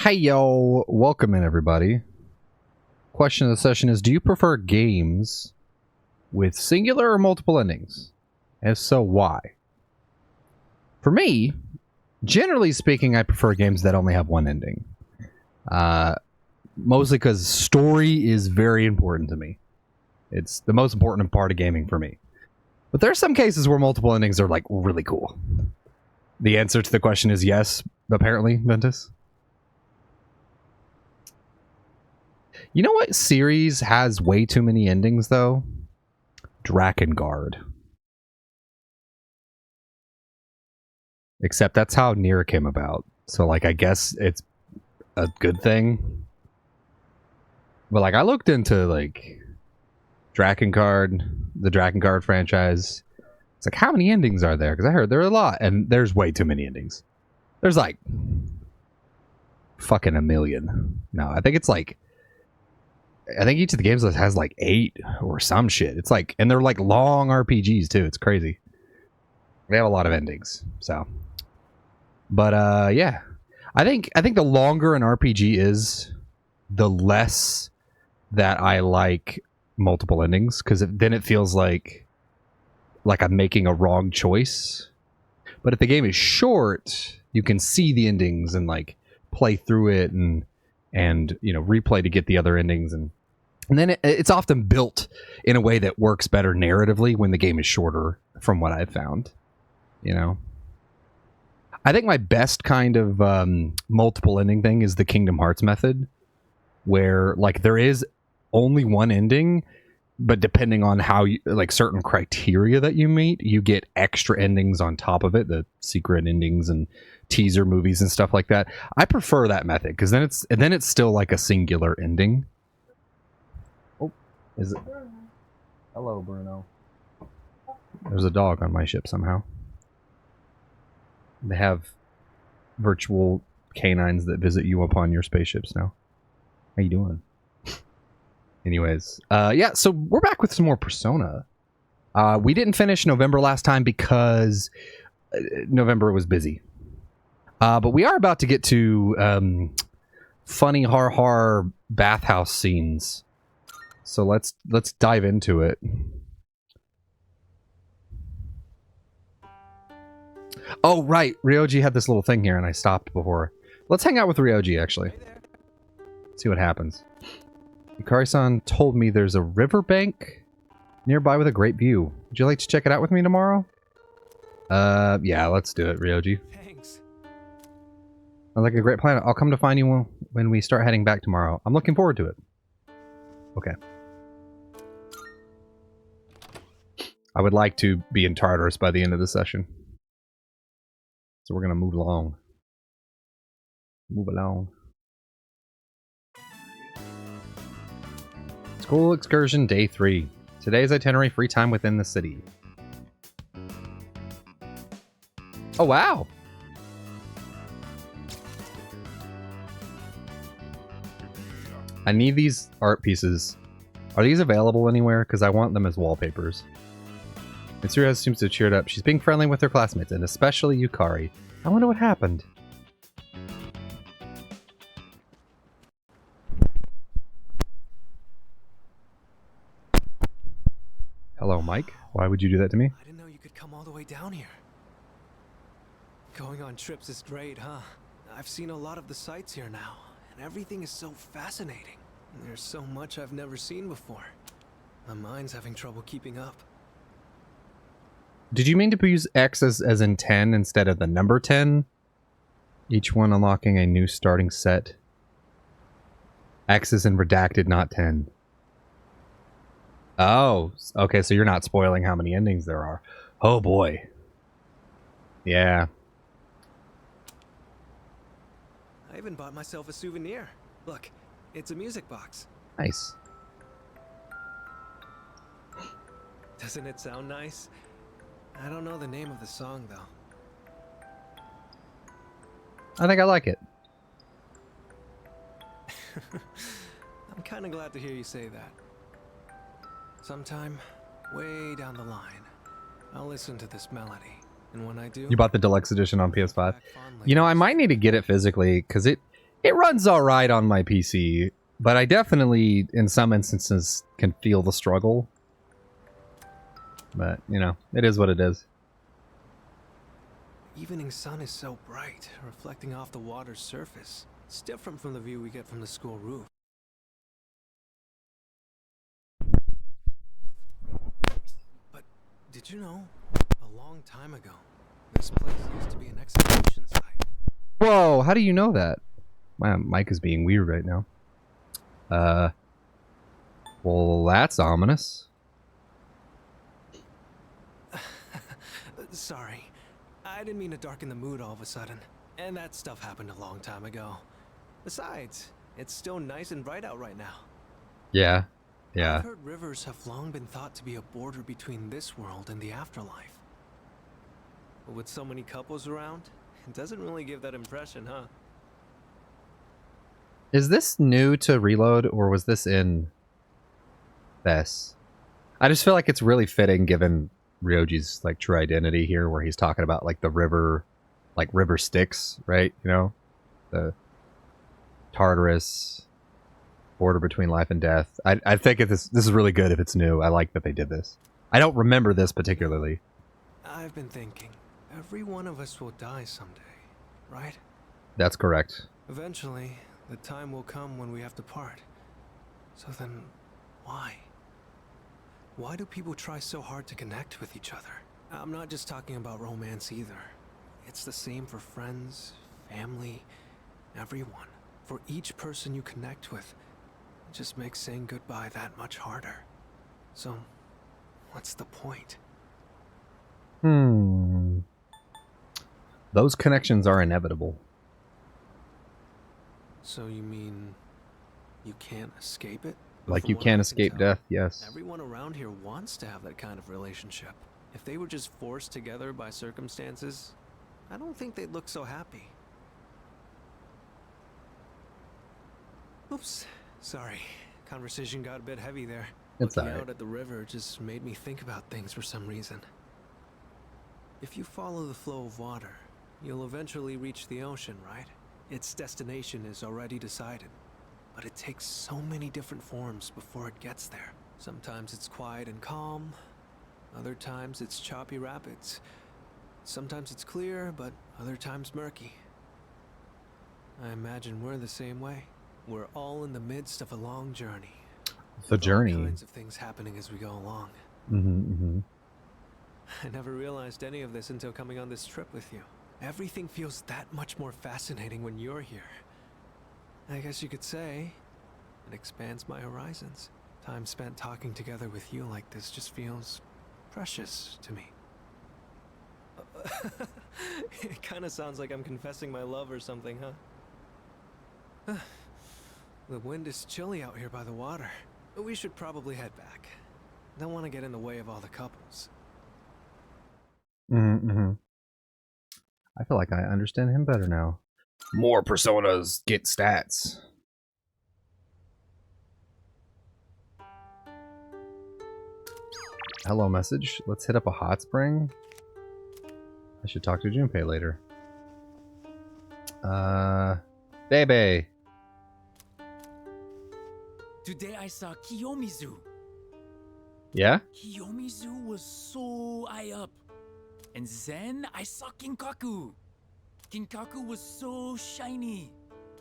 Hey yo, welcome in everybody. Question of the session is, do you prefer games with singular or multiple endings? If so, why? For me, generally speaking, I prefer games that only have one ending. Mostly because story is very important to me. It's the most important part of gaming for me. But there are some cases where multiple endings are like really cool. The answer to the question is yes, apparently, Ventus. You know what series has way too many endings, though? Drakengard. Except that's how Nier came about. So, like, I guess it's a good thing. But, like, I looked into, like, Drakengard, the Drakengard franchise. It's like, how many endings are there? Because I heard there are a lot, and there's way too many endings. There's, like, fucking a million. No, I think it's, like, I think each of the games has like 8 or some shit. It's like, and they're like long RPGs too. It's crazy. They have a lot of endings. So, but yeah, I think the longer an RPG is, the less that I like multiple endings, because then it feels like I'm making a wrong choice. But if the game is short, you can see the endings and like play through it and you know, replay to get the other endings, and then it's often built in a way that works better narratively when the game is shorter, from what I've found. You know? I think my best kind of multiple ending thing is the Kingdom Hearts method, where like there is only one ending, but depending on how you, like, certain criteria that you meet, you get extra endings on top of it, the secret endings and teaser movies and stuff like that. I prefer that method because then it's still like a singular ending. Is it? Hello, Bruno. There's a dog on my ship somehow. They have virtual canines that visit you upon your spaceships now. How you doing? Anyways, yeah, so we're back with some more Persona. We didn't finish November last time because November was busy. But we are about to get to funny har bathhouse scenes. So let's dive into it. Oh, right. Ryoji had this little thing here, and I stopped before. Let's hang out with Ryoji, actually. See what happens. Yukari-san told me there's a riverbank nearby with a great view. Would you like to check it out with me tomorrow? Yeah, let's do it, Ryoji. Thanks. Sounds like a great plan. I'll come to find you when we start heading back tomorrow. I'm looking forward to it. Okay. I would like to be in Tartarus by the end of the session. So we're going to move along. Move along. School excursion day 3. Today's itinerary: free time within the city. Oh, wow. I need these art pieces. Are these available anywhere? Because I want them as wallpapers. Mitsuru seems to have cheered up. She's being friendly with her classmates, and especially Yukari. I wonder what happened. Hello, Mike. Why would you do that to me? I didn't know you could come all the way down here. Going on trips is great, huh? I've seen a lot of the sights here now, and everything is so fascinating. There's so much I've never seen before. My mind's having trouble keeping up. Did you mean to use X as in 10 instead of the number 10? Each one unlocking a new starting set. X is in redacted, not 10. Oh, okay, so you're not spoiling how many endings there are. Oh boy. Yeah. I even bought myself a souvenir. Look, it's a music box. Nice. Doesn't it sound nice? I don't know the name of the song, though. I think I like it. I'm kind of glad to hear you say that. Sometime, way down the line, I'll listen to this melody, and when I do... You bought the deluxe edition on PS5? You know, I might need to get it physically, because It runs all right on my PC, but I definitely, in some instances, can feel the struggle. But, you know, it is what it is. Evening sun is so bright, reflecting off the water's surface. It's different from the view we get from the school roof. But did you know, a long time ago, this place used to be an excavation site. Whoa, how do you know that? My mic is being weird right now. Well, that's ominous. Sorry. I didn't mean to darken the mood all of a sudden. And that stuff happened a long time ago. Besides, it's still nice and bright out right now. Yeah. I've heard rivers have long been thought to be a border between this world and the afterlife. But with so many couples around, it doesn't really give that impression, huh? Is this new to Reload, or was this in this? I just feel like it's really fitting given Ryoji's like true identity here, where he's talking about like the river, like river Styx, right? You know, the Tartarus border between life and death. I think this is really good if it's new. I like that they did this. I don't remember this particularly. I've been thinking, every one of us will die someday, right? That's correct. Eventually, the time will come when we have to part. So then, why? Why do people try so hard to connect with each other? I'm not just talking about romance either. It's the same for friends, family, everyone. For each person you connect with, it just makes saying goodbye that much harder. So, what's the point? Those connections are inevitable. So you mean you can't escape it? Like From you what I can't can escape tell, death, yes. Everyone around here wants to have that kind of relationship. If they were just forced together by circumstances, I don't think they'd look so happy. Oops, sorry. Conversation got a bit heavy there. It's Looking alright. out at the river just made me think about things for some reason. If you follow the flow of water, you'll eventually reach the ocean, right? Its destination is already decided. But it takes so many different forms before it gets there. Sometimes it's quiet and calm. Other times it's choppy rapids. Sometimes it's clear, but other times murky. I imagine we're the same way. We're all in the midst of a long journey. The with journey. all kinds of things happening as we go along. I never realized any of this until coming on this trip with you. Everything feels that much more fascinating when you're here. I guess you could say it expands my horizons. Time spent talking together with you like this just feels precious to me. It kind of sounds like I'm confessing my love or something, huh? The wind is chilly out here by the water. But we should probably head back. Don't want to get in the way of all the couples. I feel like I understand him better now. More personas get stats. Hello message. Let's hit up a hot spring. I should talk to Junpei later. Bebe. Today I saw Kiyomizu. Yeah? Kiyomizu was so high up. And then I saw Ginkaku. Ginkaku was so shiny.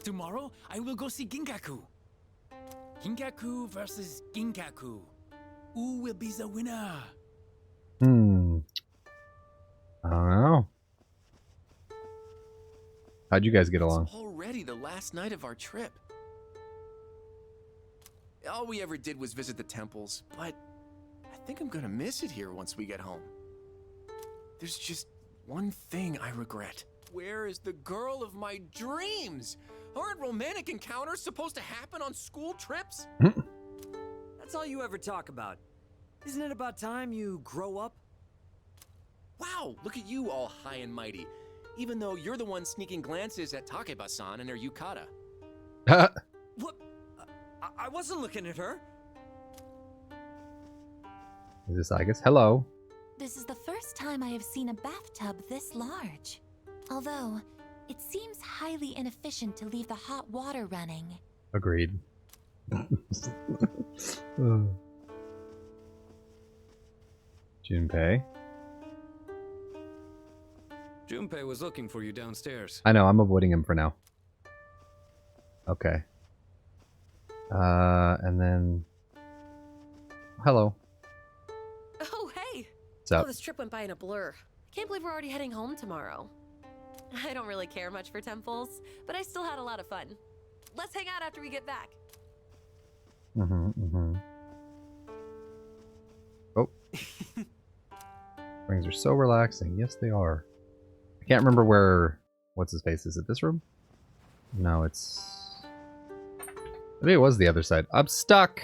Tomorrow I will go see Ginkaku. Ginkaku versus Ginkaku. Who will be the winner? I don't know. How'd you guys get along? It's already the last night of our trip. All we ever did was visit the temples, but I think I'm gonna miss it here once we get home. There's just one thing I regret. Where is the girl of my dreams? Aren't romantic encounters supposed to happen on school trips? That's all you ever talk about. Isn't it about time you grow up? Wow, look at you all high and mighty. Even though you're the one sneaking glances at Takeba-san and her yukata. What? I wasn't looking at her. Is this Agus? Hello. This is the first time I have seen a bathtub this large. Although, It seems highly inefficient to leave the hot water running. Agreed. Junpei. Junpei was looking for you downstairs. I know, I'm avoiding him for now. Okay. And then... Hello. Oh, hey! What's up? Oh, this trip went by in a blur. Can't believe we're already heading home tomorrow. I don't really care much for temples, but I still had a lot of fun. Let's hang out after we get back. Oh. Rings are so relaxing. Yes, they are. I can't remember where... What's his face? Is it this room? No, it's... Maybe it was the other side. I'm stuck!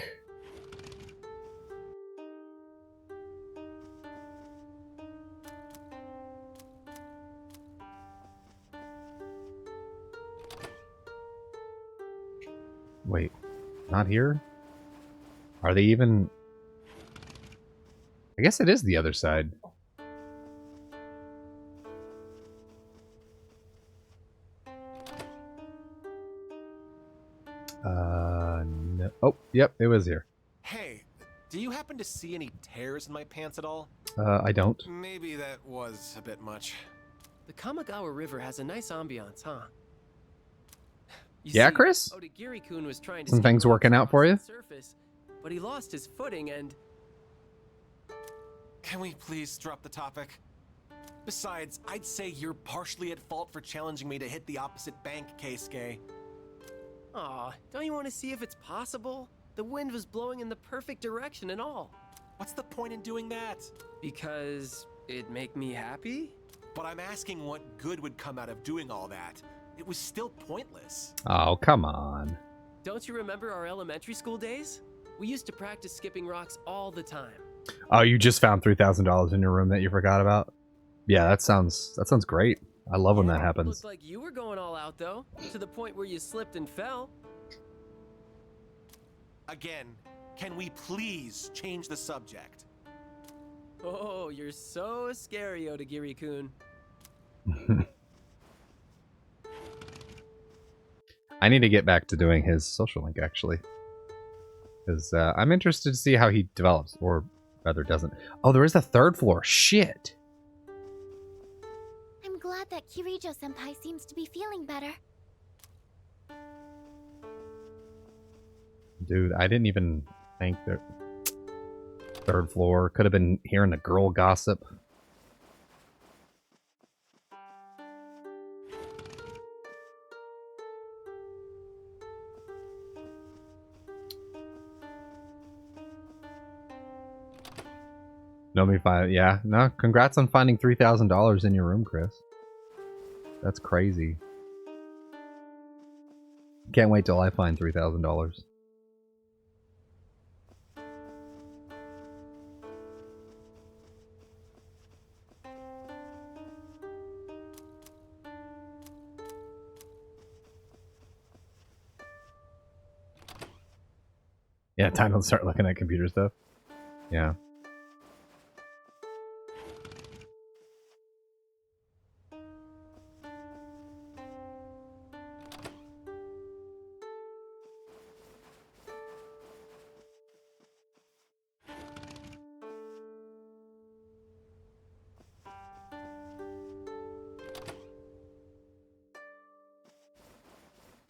Wait. Not here? Are they even... I guess it is the other side. No. Oh, yep, it was here. Hey, do you happen to see any tears in my pants at all? I don't. Maybe that was a bit much. The Kamagawa River has a nice ambiance, huh? You Yeah, see, Chris? Odagiri-kun was trying to Some skip things rocks working out for across you? the surface, but he lost his footing and... Can we please drop the topic? Besides, I'd say you're partially at fault for challenging me to hit the opposite bank, Keisuke. Aw, don't you want to see if it's possible? The wind was blowing in the perfect direction and all. What's the point in doing that? Because it'd make me happy? But I'm asking what good would come out of doing all that. It was still pointless. Oh, come on. Don't you remember our elementary school days? We used to practice skipping rocks all the time. Oh, you just found $3,000 in your room that you forgot about? Yeah, that sounds great. I love when that happens. Looked like you were going all out, though, to the point where you slipped and fell. Again, can we please change the subject? Oh, you're so scary, Odagiri-kun. I need to get back to doing his social link, actually. Because I'm interested to see how he develops, or rather doesn't. Oh, there is a third floor. Shit. I'm glad that Kirijo-senpai seems to be feeling better. Dude, I didn't even think that... Third floor. Could have been hearing the girl gossip. Nomi five, yeah. No, congrats on finding $3,000 in your room, Chris. That's crazy. Can't wait till I find $3,000. Yeah, time to start looking at computer stuff. Yeah.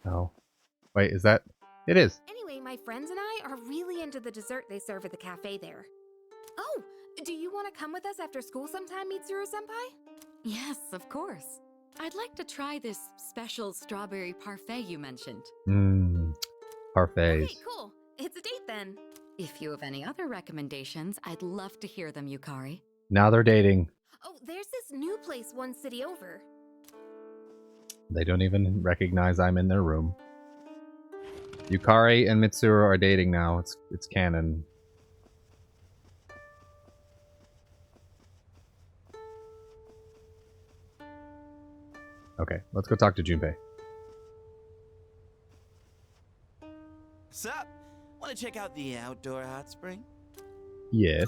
Oh. Wait, is that... It is. Anyway, my friends and I are really into the dessert they serve at the cafe there. Oh, do you want to come with us after school sometime, Mitsuru-senpai? Yes, of course. I'd like to try this special strawberry parfait you mentioned. Parfaits. Okay, cool. It's a date then. If you have any other recommendations, I'd love to hear them, Yukari. Now they're dating. Oh, there's this new place one city over. They don't even recognize I'm in their room. Yukari and Mitsuru are dating now. It's canon. Okay, let's go talk to Junpei. Sup? Want to check out the outdoor hot spring? Yes.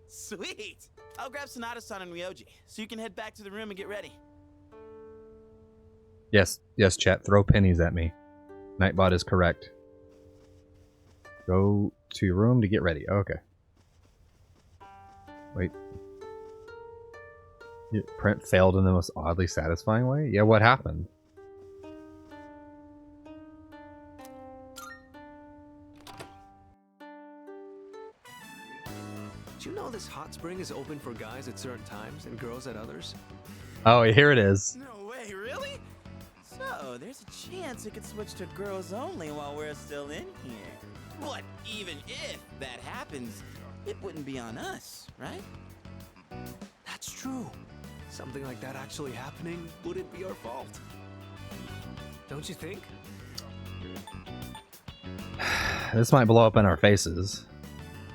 Sweet! I'll grab Sonata-san and Ryoji, so you can head back to the room and get ready. Yes, chat. Throw pennies at me. Nightbot is correct. Go to your room to get ready. Okay. Wait. Print failed in the most oddly satisfying way? Yeah, what happened? Do you know this hot spring is open for guys at certain times and girls at others? Oh, here it is. No way, really? So, there's a chance it could switch to girls only while we're still in here. But even if that happens, it wouldn't be on us, right? That's true. Something like that actually happening wouldn't be our fault. Don't you think? This might blow up in our faces.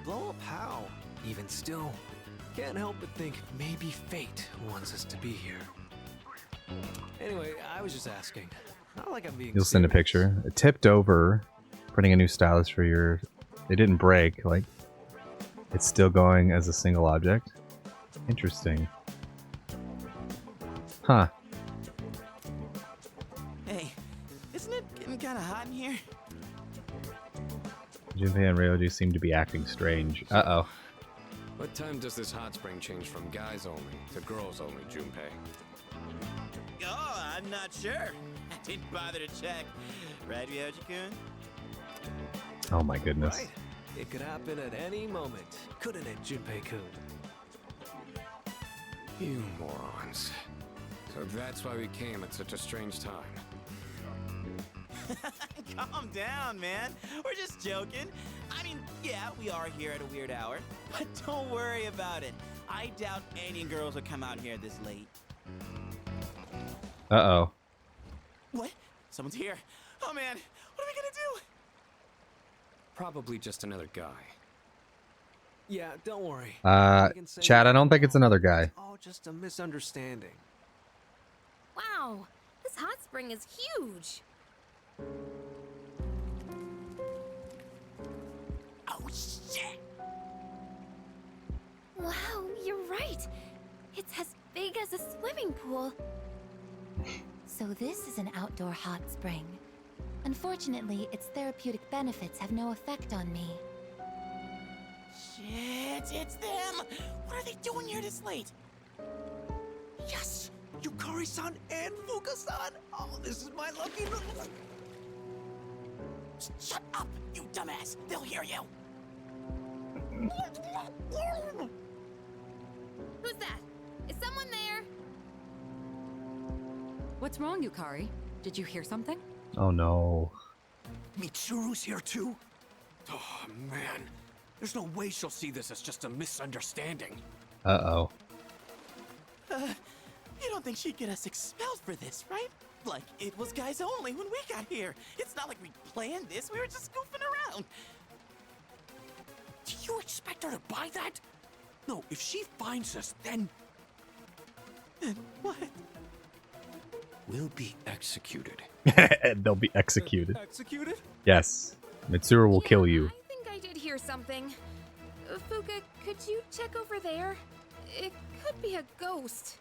Blow up how? Even still, can't help but think maybe fate wants us to be here. Anyway, I was just asking. Not like I'm being You'll send a picture. It tipped over. Putting a new stylus for your... It didn't break. Like, it's still going as a single object. Interesting. Huh. Hey, isn't it getting kind of hot in here? Junpei and Ryoji seem to be acting strange. Uh-oh. What time does this hot spring change from guys only to girls only, Junpei? Oh, I'm not sure. I didn't bother to check. Right, Ryoji-kun? Oh my goodness. Right. It could happen at any moment, couldn't it, Junpei-kun? You morons. So that's why we came at such a strange time. Calm down, man. We're just joking. I mean, yeah, we are here at a weird hour. But don't worry about it. I doubt any girls will come out here this late. Uh-oh. What? Someone's here. Oh, man. What are we gonna do? Probably just another guy. Yeah, don't worry. Chad, I don't think it's another guy. It's all just a misunderstanding. Wow, this hot spring is huge. Oh, shit! Wow, you're right. It's as big as a swimming pool. So this is an outdoor hot spring. Unfortunately, its therapeutic benefits have no effect on me. Shit, it's them! What are they doing here this late? Yes! Yukari-san and Fuka-san! Oh, this is my lucky... Shut up, you dumbass! They'll hear you! Who's that? Is someone there? What's wrong, Yukari? Did you hear something? Oh no. Mitsuru's here too? Oh, man. There's no way she'll see this as just a misunderstanding. Uh-oh. You don't think she'd get us expelled for this, right? Like, it was guys only when we got here. It's not like we planned this. We were just goofing around. Do you expect her to buy that? No, if she finds us, then... Then what? We'll be executed. They'll be executed. Executed? Yes. Mitsuru will kill you. I think I did hear something. Fuka, could you check over there? It could be a ghost.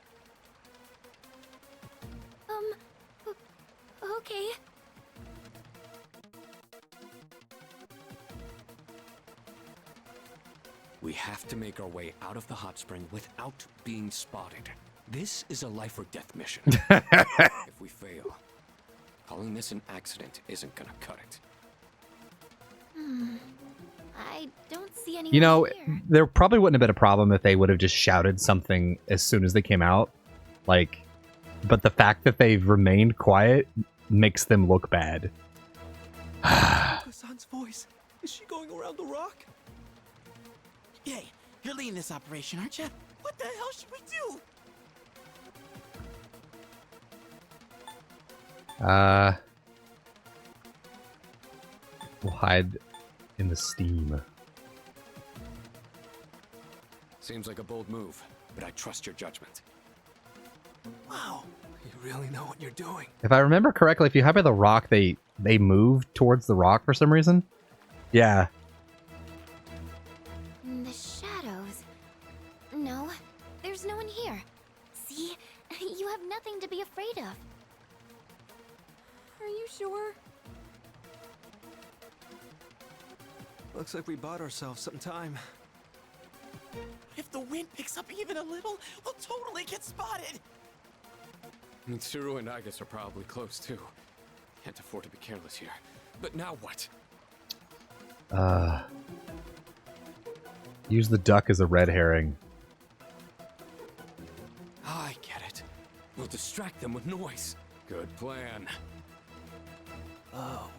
Okay. We have to make our way out of the hot spring without being spotted. This is a life or death mission. If we fail, calling this an accident isn't gonna cut it. I don't see any. You know, here. there probably wouldn't have been a problem if they would have just shouted something as soon as they came out. Like, but the fact that they've remained quiet makes them look bad. Fuka-san's voice. Is she going around the rock? Hey, you're leading this operation, aren't you? What the hell should we do? We'll hide in the steam. Seems like a bold move, but I trust your judgment. Wow, you really know what you're doing. If I remember correctly, if you hide by the rock, they move towards the rock for some reason. Yeah. In the shadows. No, there's no one here. See, you have nothing to be afraid of. Are you sure? Looks like we bought ourselves some time. If the wind picks up even a little, we'll totally get spotted. Mitsuru and Agus are probably close too. Can't afford to be careless here. But now what? Use the duck as a red herring. I get it. We'll distract them with noise. Good plan.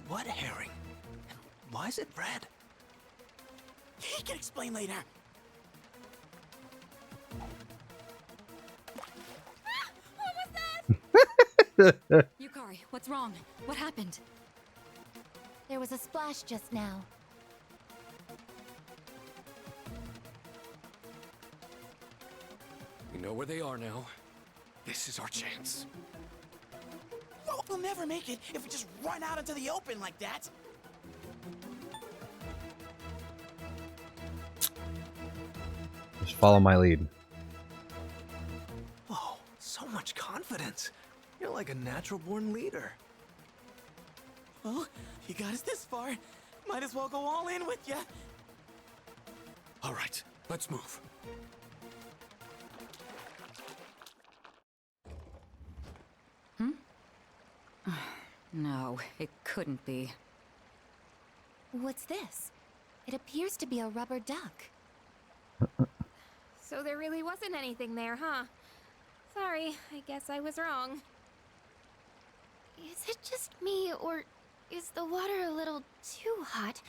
What herring? And why is it red? He can explain later. Yukari, what's wrong? What happened? There was a splash just now. We know where they are now. This is our chance. We'll never make it if we just run out into the open like that. Just follow my lead. Whoa, so much confidence. You're like a natural-born leader. Well, you got us this far. Might as well go all in with ya. All right, let's move. No, it couldn't be. What's this? It appears to be a rubber duck. So there really wasn't anything there, huh? Sorry, I guess I was wrong. Is it just me, or is the water a little too hot?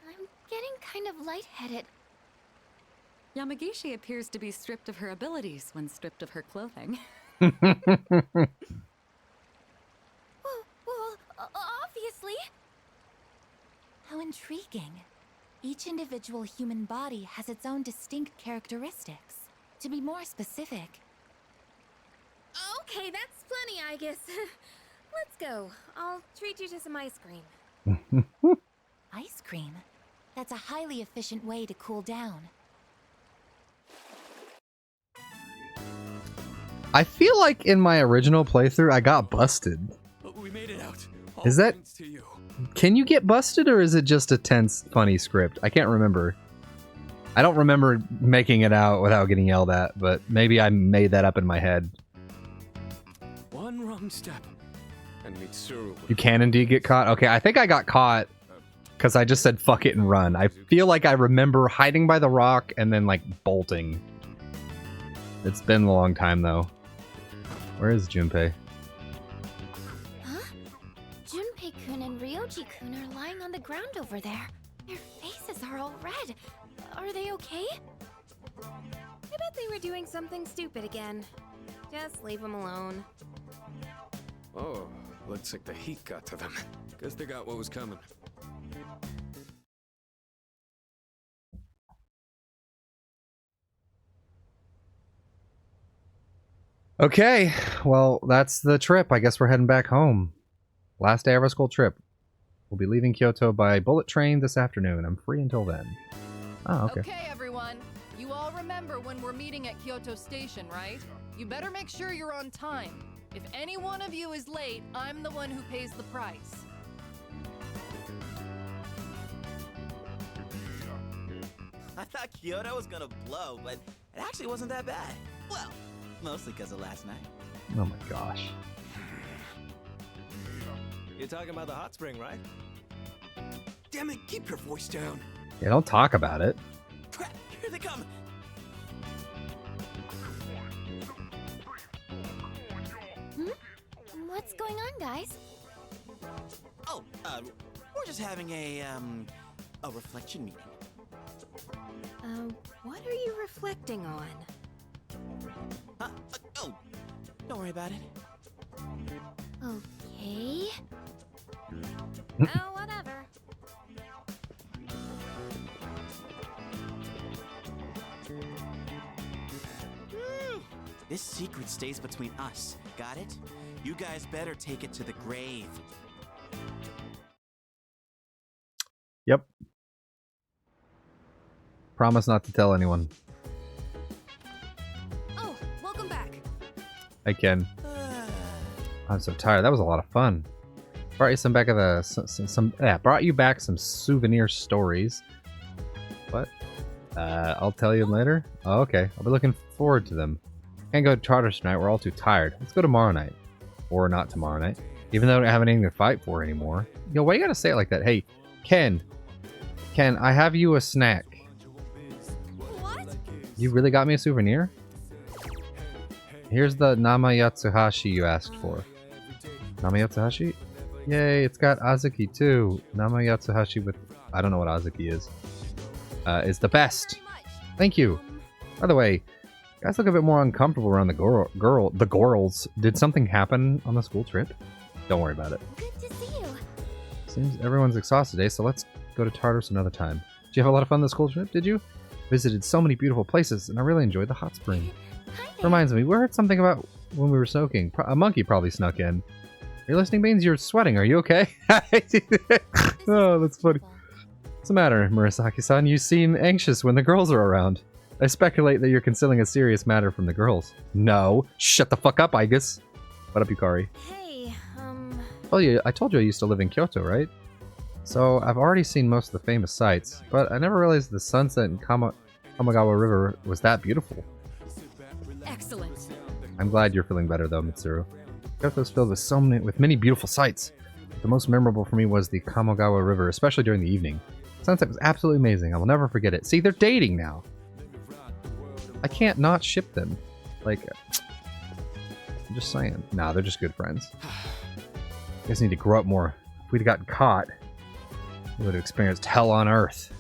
I'm getting kind of lightheaded. Yamagishi appears to be stripped of her abilities when stripped of her clothing. Well, obviously. How intriguing. Each individual human body has its own distinct characteristics. To be more specific... Okay, that's plenty, I guess. Let's go. I'll treat you to some ice cream. Ice cream? That's a highly efficient way to cool down. I feel like in my original playthrough, I got busted. But we made it out. All Is that... thanks to you. Can you get busted, or is it just a tense, funny script? I can't remember. I don't remember making it out without getting yelled at, but maybe I made that up in my head. One wrong step, and Mitsuru You can indeed get caught? Okay, I think I got caught because I just said fuck it and run. I feel like I remember hiding by the rock and then, like, bolting. It's been a long time, though. Where is Junpei? Huh? Junpei-kun and Ryoji-kun are lying on the ground over there. Their faces are all red. Are they okay? I bet they were doing something stupid again. Just leave them alone. Oh, looks like the heat got to them. Guess they got what was coming. Okay, well, that's the trip. I guess we're heading back home. Last day of our school trip. We'll be leaving Kyoto by bullet train this afternoon. I'm free until then. Oh, okay. Okay, everyone. You all remember when we're meeting at Kyoto Station, right? You better make sure you're on time. If any one of you is late, I'm the one who pays the price. I thought Kyoto was gonna blow, but it actually wasn't that bad. Well, mostly because of last night. Oh my gosh. You're talking about the hot spring, right? Damn it, keep your voice down. Yeah, don't talk about it. Crap, here they come. What's going on, guys? Oh, we're just having a reflection meeting. What are you reflecting on? Oh, don't worry about it. Okay. Oh, whatever. This secret stays between us. Got it? You guys better take it to the grave. Yep. Promise not to tell anyone. Oh, welcome back. I can. I'm so tired. That was a lot of fun. Brought you some back of the brought you back some souvenir stories. What? I'll tell you later. Oh, okay. I'll be looking forward to them. Can't go to Charters tonight. We're all too tired. Let's go tomorrow night, or not tomorrow night. Even though I don't have anything to fight for anymore. Yo, why you gotta say it like that? Hey, Ken, I have you a snack. What? You really got me a souvenir? Here's the Nama Yatsuhashi you asked for. Nama Yatsuhashi? Yay, it's got Azuki too. Nama Yatsuhashi with... I don't know what Azuki is. Is the best. Thank you. By the way, you guys look a bit more uncomfortable around the girls. Did something happen on the school trip? Don't worry about it. Good to see you. Seems everyone's exhausted today, so let's go to Tartarus another time. Did you have a lot of fun this school trip, did you? Visited so many beautiful places, and I really enjoyed the hot spring. Reminds me, we heard something about when we were soaking. A monkey probably snuck in. Are you listening, Beans? You're sweating. Are you okay? Oh, that's funny. What's the matter, Murasaki-san? You seem anxious when the girls are around. I speculate that you're concealing a serious matter from the girls. No. Shut the fuck up, Igus. What up, Yukari? Hey, I told you I used to live in Kyoto, right? So, I've already seen most of the famous sights, but I never realized the sunset in Kamagawa River was that beautiful. Excellent. I'm glad you're feeling better, though, Mitsuru. Kyoto's filled with many beautiful sights. The most memorable for me was the Kamagawa River, especially during the evening. Sunset was absolutely amazing. I will never forget it. See, they're dating now. I can't not ship them. Like, I'm just saying. Nah, they're just good friends. You guys need to grow up more. If we'd gotten caught, we would have experienced hell on earth.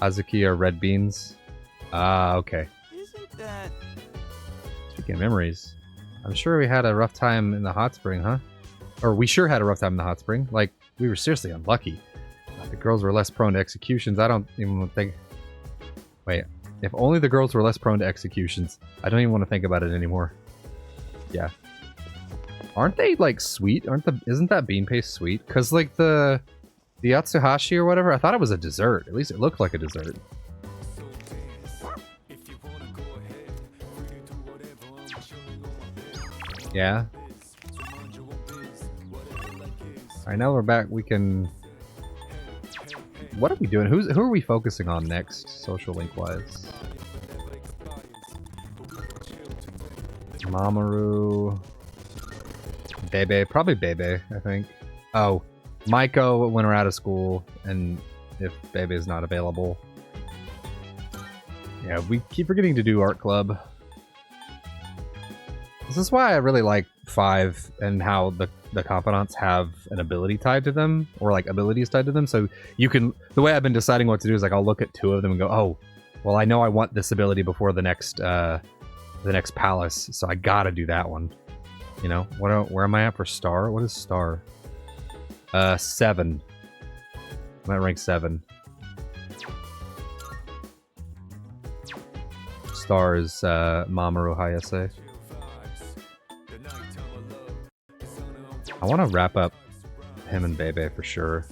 Azuki or red beans? Ah, okay. Isn't that... Speaking of memories, I'm sure we had a rough time in the hot spring, huh? Or we sure had a rough time in the hot spring. Like, we were seriously unlucky. The girls were less prone to executions. I don't even think... Wait, if only the girls were less prone to executions. I don't even want to think about it anymore. Yeah. Aren't they, like, sweet? Isn't that bean paste sweet? Because, like, the Yatsuhashi or whatever, I thought it was a dessert. At least it looked like a dessert. Yeah. Alright, now we're back. We can... What are we doing? Who are we focusing on next, social link-wise? Mamoru... Bebe. Probably Bebe, I think. Oh. Maiko when we're out of school, and if Bebe is not available. Yeah, we keep forgetting to do art club. This is why I really like 5 and how the confidants have an ability tied to them, or like abilities tied to them. So you can, the way I've been deciding what to do is like I'll look at 2 of them and go, oh, well I know I want this ability before the next palace, so I gotta do that one. You know, where am I at for star? What is star? 7. I'm at rank 7. Star is Mamoru Hayase. I want to wrap up him and Bebe for sure.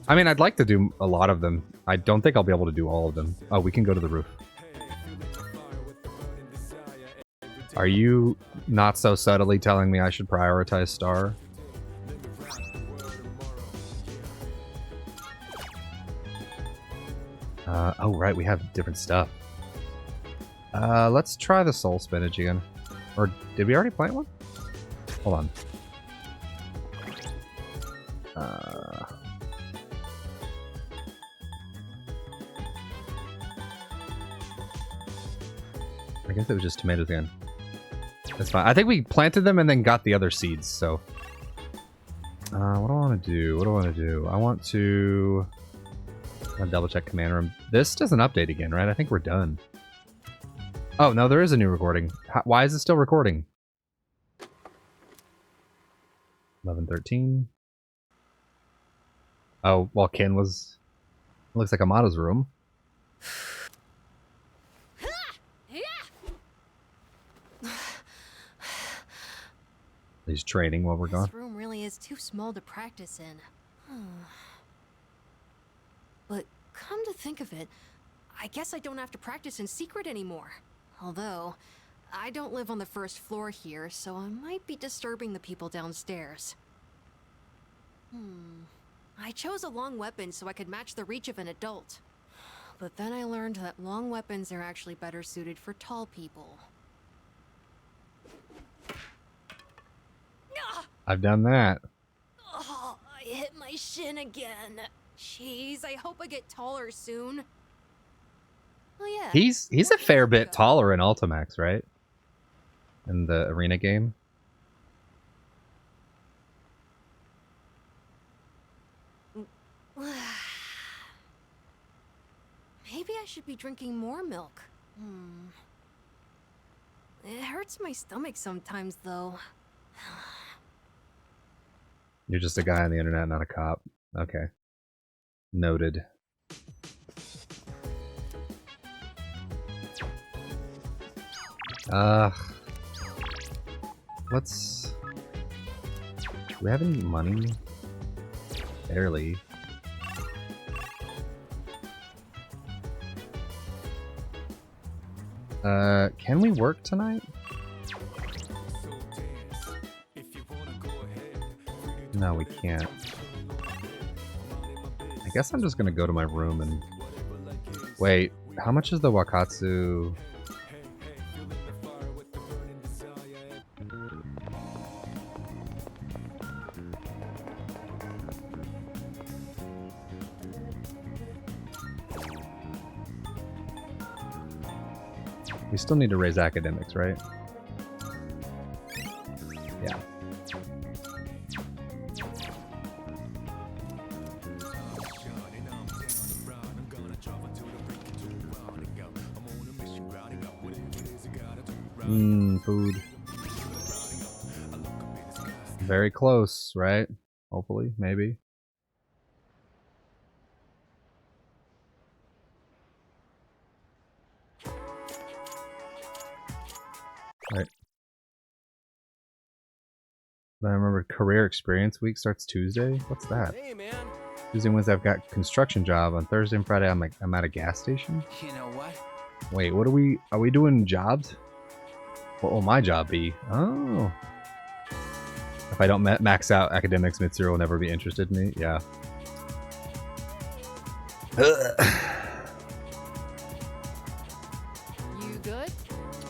I mean, I'd like to do a lot of them. I don't think I'll be able to do all of them. Oh, we can go to the roof. Are you not so subtly telling me I should prioritize Star? Oh, right, we have different stuff. Let's try the soul spinach again. Or did we already plant one? Hold on. I guess it was just tomatoes again. That's fine. I think we planted them and then got the other seeds, so... what do I want to do? What do I want to do? I want to... I'll double check command room. This doesn't update again, right? I think we're done. Oh, no, there is a new recording. Why is it still recording? 11:13. Oh, while Ken was... Looks like Amato's room. He's training while we're gone. This room really is too small to practice in. But come to think of it, I guess I don't have to practice in secret anymore. Although, I don't live on the first floor here, so I might be disturbing the people downstairs. I chose a long weapon so I could match the reach of an adult. But then I learned that long weapons are actually better suited for tall people. I've done that. Oh, I hit my shin again. Jeez, I hope I get taller soon. Oh yeah. He's a fair bit taller in Ultimax, right? In the arena game. Maybe I should be drinking more milk. It hurts my stomach sometimes, though. You're just a guy on the internet, not a cop. Okay. Noted. Let's... Do we have any money? Barely. Can we work tonight? No, we can't. I guess I'm just gonna go to my room and... Wait, how much is the Wakatsu? We still need to raise academics, right? Yeah. Food. Very close, right? Hopefully, maybe. Right. I remember career experience week starts Tuesday. What's that? Hey, man. Tuesday and Wednesday I've got construction job. On Thursday and Friday I'm at a gas station. You know what? Wait, what are we doing jobs? What will my job be? Oh. If I don't max out academics, Mitsuru will never be interested in me. Yeah. You good?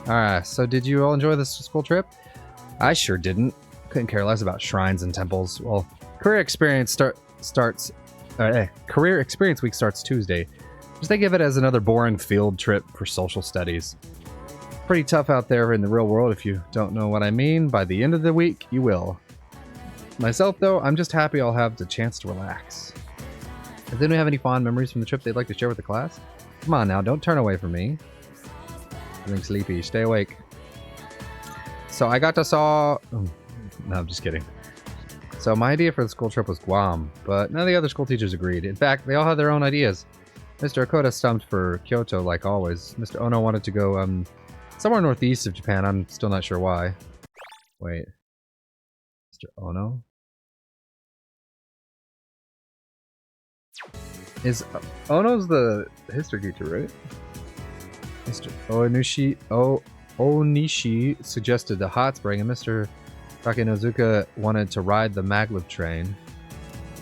Alright, so did you all enjoy this school trip? I sure didn't. Couldn't care less about shrines and temples. Well, career experience career experience week starts Tuesday. Just think of it as another boring field trip for social studies. Pretty tough out there in the real world if you don't know what I mean. By the end of the week, you will. Myself, though, I'm just happy I'll have the chance to relax. Does anyone have any fond memories from the trip they'd like to share with the class? Come on now, don't turn away from me. I'm getting sleepy. Stay awake. So I got to saw... Oh, no, I'm just kidding. So my idea for the school trip was Guam, but none of the other school teachers agreed. In fact, they all had their own ideas. Mr. Okoda stumped for Kyoto like always. Mr. Ono wanted to go somewhere northeast of Japan. I'm still not sure why. Wait. Mr. Ono? Ono's the history teacher, right? Mr. Onishi suggested the hot spring, and Mr. Takenozuka wanted to ride the maglev train.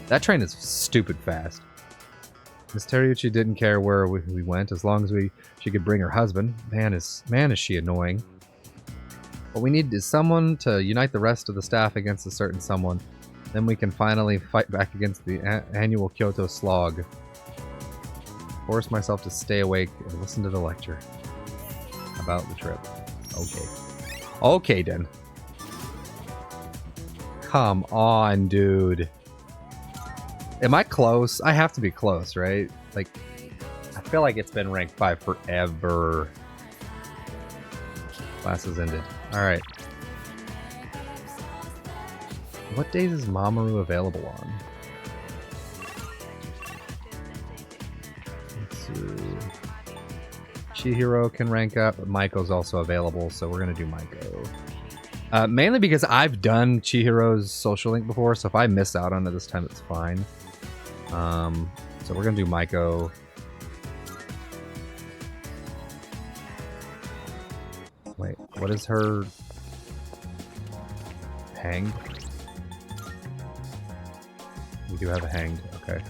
That train is stupid fast. Miss Teriuchi didn't care where we went as long as she could bring her husband. Man is she annoying. What we need is someone to unite the rest of the staff against a certain someone. Then we can finally fight back against the annual Kyoto slog. Force myself to stay awake and listen to the lecture about the trip. Okay. Okay then. Come on, dude. Am I close? I have to be close, right? Like, I feel like it's been ranked 5 forever. Class has ended. Alright. What days is Mamoru available on? Let's see. Chihiro can rank up, but Maiko's also available, so we're gonna do Maiko. Mainly because I've done Chihiro's social link before, so if I miss out on it this time, it's fine. So we're gonna do Maiko. Wait, what is her hang? We do have a hanged. Okay.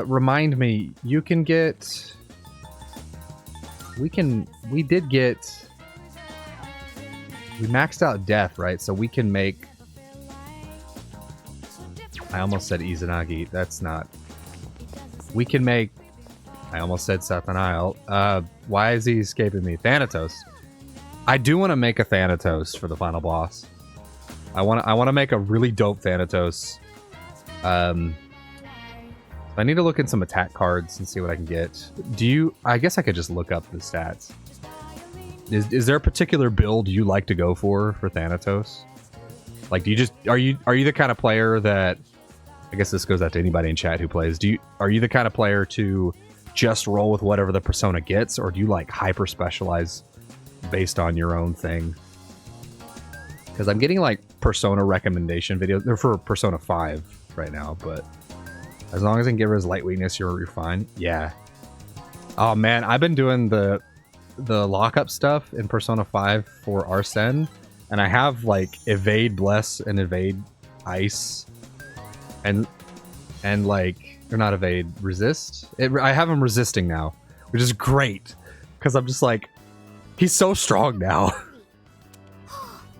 Remind me, you can get... We maxed out death, right? So we can make... I almost said Izanagi. That's not... We can make... I almost said Satanael. Why is he escaping me? Thanatos. I do want to make a Thanatos for the final boss. I want to make a really dope Thanatos. I need to look in some attack cards and see what I can get. I guess I could just look up the stats. Is there a particular build you like to go for Thanatos? Like, are you the kind of player that, I guess this goes out to anybody in chat who plays, are you the kind of player to just roll with whatever the persona gets, or do you like hyper specialize based on your own thing? Because I'm getting like persona recommendation videos. They're for Persona 5 right now, but as long as I can get rid of his light weakness, you're fine. Yeah. Oh man, I've been doing the lockup stuff in Persona 5 for Arsene, and I have like evade bless and evade ice, and like, or not evade, resist. I have him resisting now, which is great because I'm just like, he's so strong now.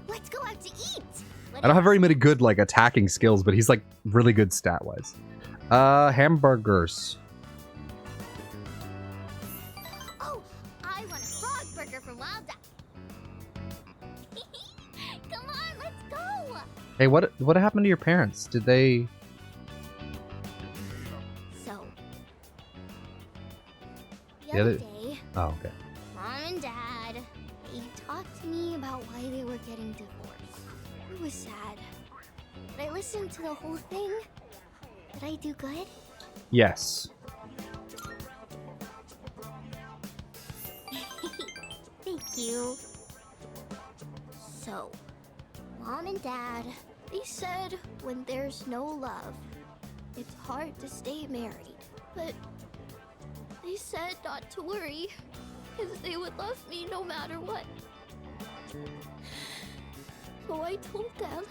Let's go out to eat. I don't have very many good like attacking skills, but he's like really good stat wise. Hamburgers. Oh, I want a frog burger from Wild Duck. Come on, let's go. Hey, what happened to your parents? Did they? So, The other day, oh, okay. Mom and Dad, they talked to me about why they were getting divorced. It was sad, but I listened to the whole thing. Did I do good? Yes. Thank you. So, Mom and Dad, they said when there's no love, it's hard to stay married. But they said not to worry, because they would love me no matter what. So I told them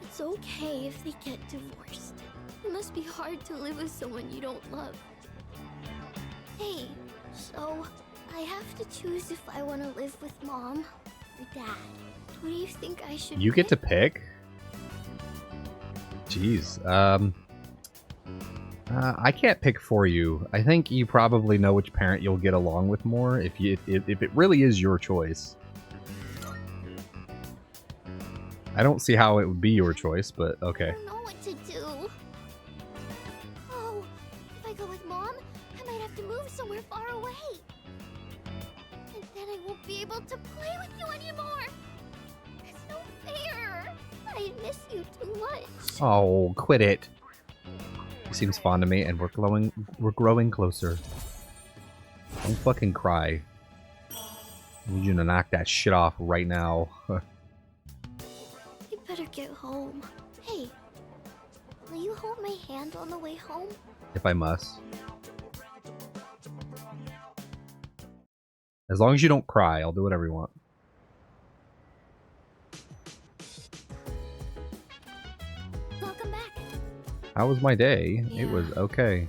it's okay if they get divorced. It must be hard to live with someone you don't love. Hey, so I have to choose if I want to live with Mom or Dad. What do you think I should You get pick? to pick? Jeez. I can't pick for you. I think you probably know which parent you'll get along with more if it really is your choice. I don't see how it would be your choice, but okay. I don't know what to do. Oh, if I go with Mom, I might have to move somewhere far away. And then I won't be able to play with you anymore. It's no fair. I miss you too much. Oh, quit it. He seems fond of me, and we're growing closer. Don't fucking cry. I need you to knock that shit off right now. I better get home. Hey, will you hold my hand on the way home? If I must. As long as you don't cry, I'll do whatever you want. Welcome back. How was my day? Yeah. It was okay.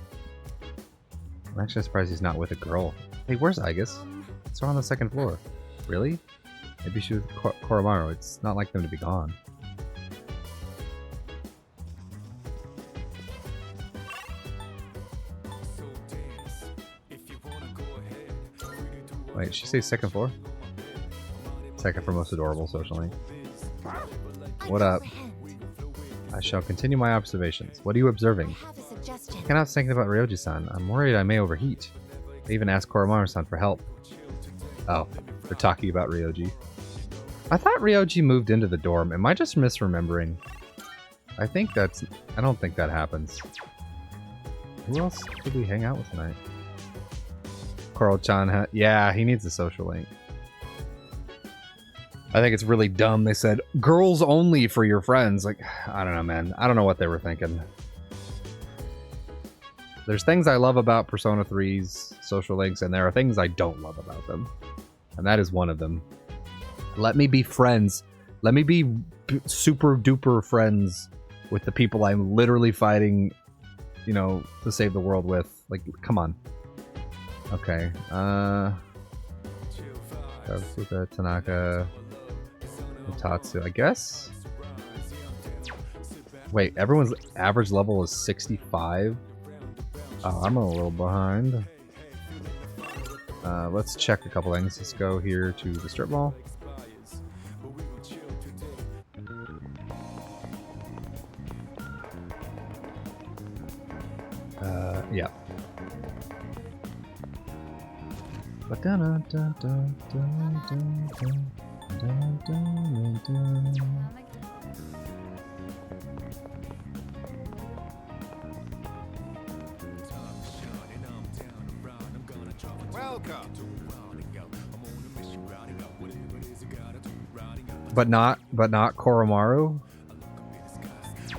I'm actually surprised he's not with a girl. Hey, where's Igus? It's on the second floor. Really? Maybe she was with Koromaru. It's not like them to be gone. Wait, did she say second floor? Second for most adorable socially. What up? I shall continue my observations. What are you observing? I cannot think about Ryoji-san. I'm worried I may overheat. I even asked Koromaru-san for help. Oh, they're talking about Ryoji. I thought Ryoji moved into the dorm. Am I just misremembering? I don't think that happens. Who else did we hang out with tonight? Coral-chan, yeah, he needs a social link. I think it's really dumb. They said girls only for your friends. Like, I don't know, man. I don't know what they were thinking. There's things I love about Persona 3's social links, and there are things I don't love about them. And that is one of them. Let me be friends. Let me be super duper friends with the people I'm literally fighting, you know, to save the world with. Like, come on. Okay. Tanaka. Tatsu, I guess? Wait, everyone's average level is 65? Oh, I'm a little behind. Let's check a couple things. Let's go here to the strip mall. Yeah. But not Koromaru.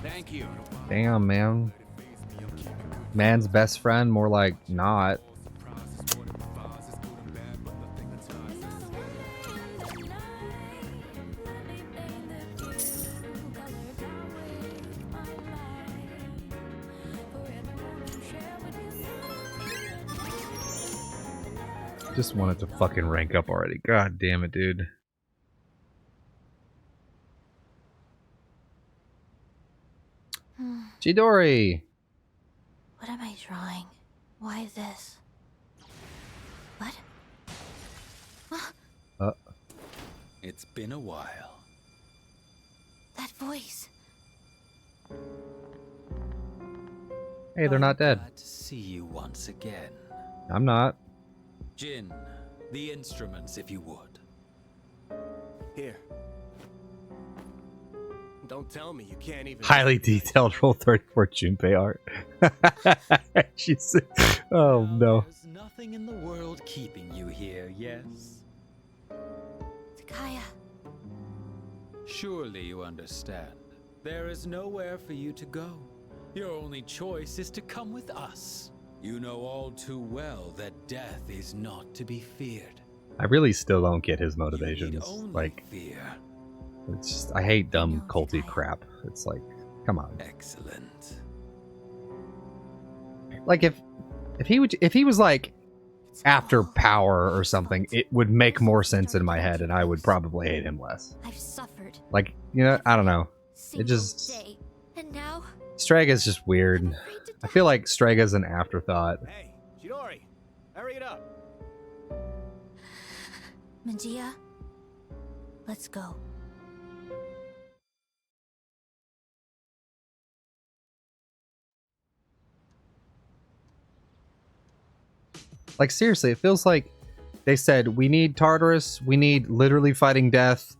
Thank you. Damn, man. Man's best friend, more like not. Just wanted to fucking rank up already. God damn it, dude. Chidori! What am I drawing? Why this? What? It's been a while. That voice. Hey, they're not dead. Glad to see you once again. I'm not. Jin, the instruments, if you would. Here. Don't tell me you can't even... Highly detailed Roll 34 Junpei art. She's... Oh, no. There's nothing in the world keeping you here, yes? Takaya. Surely you understand. There is nowhere for you to go. Your only choice is to come with us. You know all too well that death is not to be feared. I really still don't get his motivations. Like, fear. it's just, I hate dumb culty crap. It's like, come on. Excellent. Like if he was like after power or something, it would make more sense in my head, and I would probably hate him less. I've suffered. Like, you know, I don't know. It just Day. And now Strega's just weird. I feel like Strega's an afterthought. Hey, Chidori, hurry it up. Magia, let's go. Like, seriously, it feels like they said, we need Tartarus, we need literally fighting death,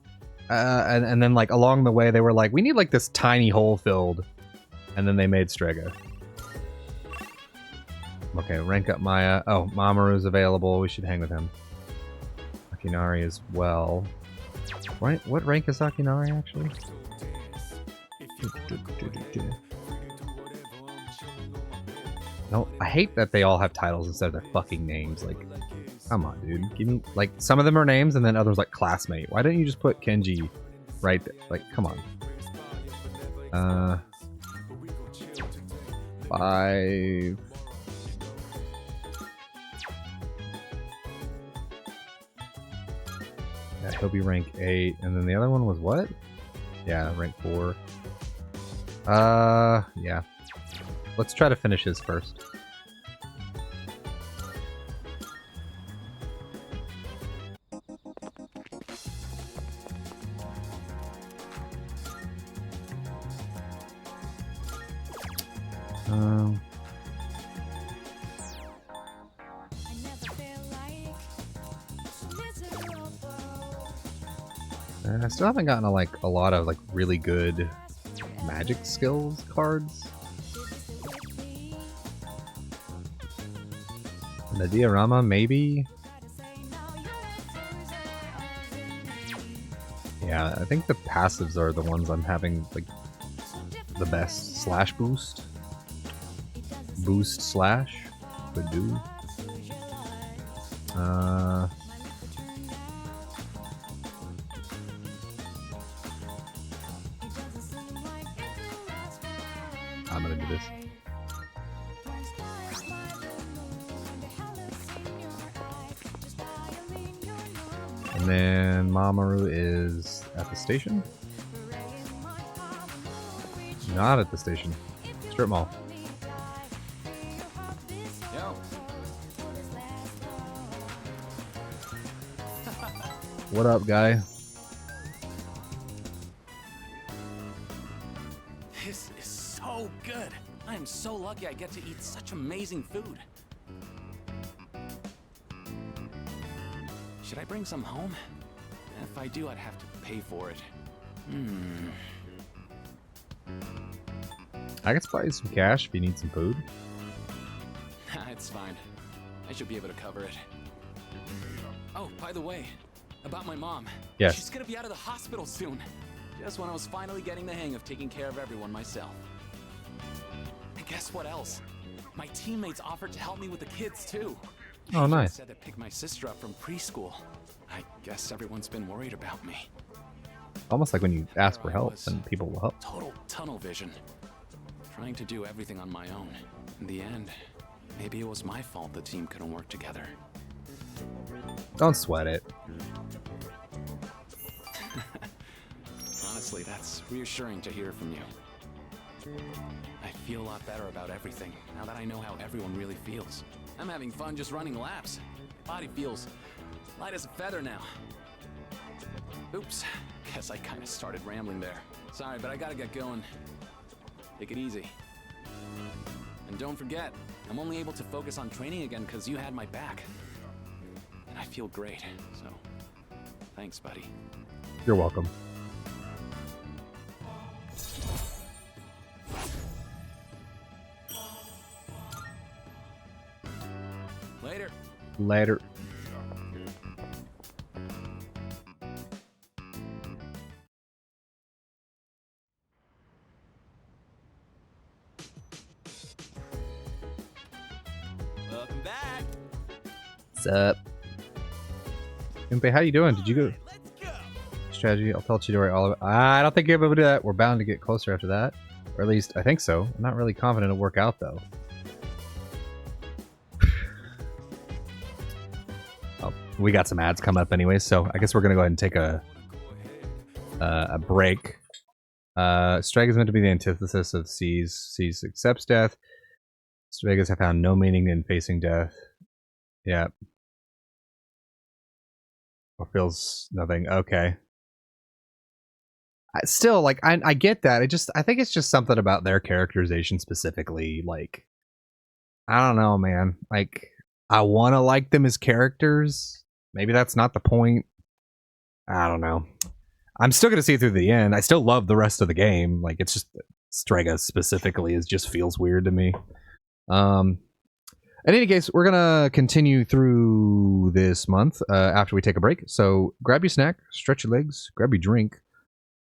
and then, like, along the way, they were like, we need, like, this tiny hole filled, and then they made Strega. Okay, rank up Maya. Oh, Mamoru's available, we should hang with him. Akinari as well. Right, what rank is Akinari, actually? No, I hate that they all have titles instead of their fucking names. Like, come on, dude. Give me, like, some of them are names and then others like classmate. Why don't you just put Kenji right there? Like, come on. 5. Yeah, he'll be rank 8. And then the other one was what? Yeah, rank 4. Yeah. Let's try to finish his first. I still haven't gotten a lot of really good magic skills cards. The diorama, maybe. Yeah, I think the passives are the ones I'm having like the best. Slash boost. Boost slash. Could do. I'm gonna do this. And then Mamoru is at the station? Not at the station. Strip mall. Yo. What up, guy? This is so good. I am so lucky I get to eat such amazing food. Should I bring some home? If I do, I'd have to pay for it. I can supply you some cash if you need some food. It's fine. I should be able to cover it. Oh, by the way, about my mom. Yes. She's gonna be out of the hospital soon. Just when I was finally getting the hang of taking care of everyone myself. And guess what else? My teammates offered to help me with the kids too. Oh, nice. Said to pick my sister up from preschool. I guess everyone's been worried about me. Almost like when you ask for help and people will help. Total tunnel vision. Trying to do everything on my own. In the end, maybe it was my fault the team couldn't work together. Don't sweat it. Honestly, that's reassuring to hear from you. I feel a lot better about everything now that I know how everyone really feels. I'm having fun just running laps. My body feels light as a feather now. Oops, guess I kind of started rambling there. Sorry, but I gotta get going. Take it easy. And don't forget, I'm only able to focus on training again because you had my back. And I feel great, so thanks, buddy. You're welcome. Later. Later. Welcome back. What's up? Impe, how you doing? Did you go? Strategy. I'll tell Chidori all of it. I don't think you're able to do that. We're bound to get closer after that. Or at least, I think so. I'm not really confident it'll work out, though. Oh, we got some ads coming up anyway, so I guess we're going to go ahead and take a break. Strike is meant to be the antithesis of C's. C's accepts death. Vegas have found no meaning in facing death. Yeah. Or feels nothing. Okay. Still, like, I get that. I think it's just something about their characterization specifically. Like, I don't know, man. Like, I want to like them as characters. Maybe that's not the point. I don't know. I'm still going to see it through the end. I still love the rest of the game. Like, it's just Strega specifically just feels weird to me. In any case, we're going to continue through this month after we take a break. So grab your snack, stretch your legs, grab your drink.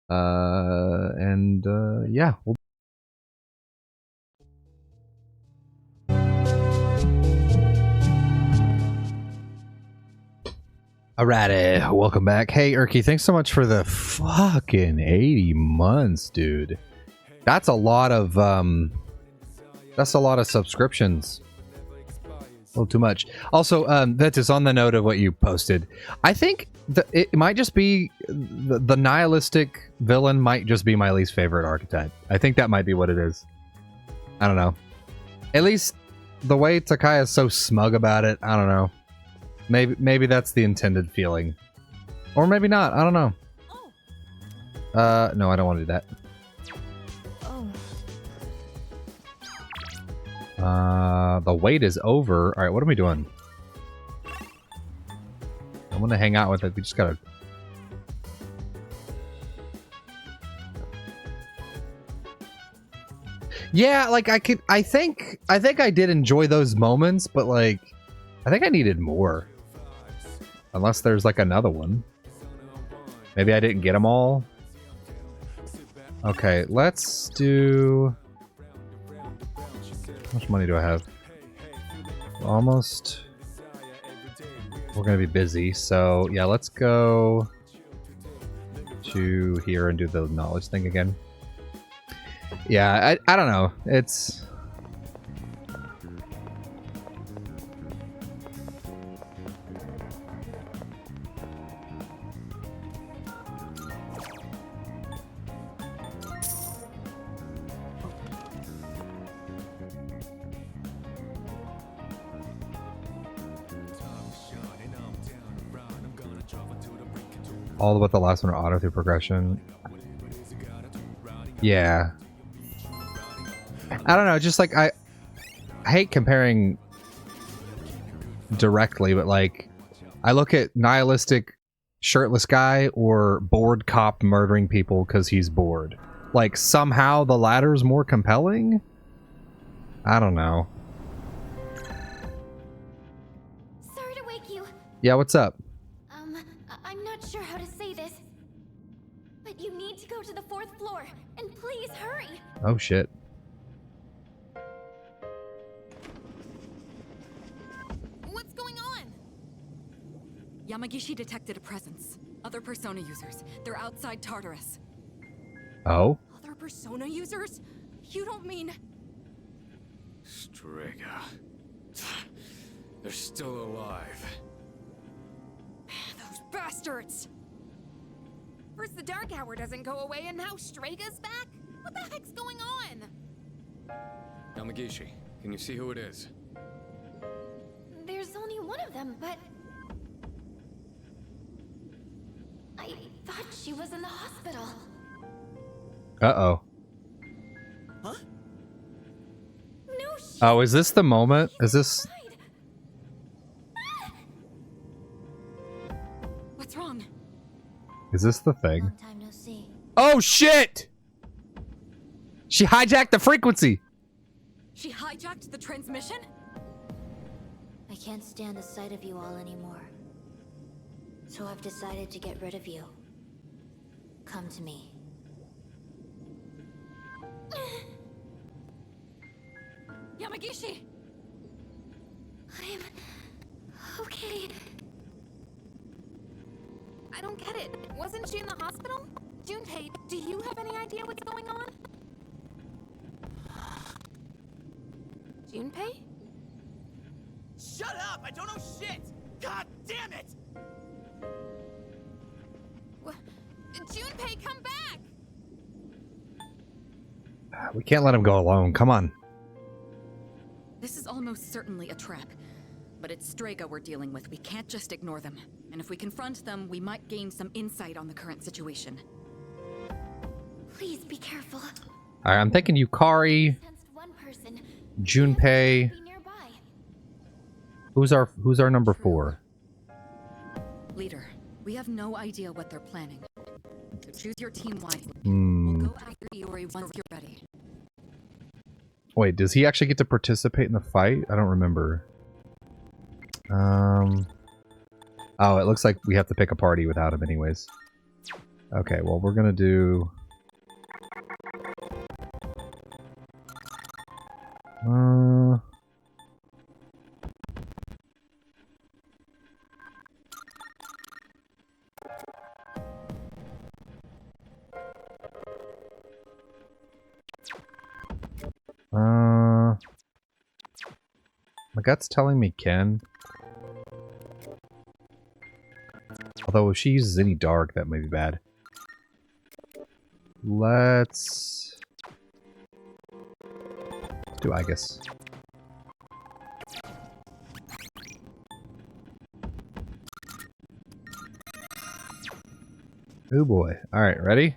Yeah. Alrighty, welcome back. Hey, Erky, thanks so much for the fucking 80 months, dude. That's a lot of subscriptions. A little too much. Also, Vetus, on the note of what you posted, I think it might just be the nihilistic villain might just be my least favorite archetype. I think that might be what it is. I don't know. At least the way Takaya is so smug about it, I don't know. Maybe that's the intended feeling. Or maybe not, I don't know. No, I don't want to do that. The wait is over. Alright, what are we doing? I want to hang out with it. We just gotta... Yeah, like I think I did enjoy those moments, but like I think I needed more. Unless there's like another one. Maybe I didn't get them all. Okay, let's do... How much money do I have? Almost... We're gonna be busy, so yeah, let's go to here and do the knowledge thing again. Yeah, I don't know. It's... all about the last one are auto through progression. Yeah. I don't know, just like I hate comparing directly, but like I look at nihilistic shirtless guy or bored cop murdering people because he's bored. Like somehow the latter's more compelling? I don't know. Sorry to wake you. Yeah, what's up? I'm not sure how to say this, but you need to go to the 4th floor, and please hurry. Oh shit. What's going on? Yamagishi detected a presence. Other Persona users. They're outside Tartarus. Oh? Other Persona users? You don't mean... Strega. They're still alive. Those bastards! First the Dark Hour doesn't go away, and now Strega's back? What the heck's going on? Yamagishi, can you see who it is? There's only one of them, but... I thought she was in the hospital. Uh-oh. Huh? No, Oh, is this the moment? Is this... What's wrong? Is this the thing? Time no see. Oh shit! She hijacked the frequency! She hijacked the transmission? I can't stand the sight of you all anymore. So I've decided to get rid of you. Come to me. Yamagishi! I'm... okay. I don't get it. Wasn't she in the hospital? Junpei, do you have any idea what's going on? Junpei? Shut up! I don't know shit! God damn it! Junpei, come back! We can't let him go alone. Come on. This is almost certainly a trap. But it's Strega we're dealing with. We can't just ignore them. And if we confront them, we might gain some insight on the current situation. Please be careful. Alright, I'm thinking Yukari, One person. Junpei. Be nearby. Who's our number 4? Leader, we have no idea what they're planning. So choose your team wisely. Hmm. We'll go after Iori once you're ready. Wait, does he actually get to participate in the fight? I don't remember. Oh, it looks like we have to pick a party without him anyways. Okay, well, we're gonna do... My gut's telling me Ken. Although if she uses any dark, that may be bad. Let's do Aegis. Oh boy. Alright, ready?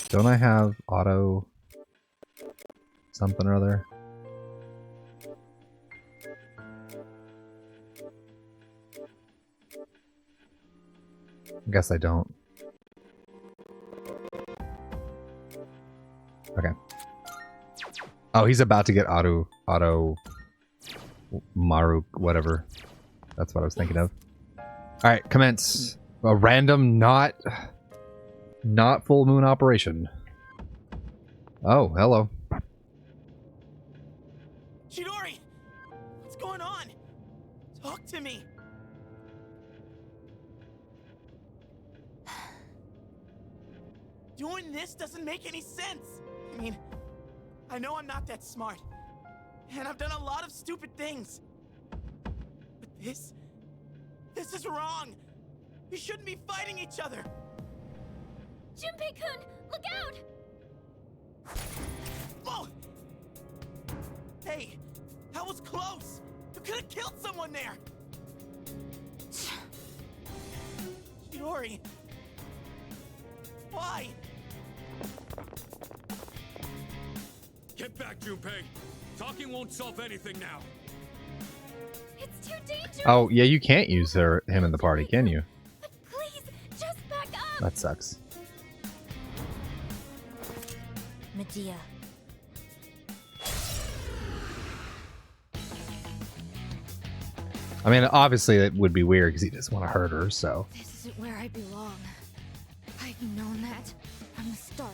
Don't I have auto something or other? I guess I don't. Okay. Oh, he's about to get auto Maru, whatever. That's what I was thinking of. Alright, commence. A random, not full moon operation. Oh, hello. Chidori! What's going on? Talk to me! Doing this doesn't make any sense! I mean, I know I'm not that smart. And I've done a lot of stupid things. But this is wrong! We shouldn't be fighting each other! Junpei-kun, look out! Whoa! Hey, that was close! You could have killed someone there! Chidori! Why? Get back, Junpei! Talking won't solve anything now. It's too dangerous! Oh, yeah, you can't use him in the party, can you? But please, just back up! That sucks. Medea. I mean, obviously it would be weird because he doesn't want to hurt her, so. This isn't where I belong. I've known that from the start.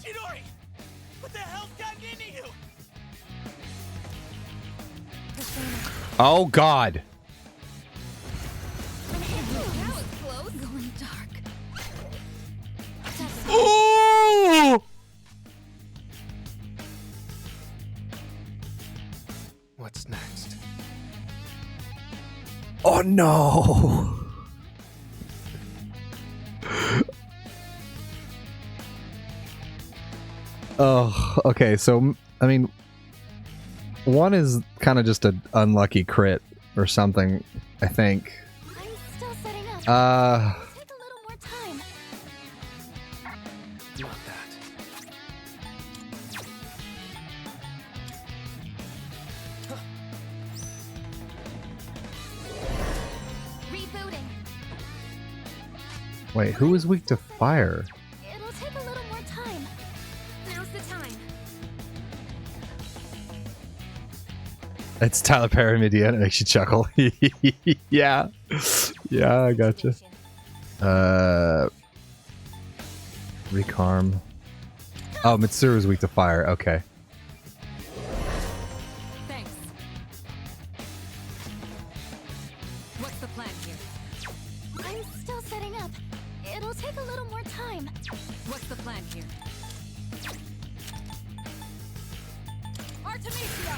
Chidori! What the hell's gotten into you? Oh, God. That was close. Going dark. Ooh! What's next? Oh, no. Oh, okay. So, I mean, one is kind of just an unlucky crit or something, I think. I'm still setting up. Take a little more time. Not that. Rebooting. Wait, who is weak to fire? It'll take a little more time. Now's the time. It's Tyler Perry Medea, and it makes you chuckle. Yeah. Yeah, I gotcha. Recarm. Oh, Mitsuru's weak to fire. Okay. Thanks. What's the plan here? I'm still setting up. It'll take a little more time. What's the plan here? Artemisia!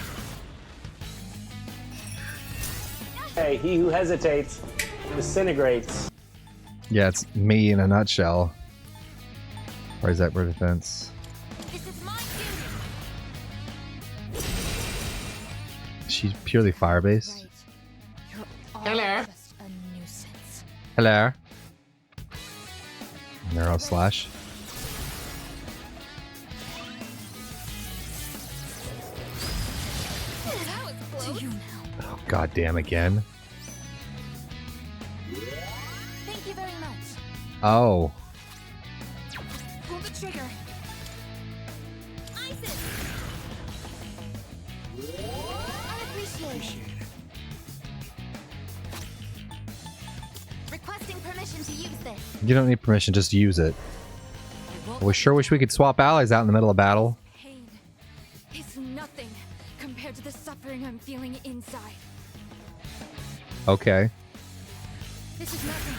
Hey, he who hesitates disintegrates. Yeah, it's me in a nutshell. Or is that for defense? This is my duty. She's purely fire based. Right. You're all Hello. just a nuisance. Hello. Narrow slash. That was close. Do you now? Oh, god damn again. Thank you very much. Oh. Pull the trigger. Isis! I appreciate it. Requesting permission to use this. You don't need permission, just use it. We sure wish we could swap allies out in the middle of battle. Pain is nothing compared to the suffering I'm feeling inside. Okay. This is nothing.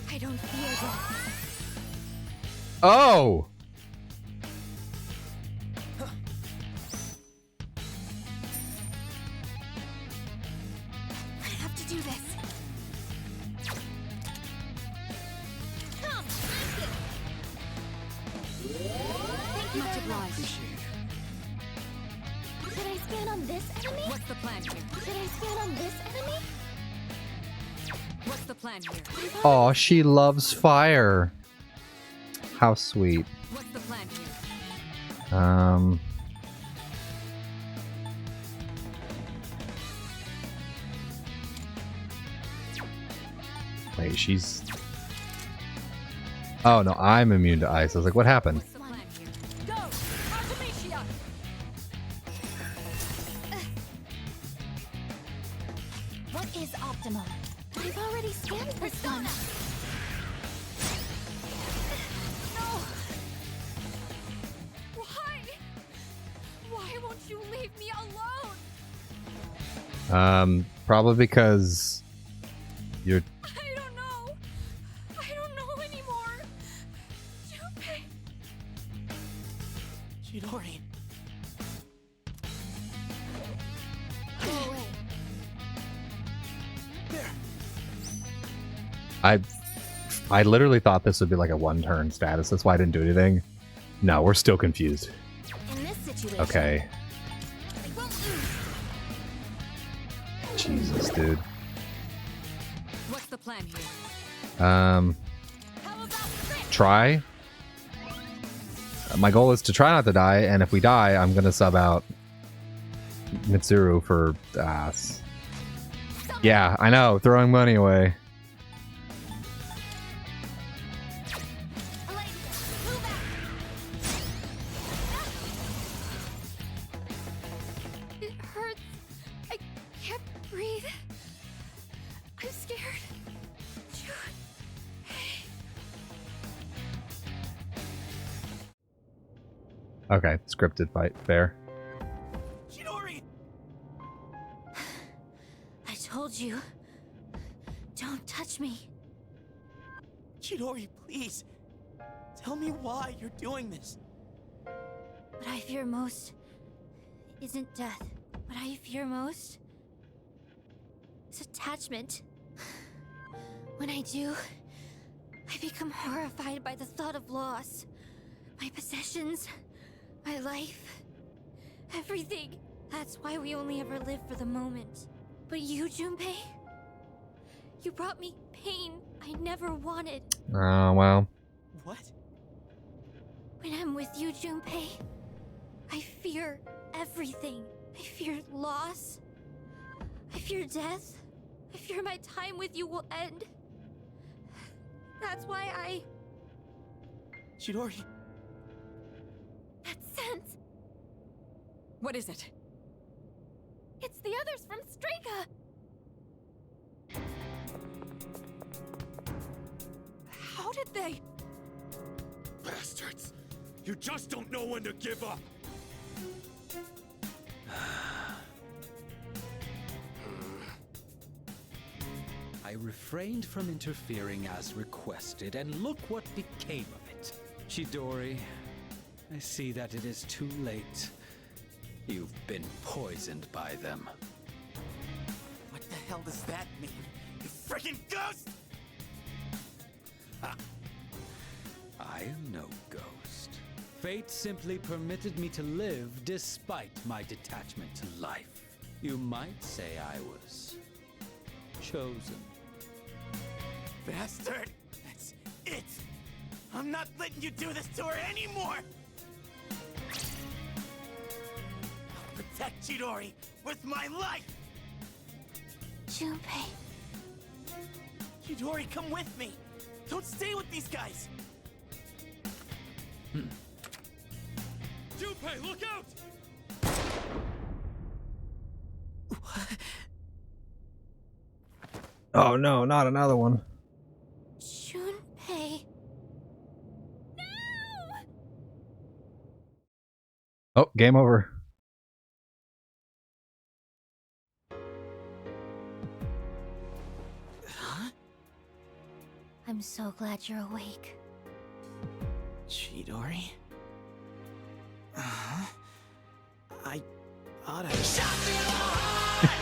I don't fear death. Oh! I have to do this. Come, Isis! Thank you Much very much. obliged. Should I scan on this enemy? What's the plan here? Should I scan on this enemy? What's the plan here? Oh, she loves fire. How sweet. What's the plan here? Wait, she's... Oh, no, I'm immune to ice. I was like, what happened? What's the plan here? Go! Artemisia! What is optimum? I've already scanned this one. No! Why? Why won't you leave me alone? Probably because you're. I don't know. I don't know anymore. Junpei. Chidori. Go away. There. I literally thought this would be like a one-turn status. That's why I didn't do anything. No, we're still confused. In this situation. Okay. Jesus, dude. What's the plan here? Try. My goal is to try not to die, and if we die, I'm gonna sub out Mitsuru for ass. Yeah, I know, throwing money away. It hurts. I can't breathe. I'm scared. Okay, scripted fight, fair. Chidori! I told you. Don't touch me. Chidori, please. Tell me why you're doing this. What I fear most isn't death. What I fear most is attachment. When I do, I become horrified by the thought of loss. My possessions, my life, everything. That's why we only ever live for the moment. But you, Junpei, you brought me pain I never wanted. Oh, well. What? When I'm with you, Junpei, I fear everything. I fear loss. I fear death. I fear my time with you will end. That's why I... Chidori. That sense. What is it? It's the others from Strega. How did they... Bastards! You just don't know when to give up! I refrained from interfering as requested, and look what became of it. Chidori, I see that it is too late. You've been poisoned by them. What the hell does that mean? You freaking ghost! Ha! I am no ghost. Fate simply permitted me to live despite my detachment to life. You might say I was chosen. Bastard! That's it! I'm not letting you do this to her anymore! I'll protect Chidori with my life! Junpei. Chidori, come with me! Don't stay with these guys! Junpei, look out! Oh no, not another one. Junpei. Oh, game over. Huh? I'm so glad you're awake. Chidori? Uh-huh. I oughta...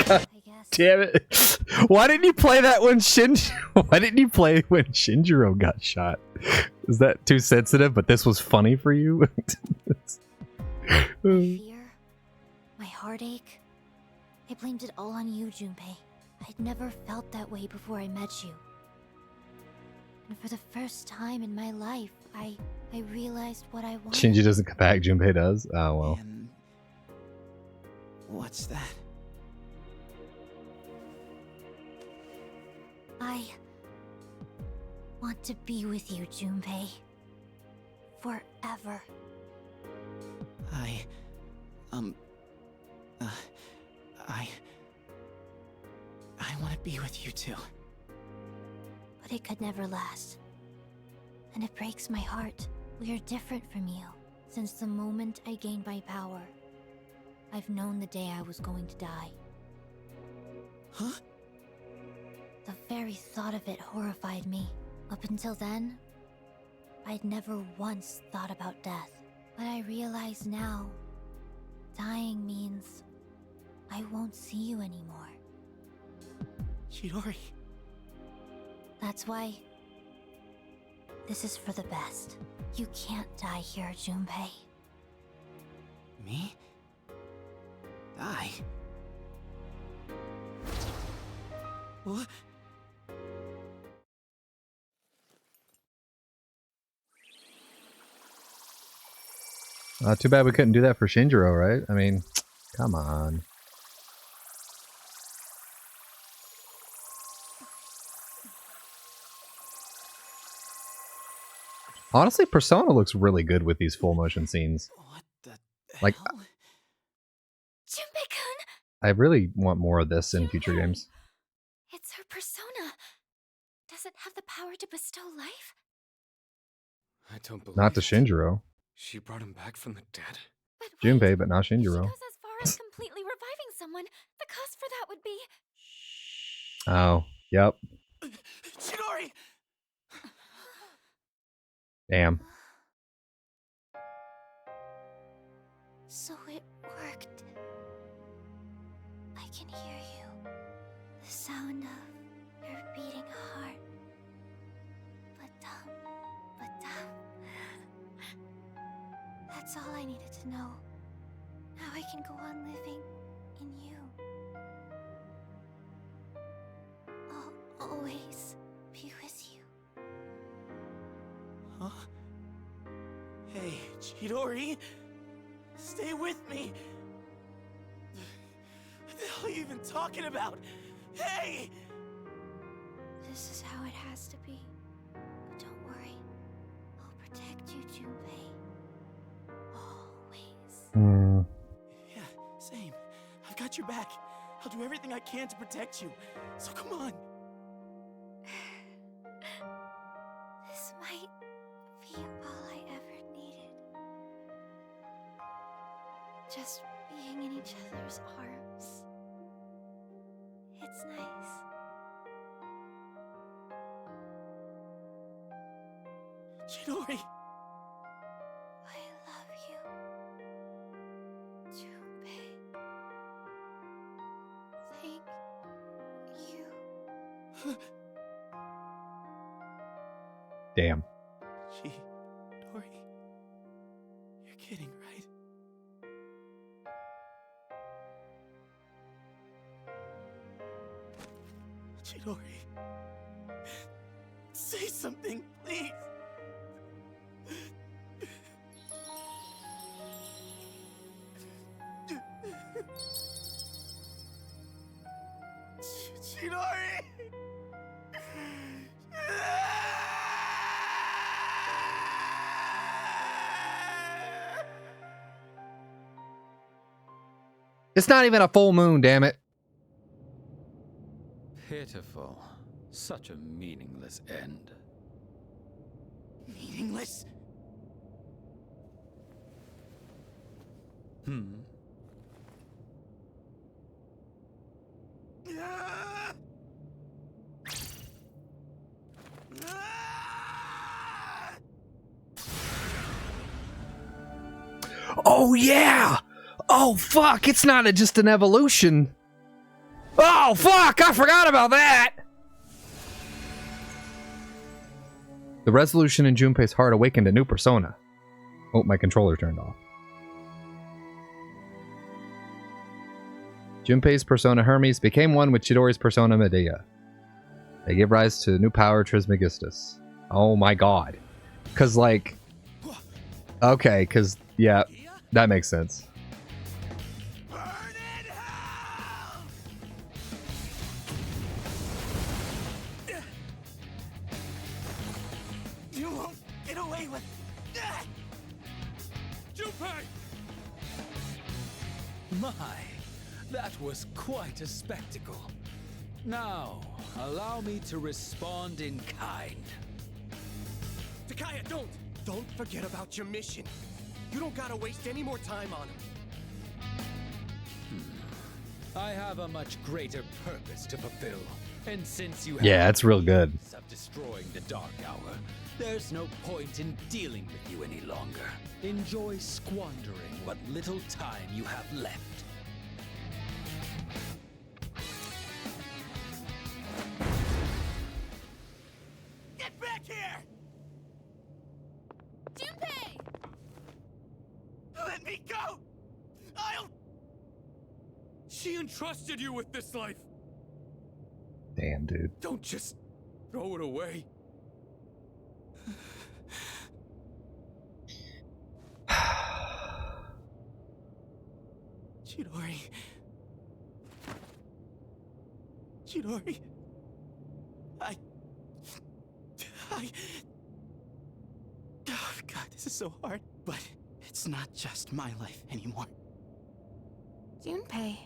God damn it. Why didn't you play that when Why didn't you play when Shinjiro got shot? Is that too sensitive? But this was funny for you? My fear, my heartache, I blamed it all on you, Junpei. I'd never felt that way before I met you. And for the first time in my life, I realized what I wanted. Shinji doesn't come back, Junpei does? Oh, well. And... what's that? I want to be with you, Junpei. Forever. I want to be with you too. But it could never last. And it breaks my heart. We are different from you. Since the moment I gained my power, I've known the day I was going to die. Huh? The very thought of it horrified me. Up until then, I'd never once thought about death. But I realize now, dying means I won't see you anymore. Chidori. That's why this is for the best. You can't die here, Junpei. Me? Die? What? Too bad we couldn't do that for Shinjiro, right? I mean, come on. Honestly, Persona looks really good with these full motion scenes. What the like, hell? Junpei-kun! I really want more of this in future games. It's her persona. Does it have the power to bestow life? I don't believe Not to it. Shinjiro. She brought him back from the dead? Junpei, but not If she Shinjiro. goes as far as completely reviving someone, the cost for that would be... Oh, yep. Chidori! Damn. So it worked. I can hear you. The sound of your beating heart. But that's all I needed to know. Now I can go on living in you. I'll always be with you. Huh? Hey, Chidori! Stay with me! What the hell are you even talking about? Hey! This is how it has to be. But don't worry. I'll protect you, Junpei. Always. Yeah, same. I've got your back. I'll do everything I can to protect you. So come on. This might be all I ever needed. Just being in each other's arms. It's nice. Chidori! I love you, Junpei. Thank you. Damn. Chidori. You're kidding, right? Chidori. Say something, please. Chidori! It's not even a full moon, damn it. Pitiful. Such a meaningless end. Meaningless? Oh, yeah! Oh, fuck! It's not just an evolution. Oh, fuck! I forgot about that! The resolution in Junpei's heart awakened a new persona. Oh, my controller turned off. Junpei's persona Hermes became one with Chidori's persona Medea. They give rise to new power Trismegistus. Oh my god. Cause like... Okay, cause... Yeah, that makes sense. You won't get away with... Junpei! My, that was quite a spectacle. Now, allow me to respond in kind. Takaya, don't! Don't forget about your mission. You don't gotta waste any more time on him. I have a much greater purpose to fulfill. And since you Yeah, have it's real good. means of destroying the Dark Hour, there's no point in dealing with you any longer. Enjoy squandering what little time you have left. Get back here! Junpei! Let me go! I'll... She entrusted you with this life. Damn, dude. Don't just throw it away. Chidori. Chidori. Oh, God, this is so hard. But it's not just my life anymore. Junpei.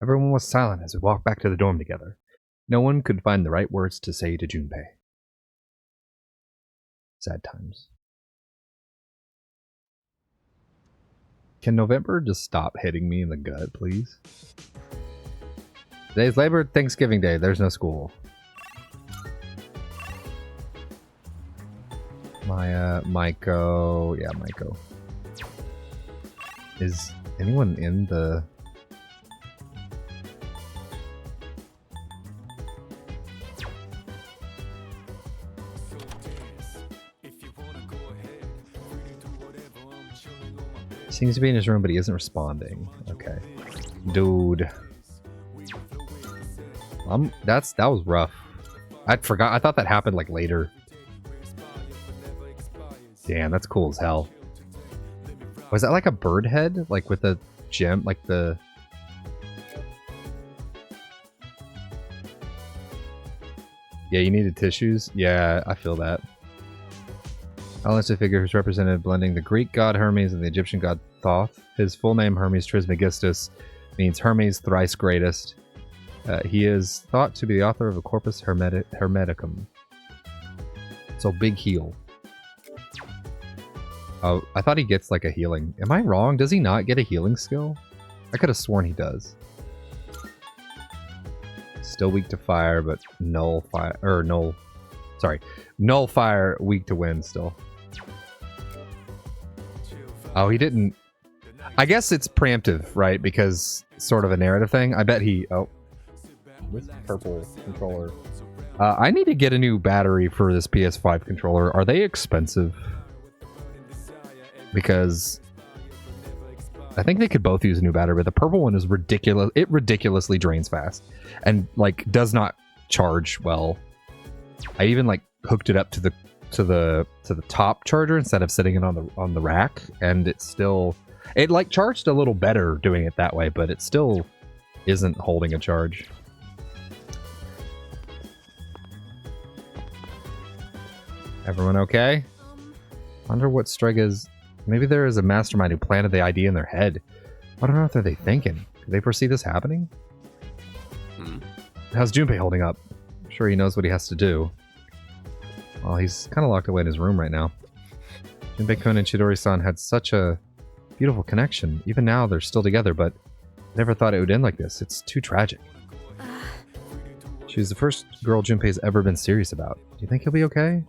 Everyone was silent as we walked back to the dorm together. No one could find the right words to say to Junpei. Sad times. Can November just stop hitting me in the gut, please? Today's Labor Thanksgiving Day. There's no school. Maiko. Yeah, Maiko. Is anyone in the... Seems to be in his room, but he isn't responding. Okay. Dude. That was rough. I forgot. I thought that happened like later. Damn, that's cool as hell. Was that like a bird head? Like with a gem? Like the... Yeah, you needed tissues? Yeah, I feel that. Alistair figure who's represented blending the Greek god Hermes and the Egyptian god Thoth. His full name, Hermes Trismegistus, means Hermes thrice greatest. He is thought to be the author of a Corpus Hermeticum. So big heal. Oh, I thought he gets like a healing. Am I wrong? Does he not get a healing skill? I could have sworn he does. Still weak to fire, but null fire, or null. Sorry, null fire, weak to wind still. Oh, he didn't. I guess it's preemptive, right? Because sort of a narrative thing. I bet he. Oh, this purple controller. I need to get a new battery for this PS5 controller. Are they expensive? Because I think they could both use a new battery, but the purple one is ridiculous. It ridiculously drains fast and like does not charge well. I even like hooked it up to the top charger instead of sitting it on the rack, and it like charged a little better doing it that way, but it still isn't holding a charge. Everyone okay? Wonder what Strega's... Maybe there is a mastermind who planted the idea in their head. What on earth are they thinking? Could they foresee this happening? How's Junpei holding up? I'm sure he knows what he has to do. Well, he's kind of locked away in his room right now. Junpei-kun and Chidori-san had such a beautiful connection. Even now, they're still together, but I never thought it would end like this. It's too tragic. She's the first girl Junpei's ever been serious about. Do you think he'll be okay?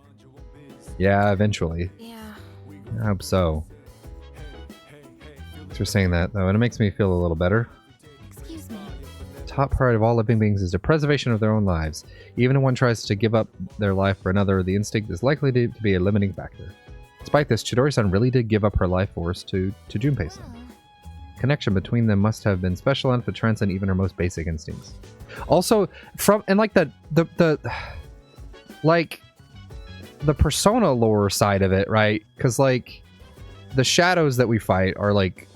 Yeah, eventually. Yeah. I hope so. Thanks for saying that, though, and it makes me feel a little better. Excuse me. The top priority of all living beings is the preservation of their own lives. Even if one tries to give up their life for another, the instinct is likely to be a limiting factor. Despite this, Chidori-san really did give up her life force to Junpei-san. Connection between them must have been special enough to transcend even her most basic instincts. Also, like the Persona lore side of it, right? Because like the shadows that we fight are like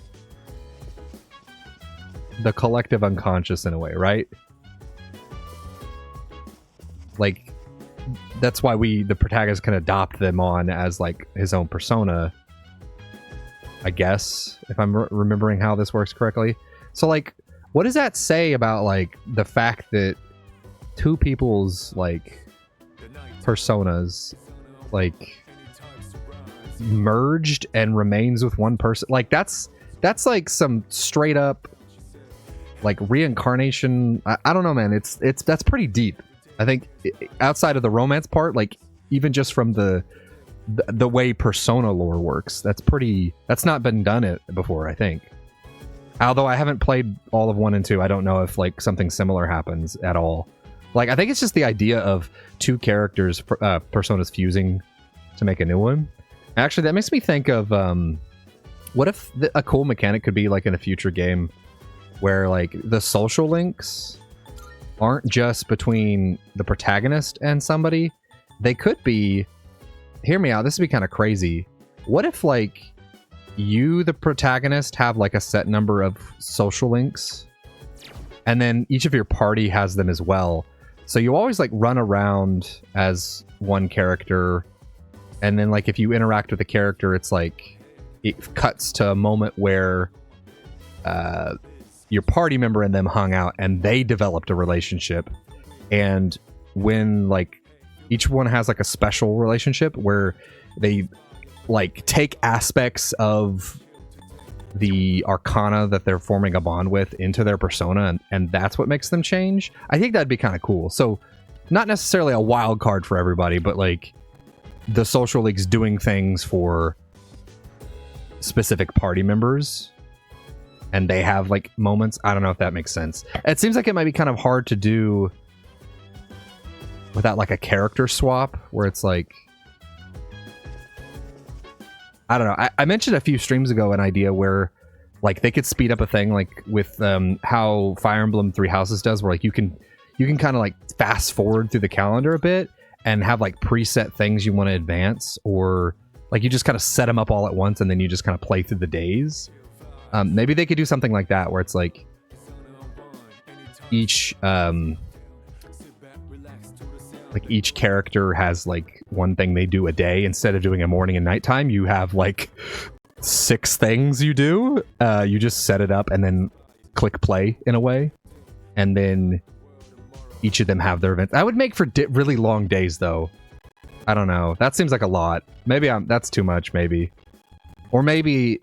the collective unconscious in a way, right? Like that's why the protagonist can adopt them on as like his own persona, I guess, if I'm remembering how this works correctly. So like what does that say about like the fact that two people's like personas like merged and remains with one person? Like that's like some straight up like reincarnation. I don't know, man. It's that's pretty deep. I think outside of the romance part, like even just from the way persona lore works, that's not been done before, I think. Although I haven't played all of 1 and 2, I don't know if like something similar happens at all. Like I think it's just the idea of two characters personas fusing to make a new one. Actually, that makes me think of what if a cool mechanic could be like in a future game where like the social links aren't just between the protagonist and somebody. They could be, hear me out, this would be kind of crazy. What if like you, the protagonist, have like a set number of social links and then each of your party has them as well. So you always like run around as one character, and then like if you interact with a character, it's like it cuts to a moment where your party member and them hung out and they developed a relationship. And when like each one has like a special relationship where they like take aspects of the arcana that they're forming a bond with into their persona, and that's what makes them change. I think that'd be kind of cool. So not necessarily a wild card for everybody, but like the social league's doing things for specific party members and they have like moments. I don't know if that makes sense. It seems like it might be kind of hard to do without like a character swap where it's like, I don't know. I mentioned a few streams ago an idea where like they could speed up a thing like with how Fire Emblem Three Houses does, where like you can kind of like fast forward through the calendar a bit and have like preset things you want to advance, or like you just kind of set them up all at once and then you just kind of play through the days. Maybe they could do something like that where it's like each character has like one thing they do a day. Instead of doing a morning and nighttime, you have like 6 things you do. You just set it up and then click play in a way, and then each of them have their events. That would make for really long days though. I don't know, that seems like a lot. Maybe that's too much, maybe. Or maybe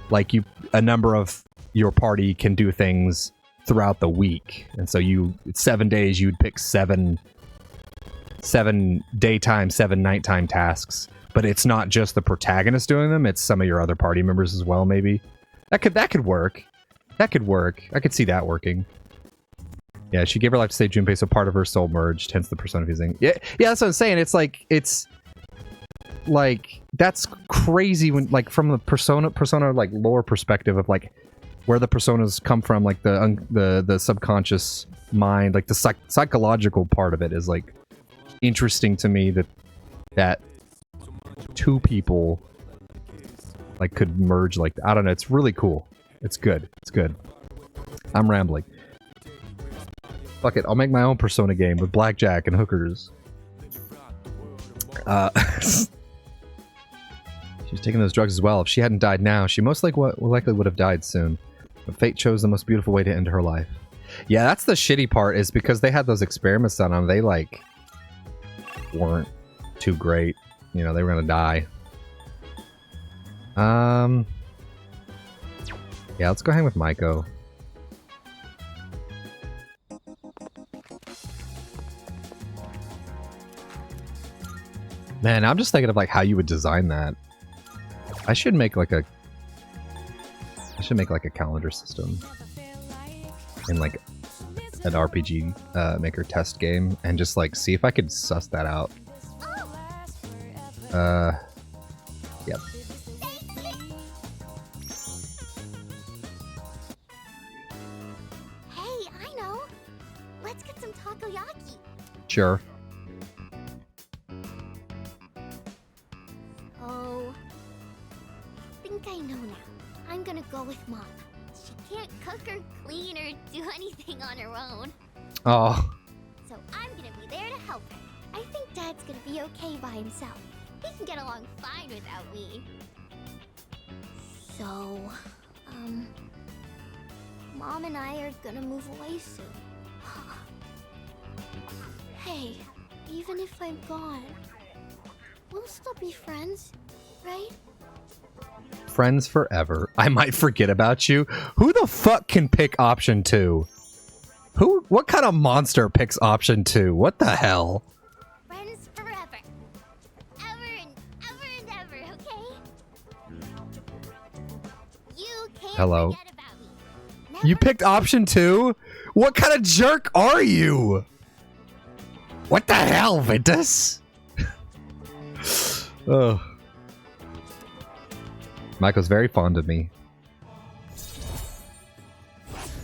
like a number of your party can do things throughout the week, and so 7 days you'd pick 7 daytime, 7 nighttime tasks, but it's not just the protagonist doing them, it's some of your other party members as well. Maybe that could work. I could see that working. Yeah, she gave her life to save Junpei, so part of her soul merged, hence the persona fusing. Yeah, that's what I'm saying. It's like that's crazy when like from the persona like lore perspective of like where the personas come from, like the subconscious mind, like the psychological part of it is like interesting to me that 2 people like could merge like that. I don't know, it's really cool. It's good. I'm rambling. Fuck it, I'll make my own Persona game with blackjack and hookers. She's taking those drugs as well. If she hadn't died now, she most likely would have died soon. But fate chose the most beautiful way to end her life. Yeah, that's the shitty part, is because they had those experiments on them. They like weren't too great. You know, they were gonna die. Yeah, let's go hang with Maiko. Man, I'm just thinking of like how you would design that. I should make like a calendar system in like an RPG maker test game and just like see if I could suss that out. Yep. Hey, I know. Let's get some takoyaki. Sure. Oh, I think I know now. I'm gonna go with Mom. She can't cook or clean or do anything on her own. Oh. So I'm gonna be there to help her. I think Dad's gonna be okay by himself. He can get along fine without me. So, Mom and I are gonna move away soon. Hey, even if I'm gone, we'll still be friends, right? Friends forever. I might forget about you. Who the fuck can pick option 2? What kind of monster picks option 2? What the hell? Friends forever. Ever and ever, okay? You can't Hello. forget about me. You picked option 2? What kind of jerk are you? What the hell, Ventus? Oh. Maiko's very fond of me.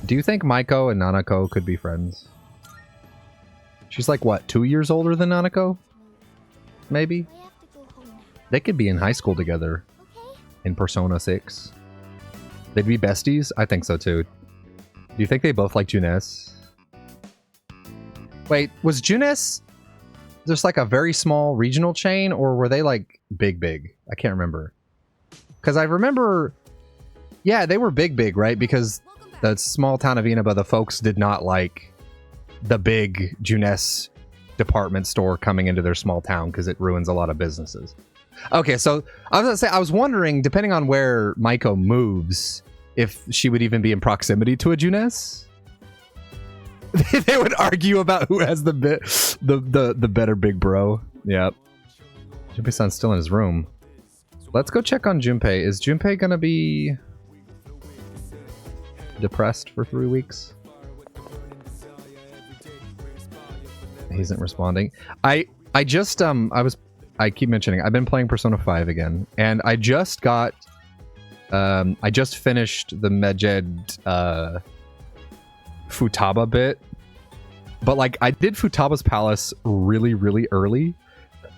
Do you think Maiko and Nanako could be friends? She's like, what, 2 years older than Nanako? Maybe? They could be in high school together. In Persona 6. They'd be besties? I think so too. Do you think they both like Junes? Wait, was Junes just like a very small regional chain, or were they like big? I can't remember. Because I remember, yeah, they were big, right? Because the small town of Inaba, the folks did not like the big Junes department store coming into their small town because it ruins a lot of businesses. Okay, so I was gonna say, I was wondering, depending on where Maiko moves, if she would even be in proximity to a Junes. They would argue about who has the better big bro. Yep. Junpei-san's still in his room. Let's go check on Junpei. Is Junpei gonna be depressed for 3 weeks? He isn't responding. I just I keep mentioning I've been playing Persona 5 again, and I just got I just finished the Medjed Futaba bit, but like I did Futaba's palace really early,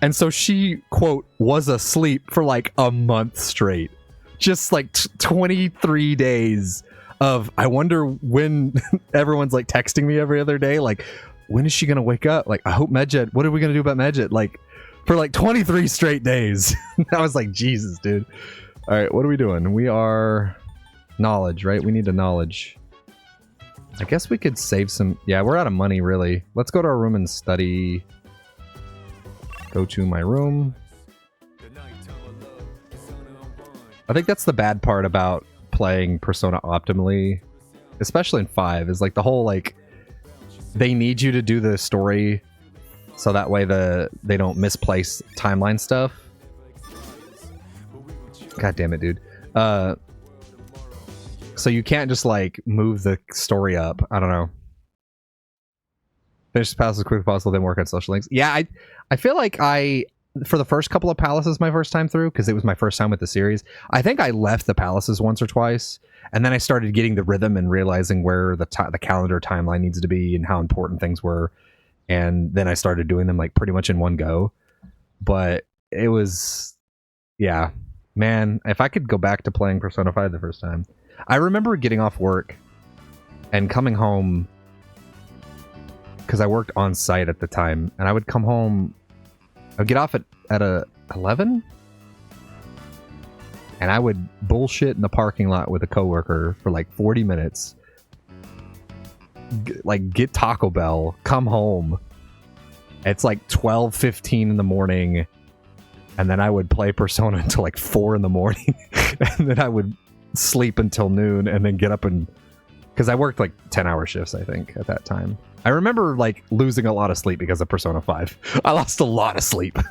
and so she, quote, was asleep for like a month straight, just like 23 days of I wonder when everyone's like texting me every other day, like when is she gonna wake up, like I hope Medjed, what are we gonna do about Medjed, like for like 23 straight days. I was like, Jesus, dude. All right, what are we doing? We are knowledge, right? We need a knowledge. I guess we could save some. Yeah, we're out of money, really. Let's go to our room and study. Go to my room. I think that's the bad part about playing Persona optimally, especially in 5, is like the whole like they need you to do the story so that way they don't misplace timeline stuff. God damn it, dude. So you can't just like move the story up. I don't know. Finish the palace as quick as possible, then work on social links. Yeah, I feel like for the first couple of palaces my first time through, because it was my first time with the series, I think I left the palaces once or twice, and then I started getting the rhythm and realizing where the calendar timeline needs to be and how important things were, and then I started doing them like pretty much in one go. But it was, yeah, man, if I could go back to playing Persona 5 the first time. I remember getting off work and coming home, because I worked on site at the time, and I would come home, I'd get off at 11, and I would bullshit in the parking lot with a coworker for like 40 minutes, like get Taco Bell, come home. It's like 12:15 in the morning, and then I would play Persona until like 4 in the morning, and then I would sleep until noon, and then get up and, because I worked like 10-hour shifts, I think, at that time. I remember like losing a lot of sleep because of Persona 5. I lost a lot of sleep. Are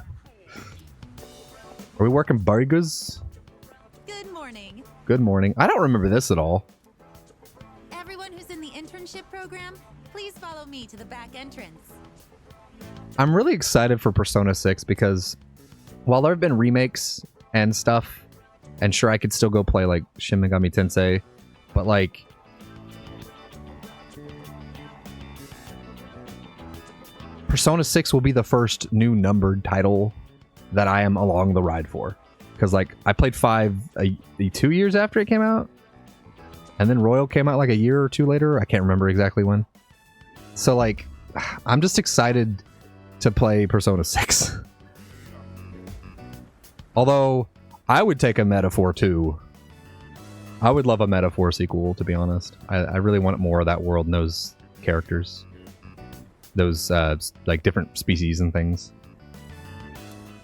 we working burgers? Good morning. Good morning. I don't remember this at all. Everyone who's in the internship program, please follow me to the back entrance. I'm really excited for Persona 6 because while there have been remakes and stuff, and sure, I could still go play like Shin Megami Tensei, but like Persona 6 will be the first new numbered title that I am along the ride for. Because like I played 5 2 years after it came out, and then Royal came out like a year or two later. I can't remember exactly when. So like I'm just excited to play Persona 6. Although I would take a metaphor too. I would love a Metaphor sequel, to be honest. I really want more of that world and those characters. Those, like, different species and things.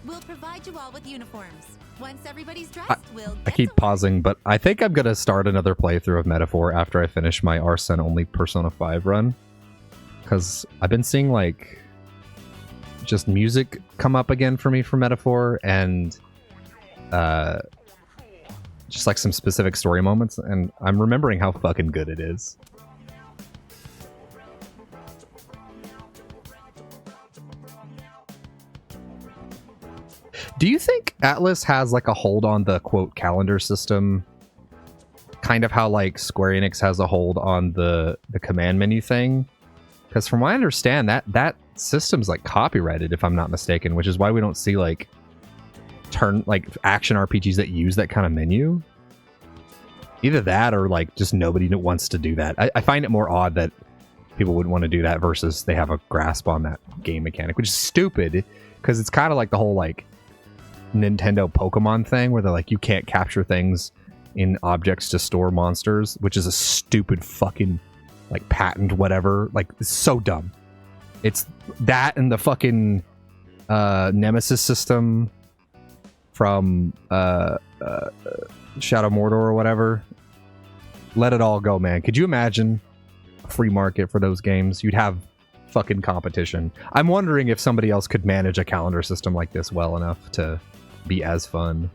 We'll provide you all with uniforms. Once everybody's dressed, I keep pausing, but I think I'm going to start another playthrough of Metaphor after I finish my Arsene-only Persona 5 run. Because I've been seeing, like, just music come up again for me for Metaphor, and just like some specific story moments, and I'm remembering how fucking good it is. Do you think Atlas has like a hold on the quote calendar system? Kind of how like Square Enix has a hold on the command menu thing? Because from what I understand, that system's like copyrighted, if I'm not mistaken, which is why we don't see like action RPGs that use that kind of menu. Either that or like just nobody wants to do that. I find it more odd that people would want to do that versus they have a grasp on that game mechanic, which is stupid because it's kind of like the whole like Nintendo Pokemon thing where they're like, you can't capture things in objects to store monsters, which is a stupid fucking like patent whatever. Like, it's so dumb. It's that and the fucking Nemesis system from Shadow Mordor or whatever. Let it all go, man. Could you imagine a free market for those games? You'd have fucking competition. I'm wondering if somebody else could manage a calendar system like this well enough to be as fun.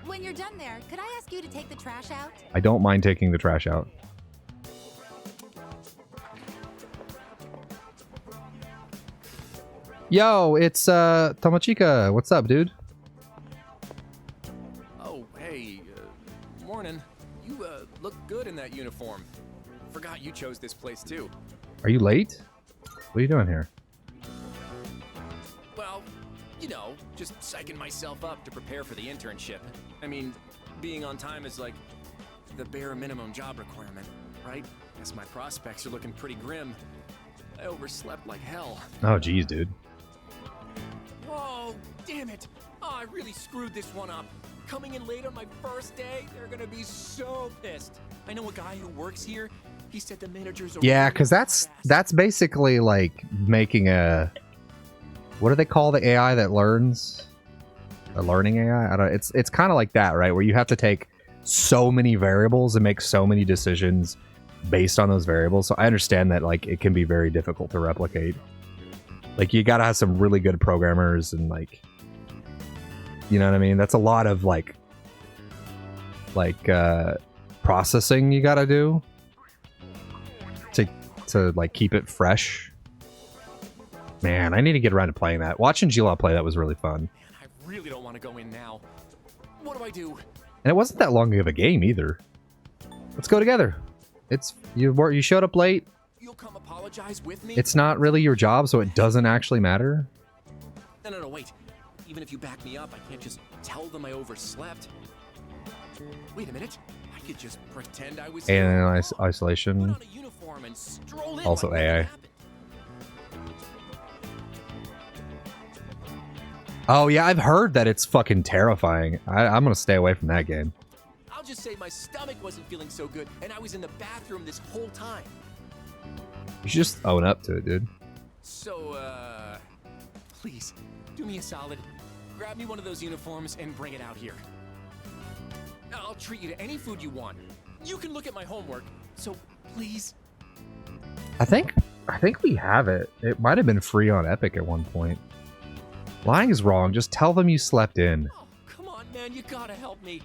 When you're done there, could I ask you to take the trash out? I don't mind taking the trash out. Yo, it's Tomochika. What's up, dude? Oh, hey, morning. You look good in that uniform. Forgot you chose this place too. Are you late? What are you doing here? Well, you know, just psyching myself up to prepare for the internship. I mean, being on time is like the bare minimum job requirement, right? Guess my prospects are looking pretty grim. I overslept like hell. Oh, geez, dude. Oh, damn it. Oh, I really screwed this one up. Coming in late on my first day, they're gonna be so pissed. I know a guy who works here. He said the managers are... Yeah, because that's basically like making a... What do they call the AI that learns? A learning AI? I don't. It's kind of like that, right? Where you have to take so many variables and make so many decisions based on those variables. So I understand that like it can be very difficult to replicate. Like, you gotta have some really good programmers and like, you know what I mean? That's a lot of like processing you gotta do to like keep it fresh. Man, I need to get around to playing that. Watching Gila play that was really fun. Man, I really don't want to go in now. What do I do? And it wasn't that long of a game either. Let's go together. It's you showed up late. You'll come apologize with me? It's not really your job, so it doesn't actually matter. No, wait. Even if you back me up, I can't just tell them I overslept. Wait a minute. I could just pretend I was... Alien Isolation. Also AI. Oh yeah, I've heard that it's fucking terrifying. I'm gonna stay away from that game. I'll just say my stomach wasn't feeling so good, and I was in the bathroom this whole time. You should just own up to it, dude. So, please, do me a solid. Grab me one of those uniforms and bring it out here. I'll treat you to any food you want. You can look at my homework, so please. I think we have it. It might have been free on Epic at one point. Lying is wrong. Just tell them you slept in. Oh, come on, man. You gotta help me.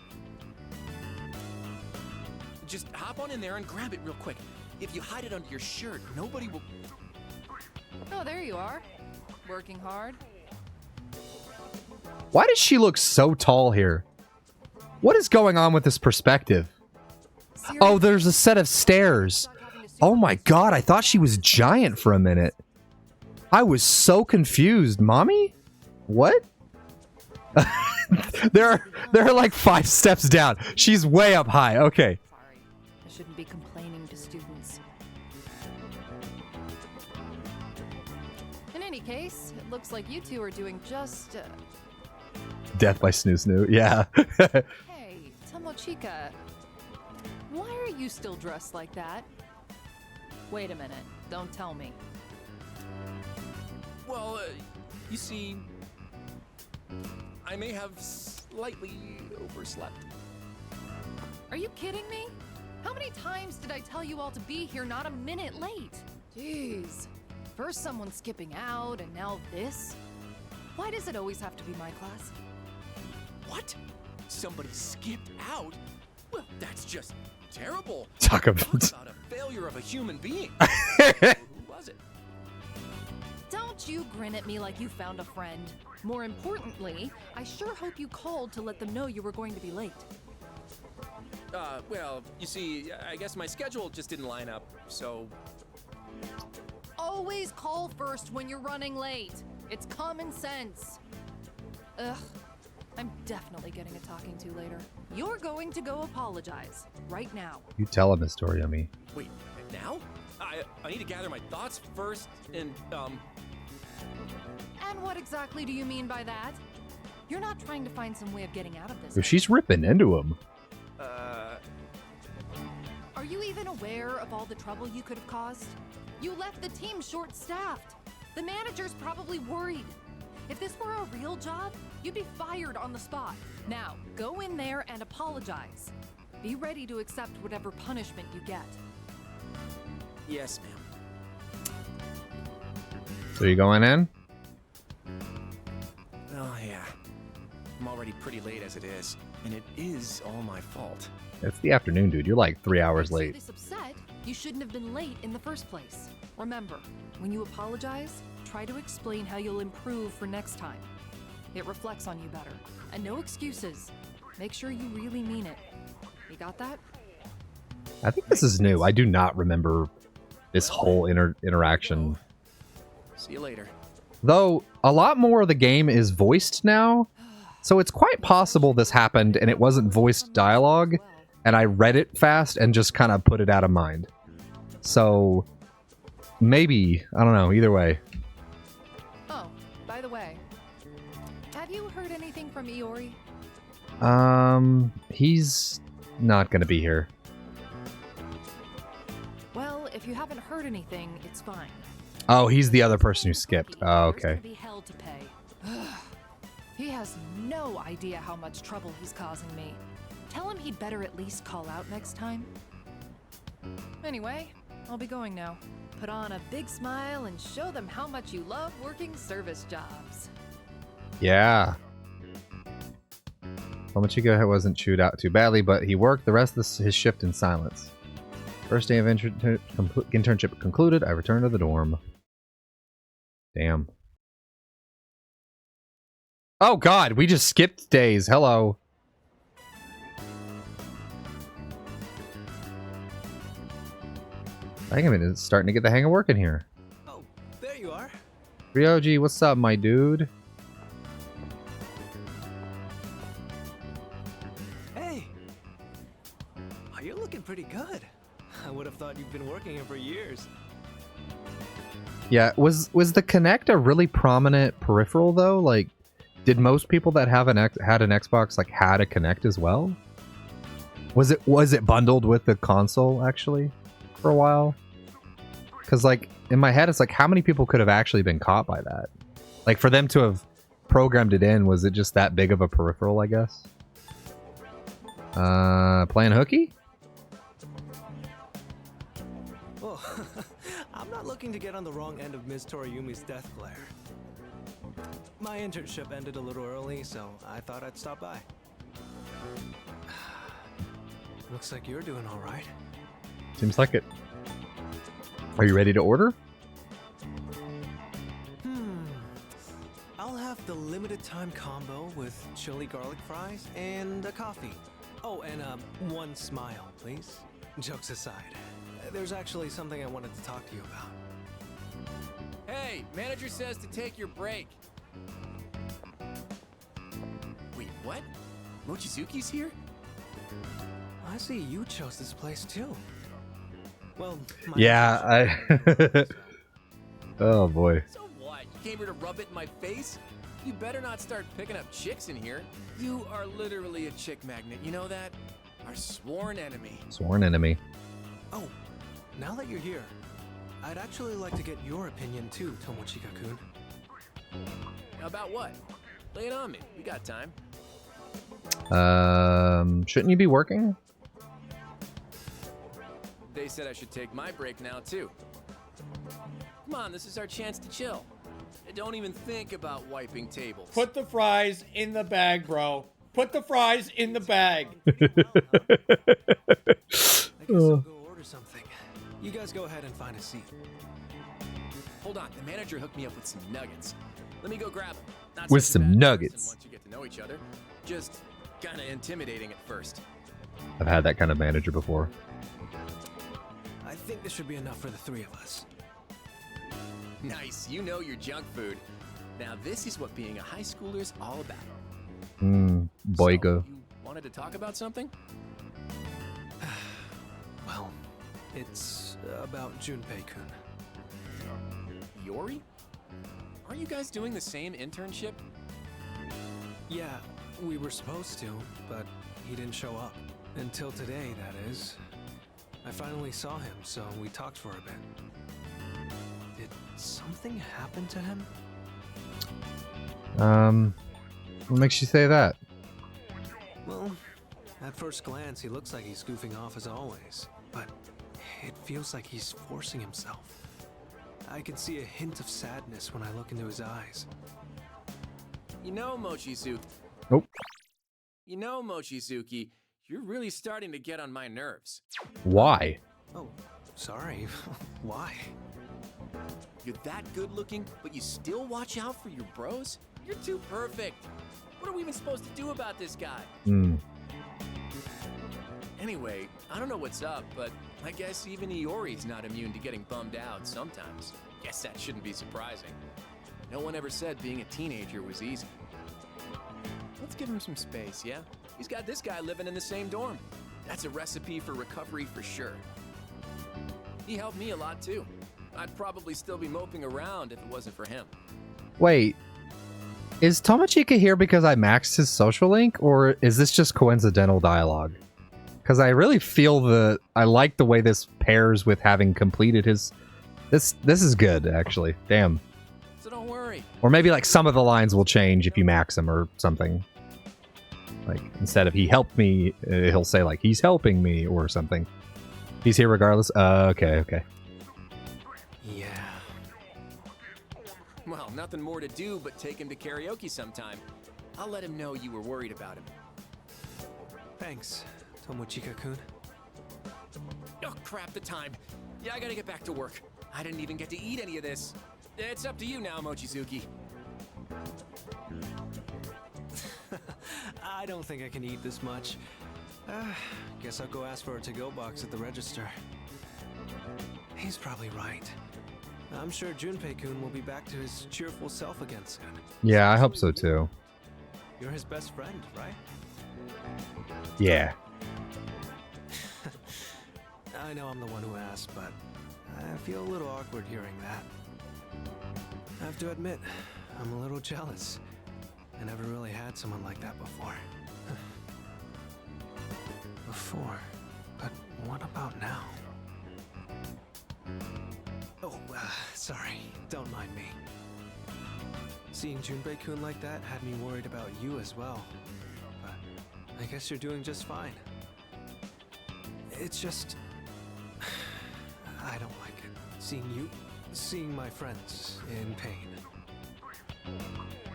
Just hop on in there and grab it real quick. If you hide it under your shirt, nobody will... Oh, there you are. Working hard. Why does she look so tall here? What is going on with this perspective? Oh, there's a set of stairs. Oh my god, I thought she was giant for a minute. I was so confused. Mommy? What? There are like 5 steps down. She's way up high. Okay. Sorry. I shouldn't be complaining to students. In any case, it looks like you two are doing just... Death by Snoo Snoo. Yeah. Hey, Tomochika. Why are you still dressed like that? Wait a minute. Don't tell me. Well, you see, I may have slightly overslept. Are you kidding me? How many times did I tell you all to be here not a minute late? Jeez. First someone skipping out, and now this? Why does it always have to be my class? What? Somebody skipped out? Well, that's just terrible. Talk about a failure of a human being. Who was it? Don't you grin at me like you found a friend. More importantly, I sure hope you called to let them know you were going to be late. Well, you see, I guess my schedule just didn't line up, so... Always call first when you're running late. It's common sense. Ugh. I'm definitely getting a talking to later. You're going to go apologize. Right now. You tell him his story, Yummy. Wait, now? I need to gather my thoughts first, and, And what exactly do you mean by that? You're not trying to find some way of getting out of this. So she's ripping into him. Are you even aware of all the trouble you could have caused? You left the team short-staffed. The manager's probably worried. If this were a real job, you'd be fired on the spot. Now, go in there and apologize. Be ready to accept whatever punishment you get. Yes, ma'am. So you going in? Oh, yeah. I'm already pretty late as it is, and it is all my fault. It's the afternoon, dude. You're like 3 hours late. This upset, you shouldn't have been late in the first place. Remember, when you apologize, try to explain how you'll improve for next time. It reflects on you better. And no excuses. Make sure you really mean it. You got that? I think this is new. I do not remember this whole interaction. See you later. Though, a lot more of the game is voiced now. So it's quite possible this happened and it wasn't voiced dialogue. And I read it fast and just kind of put it out of mind. So, maybe. I don't know. Either way. Oh, by the way, have you heard anything from Iori? He's not gonna be here. Well, if you haven't heard anything, it's fine. Oh, he's the other person who skipped. Oh, okay. Be held to pay. He has no idea how much trouble he's causing me. Tell him he'd better at least call out next time. Anyway, I'll be going now. Put on a big smile and show them how much you love working service jobs. Yeah. Tomochiga wasn't chewed out too badly, but he worked the rest of his shift in silence. First day of internship concluded, I returned to the dorm. Damn. Oh god, we just skipped days. Hello. I think I'm starting to get the hang of working here. Oh, there you are. Ryoji, what's up, my dude? Hey. Oh, you're looking pretty good. I would have thought you've been working here for years. Yeah, was the Kinect a really prominent peripheral though? Like, did most people that have had an Xbox like had a Kinect as well? Was it bundled with the console actually for a while? Because like in my head, it's like how many people could have actually been caught by that? Like for them to have programmed it in, was it just that big of a peripheral? I guess. Playing hooky? Well, I'm not looking to get on the wrong end of Ms. Toriyumi's death glare. My internship ended a little early, so I thought I'd stop by. Looks like you're doing all right. Seems like it. Are you ready to order? I'll have the limited time combo with chili garlic fries and a coffee. Oh, and one smile, please. Jokes aside, there's actually something I wanted to talk to you about. Hey, manager says to take your break. Wait, what? Mochizuki's here? I see you chose this place too. Well, yeah, I. Oh boy. So what? You came here to rub it in my face? You better not start picking up chicks in here. You are literally a chick magnet, you know that? Our sworn enemy. Sworn enemy. Oh, now that you're here, I'd actually like to get your opinion too, Tomochika-kun. About what? Lay it on me. We got time. Shouldn't you be working? They said I should take my break now, too. Come on, this is our chance to chill. Don't even think about wiping tables. Put the fries in the bag, bro. Put the fries in the bag. I guess I'll go order something. You guys go ahead and find a seat. Hold on, the manager hooked me up with some nuggets. Let me go grab them. Not With such a some bad nuggets. person once you get to know each other. Just kind of intimidating at first. I've had that kind of manager before. I think this should be enough for the three of us. Nice, you know your junk food. Now this is what being a high schooler is all about. Boygo. You wanted to talk about something? Well, it's about Junpei-kun. Yori? Aren't you guys doing the same internship? Yeah, we were supposed to, but he didn't show up. Until today, that is. I finally saw him, so we talked for a bit. Did something happen to him? What makes you say that? Well, at first glance, he looks like he's goofing off as always, but it feels like he's forcing himself. I can see a hint of sadness when I look into his eyes. You know, Mochizuki. Oh. You know, Mochizuki, you're really starting to get on my nerves. Why? Oh, sorry. Why? You're that good looking, but you still watch out for your bros? You're too perfect. What are we even supposed to do about this guy? Anyway, I don't know what's up, but I guess even Iori's not immune to getting bummed out sometimes. Guess that shouldn't be surprising. No one ever said being a teenager was easy. Let's give him some space, yeah? He's got this guy living in the same dorm. That's a recipe for recovery for sure. He helped me a lot too. I'd probably still be moping around if it wasn't for him. Wait. Is Tomochika here because I maxed his social link, or is this just coincidental dialogue? Because I really feel I like the way this pairs with having completed his... This is good, actually. Damn. So don't worry. Or maybe like some of the lines will change if you max him or something. Like instead of he helped me, he'll say like he's helping me or something. He's here regardless. Okay. Yeah. Well, nothing more to do but take him to karaoke sometime. I'll let him know you were worried about him. Thanks, Tomochika-kun. Oh, crap, the time. Yeah, I gotta get back to work. I didn't even get to eat any of this. It's up to you now, Mochizuki. I don't think I can eat this much. Guess I'll go ask for a to-go box at the register. He's probably right. I'm sure Junpei-kun will be back to his cheerful self again soon. Yeah, I hope so too. You're his best friend, right? Yeah. I know I'm the one who asked, but I feel a little awkward hearing that. I have to admit, I'm a little jealous. I never really had someone like that before. But what about now? Oh, sorry, don't mind me. Seeing Junpei-kun like that had me worried about you as well. But I guess you're doing just fine. It's just... I don't like it. Seeing my friends in pain.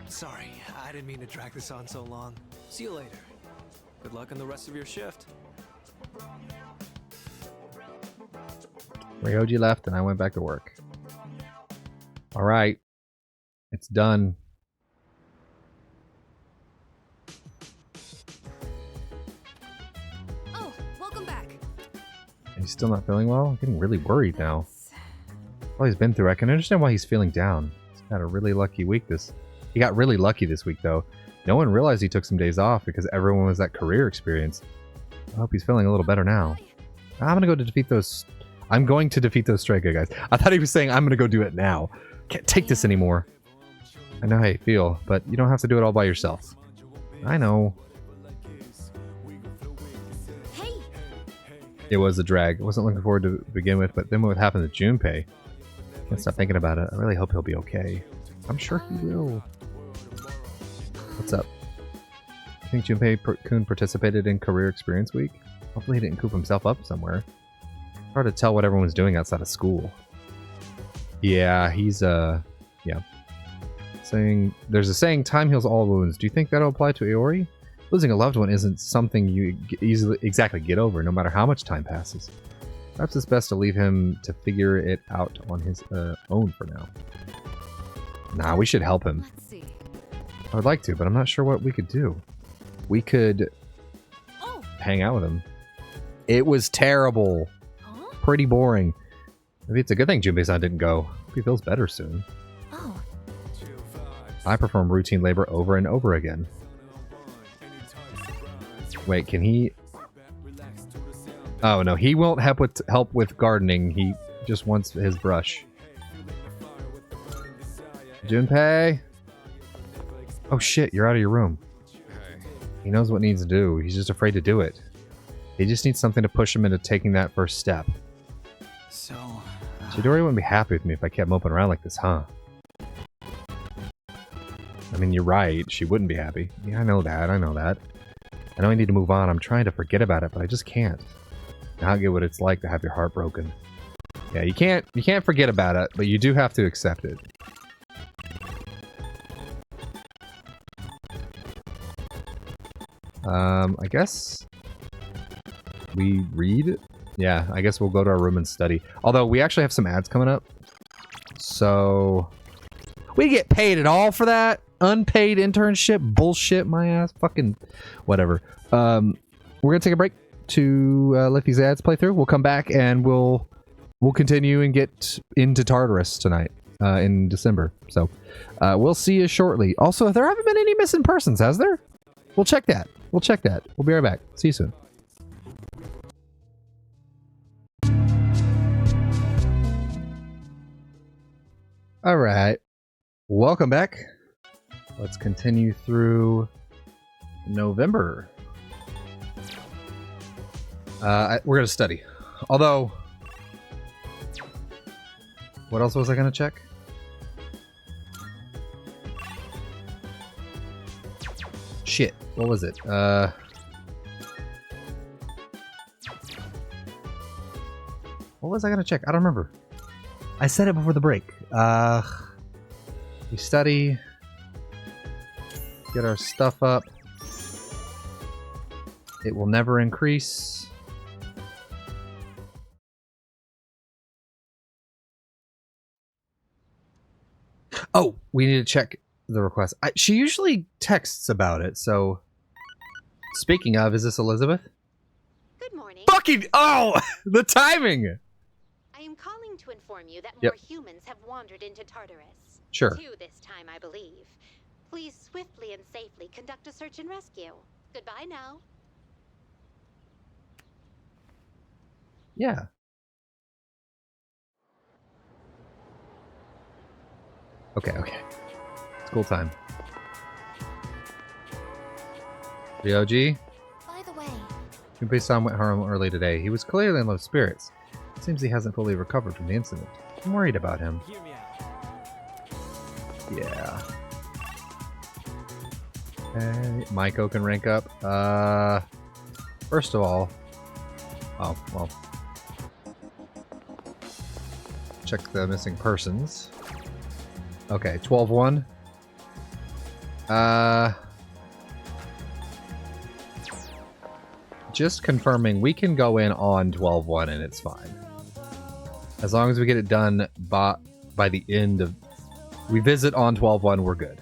Sorry, I didn't mean to drag this on so long. See you later. Good luck on the rest of your shift. Ryoji left and I went back to work. Alright. It's done. Oh, welcome back. He's still not feeling well? I'm getting really worried now. All he's been through, I can understand why he's feeling down. He's had a really lucky week He got really lucky this week though. No one realized he took some days off because everyone was at career experience. I hope he's feeling a little better now. I'm gonna go to defeat those... I'm going to defeat those Stray guys. I thought he was saying I'm gonna go do it now. Can't take this anymore. I know how you feel, but you don't have to do it all by yourself. I know. Hey, It was a drag. I wasn't looking forward to begin with, but then what happened to Junpei? Can't stop thinking about it. I really hope he'll be okay. I'm sure he will. What's up? I think Junpei-kun participated in Career Experience Week. Hopefully he didn't coop himself up somewhere. Hard to tell what everyone's doing outside of school. Yeah, he's yeah. Saying there's a saying, time heals all wounds. Do you think that'll apply to Iori? Losing a loved one isn't something you easily exactly get over, no matter how much time passes. Perhaps it's best to leave him to figure it out on his own for now. Nah, we should help him. Let's see. I would like to, but I'm not sure what we could do. We could hang out with him. It was terrible. Pretty boring. Maybe it's a good thing Junpei-san didn't go. Hope he feels better soon. Oh. I perform routine labor over and over again. Wait, can he... Oh no, he won't help with gardening. He just wants his brush. Junpei? Oh shit, you're out of your room. He knows what needs to do. He's just afraid to do it. He just needs something to push him into taking that first step. So... Chidori wouldn't be happy with me if I kept moping around like this, huh? I mean, you're right. She wouldn't be happy. Yeah, I know that. I know that. I know I need to move on. I'm trying to forget about it, but I just can't. I get what it's like to have your heart broken. Yeah, you can't forget about it, but you do have to accept it. I guess we read. Yeah, I guess we'll go to our room and study. Although we actually have some ads coming up, so we get paid at all for that unpaid internship bullshit. My ass, fucking whatever. We're gonna take a break to let these ads play through. We'll come back and we'll continue and get into Tartarus tonight in December. So we'll see you shortly. Also, there haven't been any missing persons, has there? We'll check that. We'll check that. We'll be right back. See you soon. All right. Welcome back. Let's continue through November. We're going to study. Although, what else was I going to check? Shit. What was it? What was I going to check? I don't remember. I said it before the break. We study. Get our stuff up. It will never increase. Oh, we need to check the request. She usually texts about it, so... Speaking of, is this Elizabeth? Good morning. Fucking... Oh! The timing! I am calling to inform you that Yep. more humans have wandered into Tartarus. Sure. 2 this time, I believe. Please swiftly and safely conduct a search and rescue. Goodbye now. Yeah. Okay. School time. Ryoji? By the way, Junpei-san went home early today. He was clearly in low spirits. Seems he hasn't fully recovered from the incident. I'm worried about him. Yeah. Okay, Maiko can rank up. First of all... Oh, well. Check the missing persons. Okay, 12-1. Just confirming, we can go in on 12-1 and it's fine. As long as we get it done by the end of... We visit on 12-1, we're good.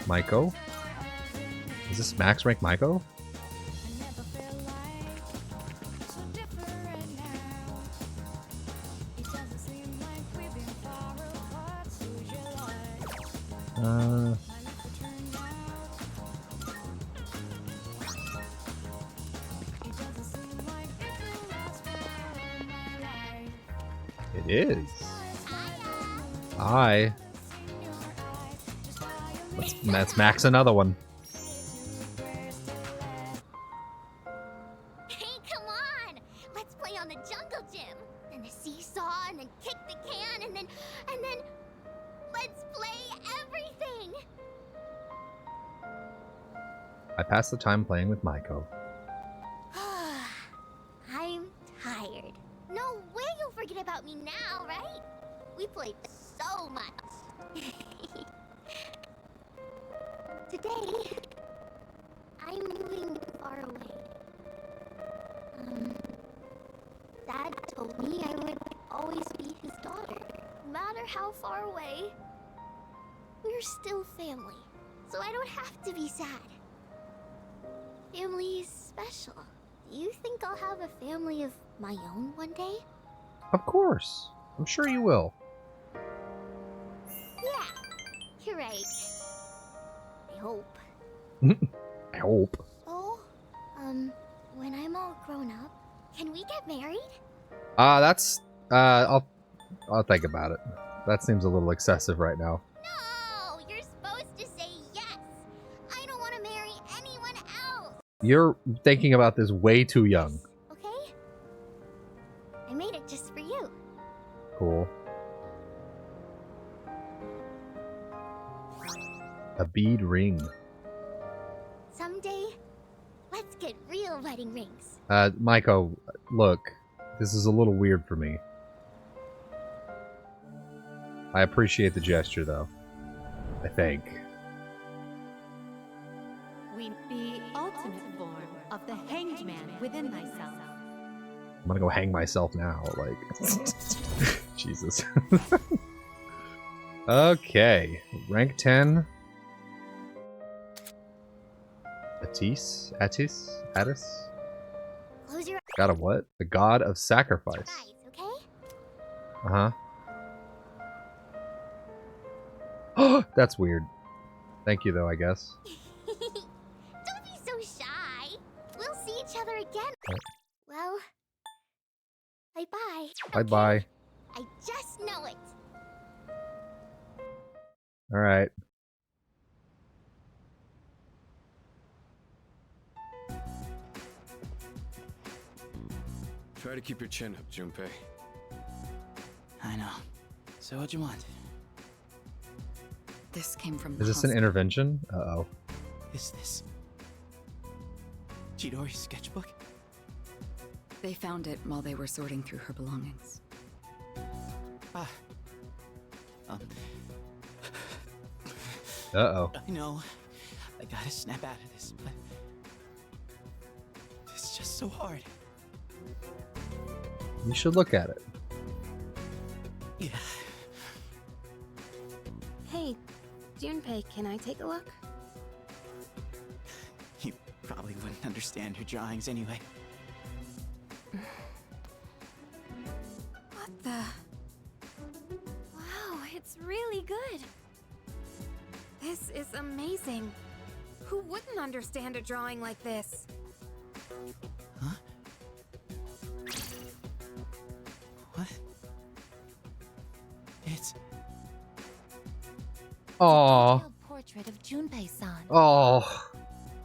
Maiko? Is this max rank Maiko? It is. Let's max another one. Hey, come on! Let's play on the jungle gym, and the seesaw, and then kick the can, and then let's play everything. I pass the time playing with Maiko. I'm tired. No way you'll forget about me now, right? We played so much. Today, I'm moving far away. Dad told me I would always be his daughter. No matter how far away, we're still family. So I don't have to be sad. Family is special. Do you think I'll have a family of my own one day? Of course. I'm sure you will. Yeah, you're right. I hope. I hope. Oh, when I'm all grown up, can we get married? That's I'll think about it. That seems a little excessive right now. No, you're supposed to say yes. I don't want to marry anyone else. You're thinking about this way too young. Okay? I made it just for you. Cool. A bead ring. Someday, let's get real wedding rings. Maiko, look, this is a little weird for me. I appreciate the gesture, though. I think. We the ultimate form of the hanged man within thyself. I'm gonna go hang myself now, like... Jesus. Okay. Rank 10. Attis? Close your God of what? The god of sacrifice. eyes, okay? Uh-huh. Oh, that's weird. Thank you, though, I guess. Don't be so shy. We'll see each other again. Well, bye-bye. Bye-bye. I just know it. Alright. Try to keep your chin up, Junpei. I know. So what'd you want? This came from Is this an intervention? Uh-oh. Is this Chidori's sketchbook? They found it while they were sorting through her belongings. Ah. Uh-oh. I know. I gotta snap out of this, but it's just so hard. You should look at it. Yeah. Hey, Junpei, can I take a look? You probably wouldn't understand her drawings anyway. What the? Wow, it's really good. This is amazing. Who wouldn't understand a drawing like this? Huh? What? It's... Aww. Portrait of Junpei-san. Oh.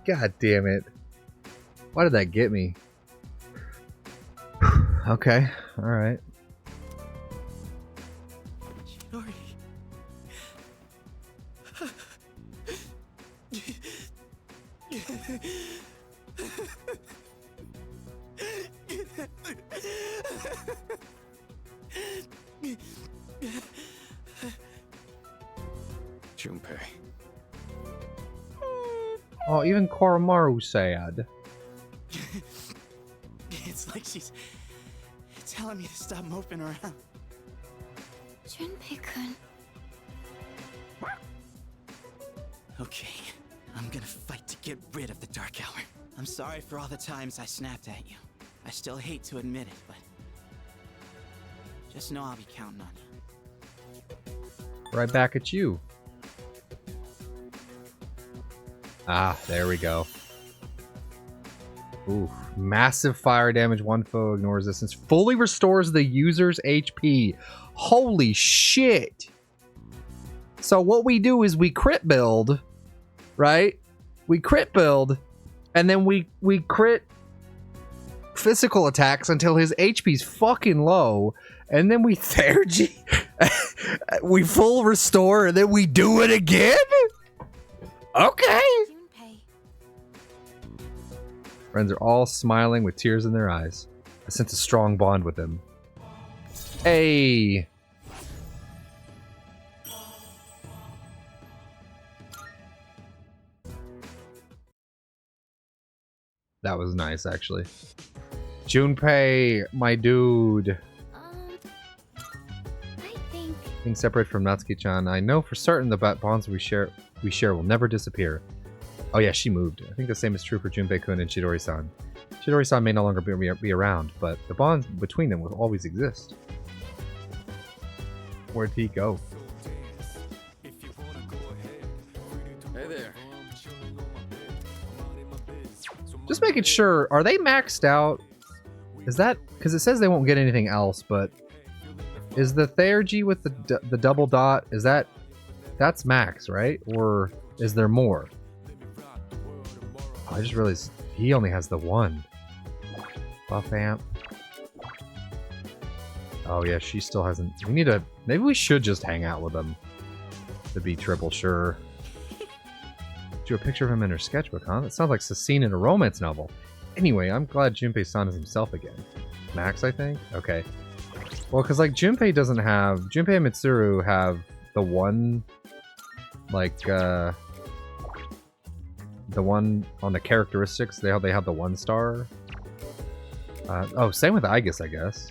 God damn it. Why did that get me? Okay. Alright. Chidori. Junpei. Oh, even Koromaru sad. It's like she's telling me to stop moping around. Junpei-kun. Okay, I'm gonna fight to get rid of the Dark Hour. I'm sorry for all the times I snapped at you. I still hate to admit it, but just know I'll be counting on you. Right back at you. Ah, there we go. Ooh, massive fire damage. One foe ignore resistance. Fully restores the user's HP. Holy shit! So what we do is we crit build, right? We crit build, and then we crit physical attacks until his HP's fucking low, and then we Thergy, we full restore, and then we do it again? Okay. Friends are all smiling with tears in their eyes. I sense a strong bond with them. Hey. That was nice, actually. Junpei, my dude. I think... Being separated from Natsuki-chan, I know for certain the bonds we share will never disappear. Oh yeah, she moved. I think the same is true for Junpei-kun and Chidori-san. Chidori-san may no longer be around, but the bond between them will always exist. Where'd he go? Hey there. Just making sure, are they maxed out? Is that, because it says they won't get anything else, but is the Thergy with the double dot, is that's max, right? Or is there more? I just realized he only has the one. Buff amp. Oh yeah, she still hasn't. We need to, maybe we should just hang out with them to be triple sure. Drew a picture of him in her sketchbook, huh? That sounds like a scene in a romance novel. Anyway, I'm glad Junpei-san is himself again. Max, I think? Okay. Well, because like Junpei doesn't have... Junpei and Mitsuru have the one... Like, the one on the characteristics. They have the 1 star. Oh, same with Aegis, I guess.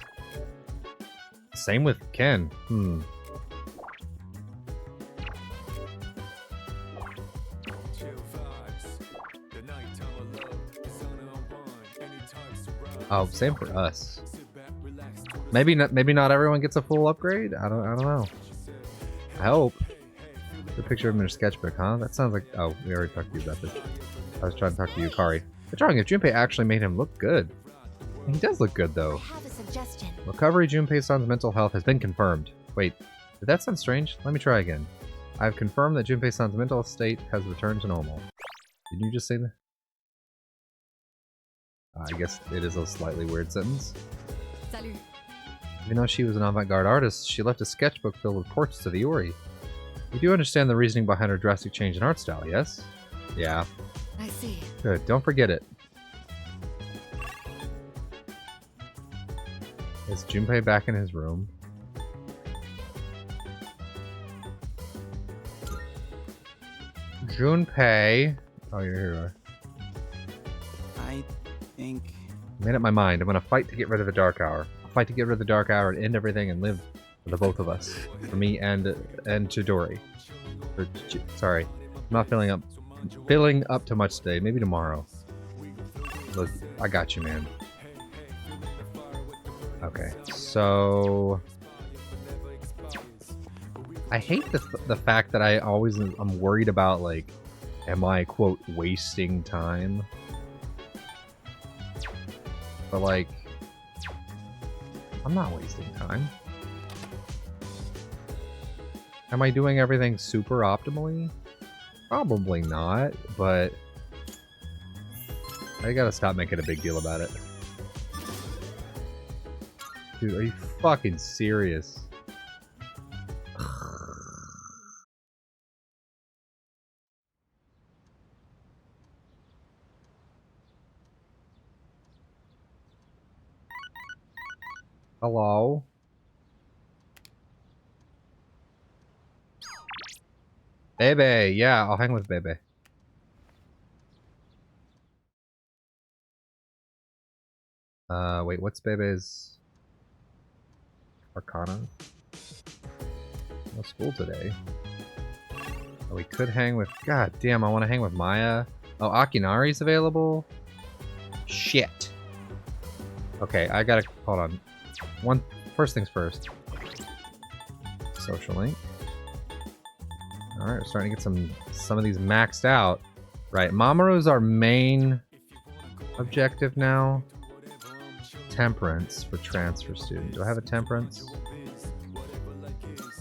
Same with Ken. Oh, same for us. Maybe not everyone gets a full upgrade. I don't know. I hope. The picture of him in her sketchbook, huh? That sounds like... Oh, we already talked to you about this. I was trying to talk to Yukari. But drawing if Junpei actually made him look good. He does look good, though. I have a suggestion. Recovery Junpei-san's mental health has been confirmed. Wait, did that sound strange? Let me try again. I have confirmed that Junpei-san's mental state has returned to normal. Did you just say that? I guess it is a slightly weird sentence. Salut. Even though she was an avant-garde artist, she left a sketchbook filled with portraits of Iori. You do understand the reasoning behind her drastic change in art style, yes? Yeah. I see. Good, don't forget it. Is Junpei back in his room? Junpei! Oh, you're here. I think... I made up my mind. I'm gonna fight to get rid of the Dark Hour. I'll fight to get rid of the Dark Hour and end everything and live for the both of us. For me and Chidori. Sorry. I'm not filling up too much today. Maybe tomorrow. Look, I got you, man. Okay, so... I hate the fact that I'm worried about, like, am I, quote, wasting time? But, like, I'm not wasting time. Am I doing everything super optimally? Probably not, but I gotta stop making a big deal about it. Dude, are you fucking serious? Hello? Bebe, yeah, I'll hang with Bebe. Wait, what's Bebe's Arcana? No school today. Oh, we could hang with... God damn, I want to hang with Maya. Oh, Akinari's available? Shit. Okay, I gotta... Hold on. First things first. Social link. Alright, we're starting to get some of these maxed out. Right, Mamoru's our main objective now. Temperance for transfer student. Do I have a temperance?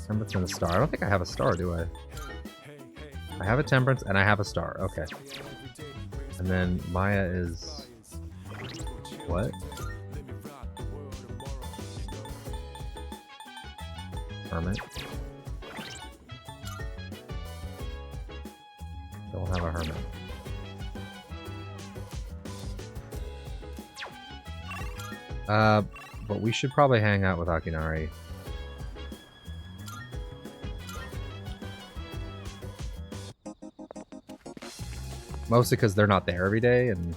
Temperance and a star. I don't think I have a star, do I? I have a temperance and I have a star. Okay. And then Maya is... What? Hermit. Don't have a hermit. But we should probably hang out with Akinari. Mostly because they're not there every day, and...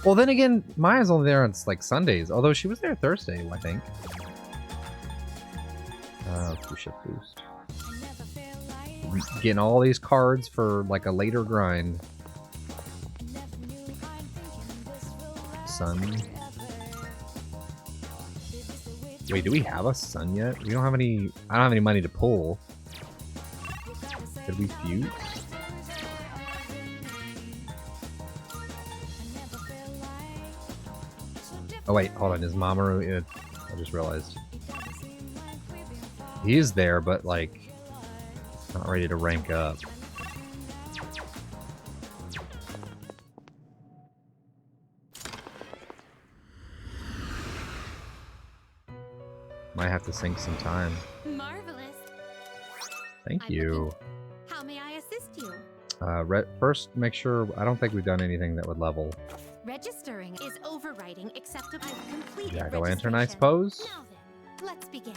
Well, then again, Maya's only there on, like, Sundays. Although she was there Thursday, I think. 2-shift boost. Getting all these cards for, like, a later grind. Sun. Wait, do we have a sun yet? We don't have any... I don't have any money to pull. Did we fuse? Oh wait, hold on. Is Mamoru... I just realized. He is there, but like... not ready to rank up. Might have to sink some time. Marvelous. Thank you. How may I assist you? First, make sure... I don't think we've done anything that would level. Registering is overriding acceptable. I've completed Yeah, go lantern, I suppose? Now then, let's begin.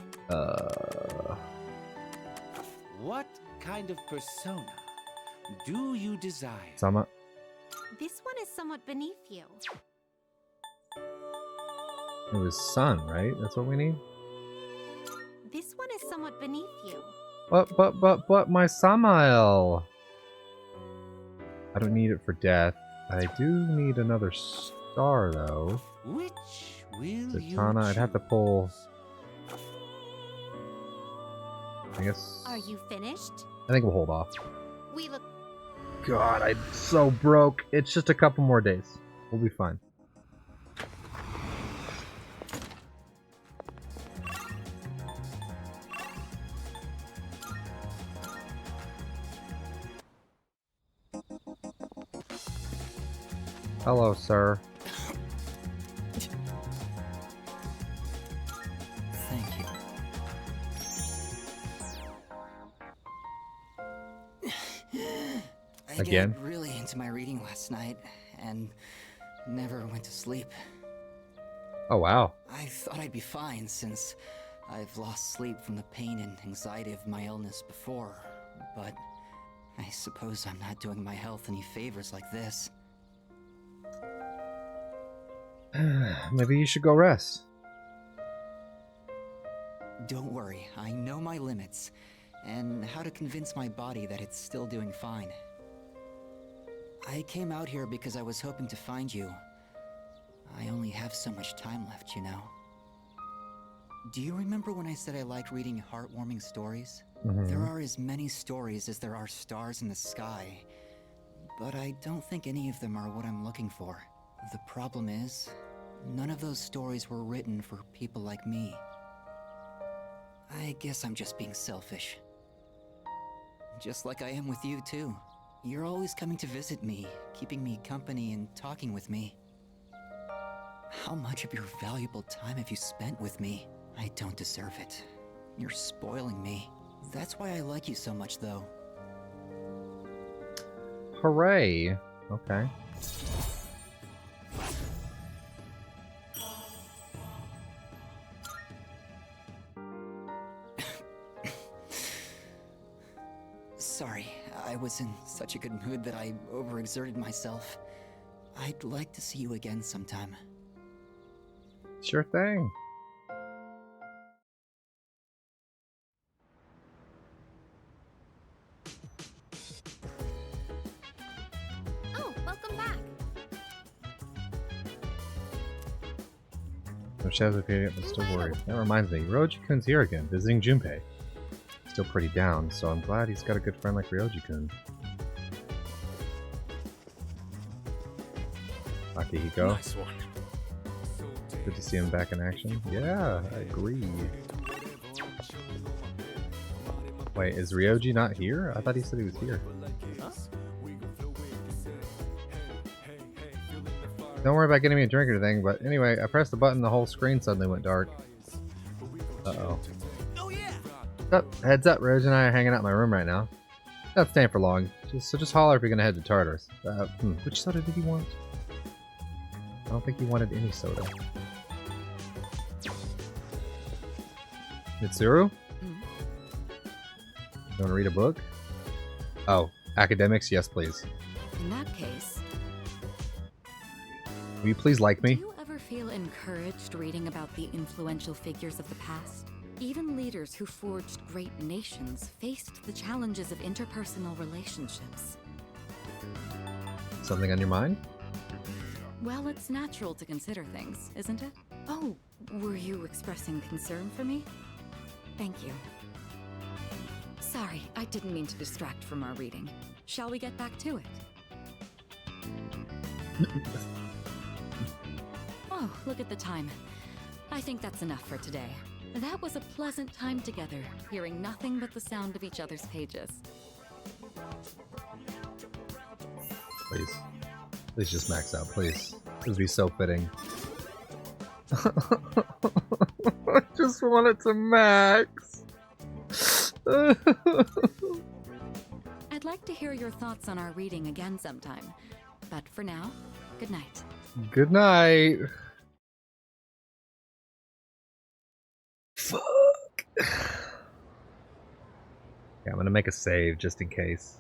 What kind of persona do you desire? Sama. This one is somewhat beneath you. It was sun, right? That's what we need? This one is somewhat beneath you. But my Samael. I don't need it for death. I do need another star, though. Which will Zatanna, I'd have to pull... I guess... Are you finished? I think we'll hold off. We look... God, I'm so broke. It's just a couple more days. We'll be fine. Hello, sir. Thank you. Again? I got really into my reading last night and never went to sleep. Oh, wow. I thought I'd be fine since I've lost sleep from the pain and anxiety of my illness before, but I suppose I'm not doing my health any favors like this. Maybe you should go rest. Don't worry, I know my limits, and how to convince my body that it's still doing fine. I came out here because I was hoping to find you. I only have so much time left, you know. Do you remember when I said I liked reading heartwarming stories? Mhm. There are as many stories as there are stars in the sky, but I don't think any of them are what I'm looking for. The problem is, none of those stories were written for people like me. I guess I'm just being selfish. Just like I am with you, too. You're always coming to visit me, keeping me company and talking with me. How much of your valuable time have you spent with me? I don't deserve it. You're spoiling me. That's why I like you so much, though. Hooray. Okay. Sorry, I was in such a good mood that I overexerted myself. I'd like to see you again sometime. Sure thing. Oh, welcome back. No shadows appearing, but still worried. That reminds me, Ryoji-kun's here again, visiting Junpei. Still pretty down, so I'm glad he's got a good friend like Ryoji-kun. Akihiko. Nice one. Good to see him back in action. Yeah, I agree. Wait, is Ryoji not here? I thought he said he was here. Huh? Don't worry about getting me a drink or anything, but anyway, I pressed the button, the whole screen suddenly went dark. Uh-oh. Oh yeah. Oh, heads up, Rose and I are hanging out in my room right now. Not staying for long. Just holler if you're gonna head to Tartarus. Which soda did he want? I don't think he wanted any soda. Mitsuru? You want to read a book? Oh, academics? Yes, please. In that case, Will you please like me? do you ever feel encouraged reading about the influential figures of the past? Even leaders who forged great nations faced the challenges of interpersonal relationships. Something on your mind? Well, it's natural to consider things, isn't it? Oh, were you expressing concern for me? Thank you. Sorry, I didn't mean to distract from our reading. Shall we get back to it? Oh, look at the time. I think that's enough for today. That was a pleasant time together, hearing nothing but the sound of each other's pages. Please. Please just max out, please. This would be so fitting. I just want it to max. I'd like to hear your thoughts on our reading again sometime. But for now, good night. Good night. Fuck. Yeah, I'm gonna make a save just in case.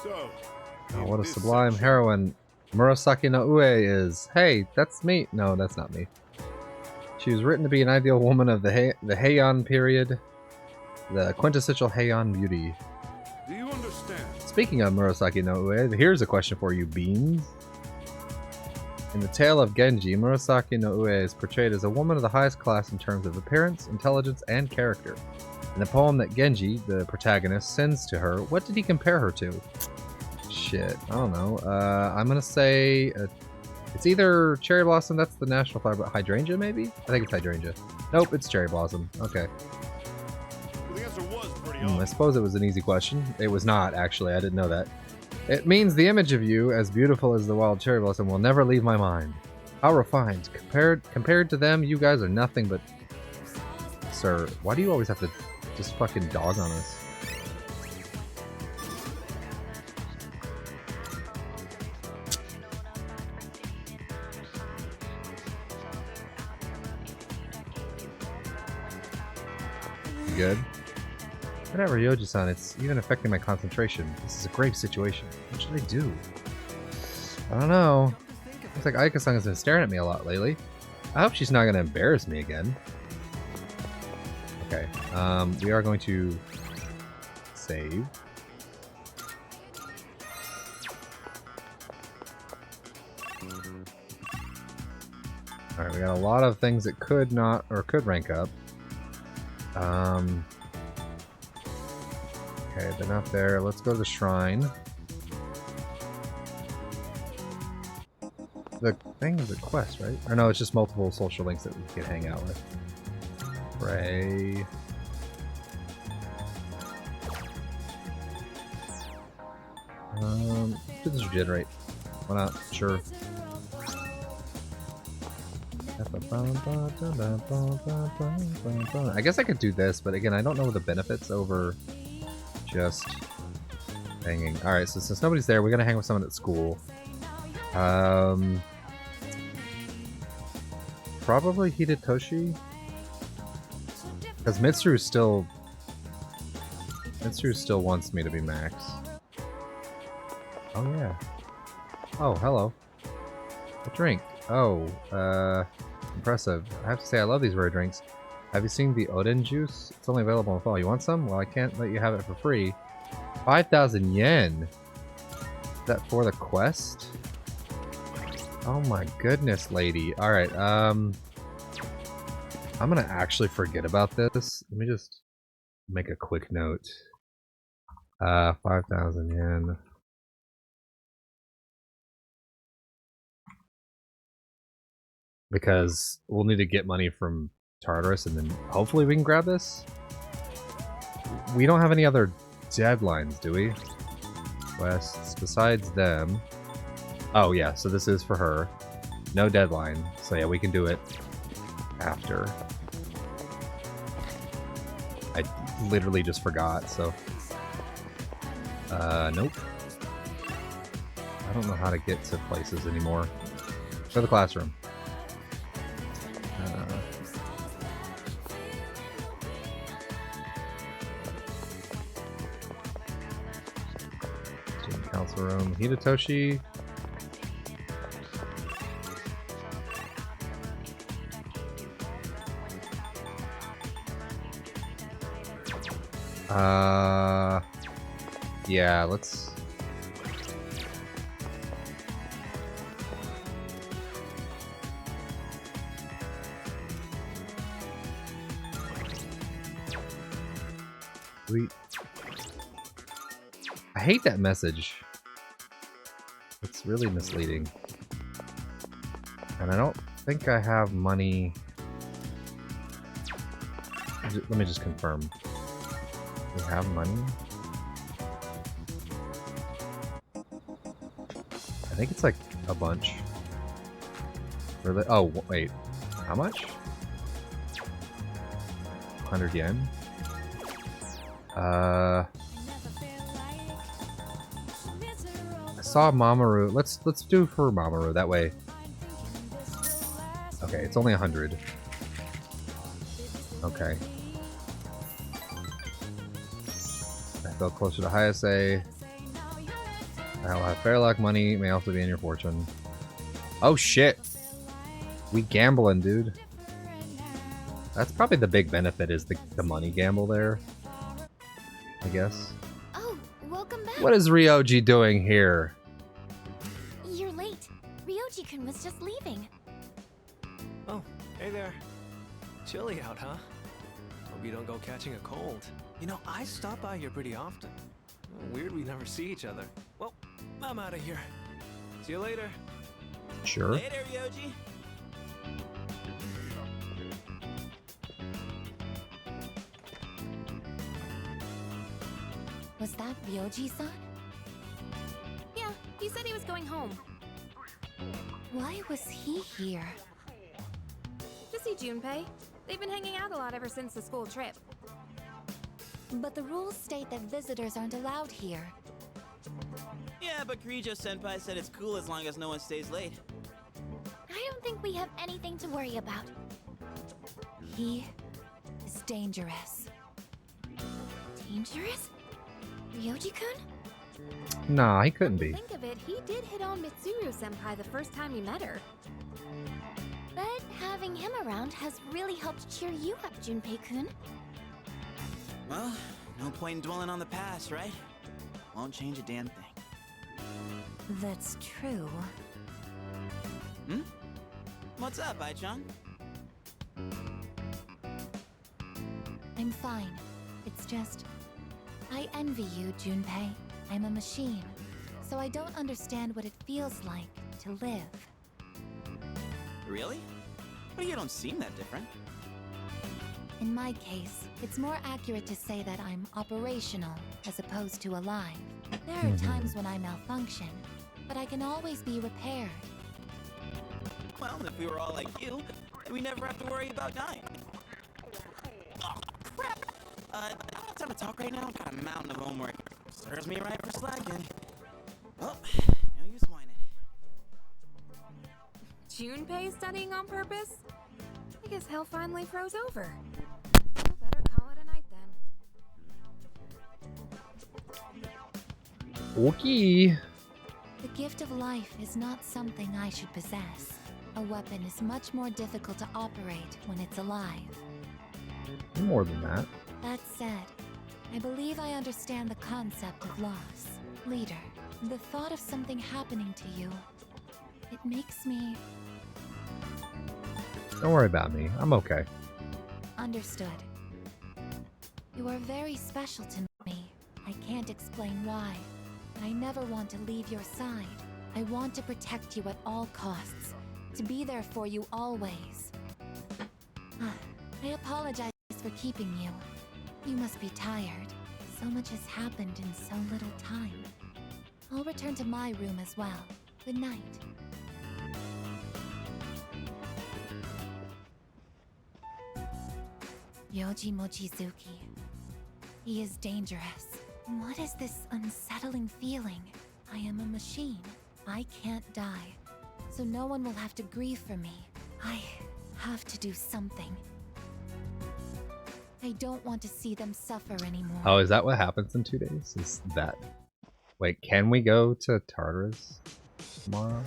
So, Oh, what a sublime heroine Murasaki no Ue is. Hey, that's me. No, that's not me. She was written to be an ideal woman of the Heian period. The quintessential Heian beauty. do you understand? Speaking of Murasaki no Ue, here's a question for you, Beans. In the tale of Genji, Murasaki no Ue is portrayed as a woman of the highest class in terms of appearance, intelligence, and character. In the poem that Genji, the protagonist, sends to her, what did he compare her to? Shit, I don't know. I'm gonna say it's either Cherry Blossom, that's the national flower, but Hydrangea maybe? I think it's Hydrangea. Nope, it's Cherry Blossom. Okay. The answer was pretty I suppose it was an easy question. It was not, actually. I didn't know that. It means the image of you, as beautiful as the wild cherry blossom, will never leave my mind. How refined. Compared to them, you guys are nothing but... Sir, why do you always have to just fucking dog on us? You good? Whatever, Yoji-san, it's even affecting my concentration. This is a grave situation. What should I do? I don't know. Looks like Aika-san has been staring at me a lot lately. I hope she's not going to embarrass me again. Okay, we are going to save. Alright, we got a lot of things that could not, or could rank up. Okay, they're not there. Let's go to the shrine. The thing is a quest, right? Or no, it's just multiple social links that we can hang out with. Pray. Do this regenerate. Why not? Sure. I guess I could do this, but again, I don't know the benefits over just hanging. Alright, so since nobody's there, we're gonna hang with someone at school. Probably Hidetoshi? Because Mitsuru still wants me to be max. Oh yeah. Oh, hello. A drink. Oh, impressive. I have to say I love these rare drinks. Have you seen the Oden juice? It's only available in fall. You want some? Well, I can't let you have it for free. 5,000 yen! Is that for the quest? Oh my goodness, lady. Alright, I'm gonna actually forget about this. Let me just make a quick note. 5,000 yen. Because we'll need to get money from Tartarus and then hopefully we can grab this. we don't have any other deadlines, do we? Quests besides them. Oh yeah, so this is for her. No deadline. So yeah, we can do it after. I literally just forgot, so. Nope. I don't know how to get to places anymore. Go to the classroom. Student council room. Hidetoshi. Yeah, let's... Sweet. I hate that message. It's really misleading. And I don't think I have money... Let me just confirm. We have money? I think it's like a bunch. Really? Oh, wait. How much? 100 yen? I saw Mamoru. Let's do for Mamoru that way. Okay, it's only 100. Okay. I felt closer to Hayase. I'll have fair luck. Money may also be in your fortune. Oh shit! We gambling, dude. That's probably the big benefit is the money gamble there. I guess. Oh, welcome back. What is Ryoji doing here? You're late. Ryoji-kun was just leaving. Oh, hey there. Chilly out, huh? Hope you don't go catching a cold. You know, I stop by here pretty often. Weird we never see each other. Well, I'm out of here. See you later. Sure. Later, Ryoji. Was that Ryoji-san? Yeah, he said he was going home. Why was he here? To see Junpei. They've been hanging out a lot ever since the school trip. But the rules state that visitors aren't allowed here. Yeah, but Kirijo-senpai said it's cool as long as no one stays late. I don't think we have anything to worry about. He is dangerous. Dangerous? Ryoji-kun? Nah, he couldn't be. Think of it, he did hit on Mitsuru-senpai the first time he met her. But having him around has really helped cheer you up, Junpei-kun. Well, no point in dwelling on the past, right? Won't change a damn thing. That's true. Hmm? What's up, Ai-chan? I'm fine. It's just... I envy you, Junpei. I'm a machine, so I don't understand what it feels like to live. Really? But you don't seem that different. In my case, it's more accurate to say that I'm operational as opposed to alive. There are times when I malfunction, but I can always be repaired. Well, if we were all like you, then we never have to worry about dying. Oh, crap! I don't have time to talk right now. I've got a mountain of homework. Serves me right for slacking. Well, no use whining. Junpei studying on purpose? I guess hell finally froze over. Well, better call it a night then. Okay. The gift of life is not something I should possess. A weapon is much more difficult to operate when it's alive. More than that. That said, I believe I understand the concept of loss. Leader, the thought of something happening to you, it makes me... Don't worry about me. I'm okay. Understood. You are very special to me. I can't explain why, but I never want to leave your side. I want to protect you at all costs, to be there for you always. I apologize for keeping you. You must be tired. So much has happened in so little time. I'll return to my room as well. Good night. Yoji Mochizuki. He is dangerous. What is this unsettling feeling? I am a machine. I can't die. So no one will have to grieve for me. I have to do something. I don't want to see them suffer anymore. Oh, is that what happens in 2 days? Is that... Wait, can we go to Tartarus tomorrow?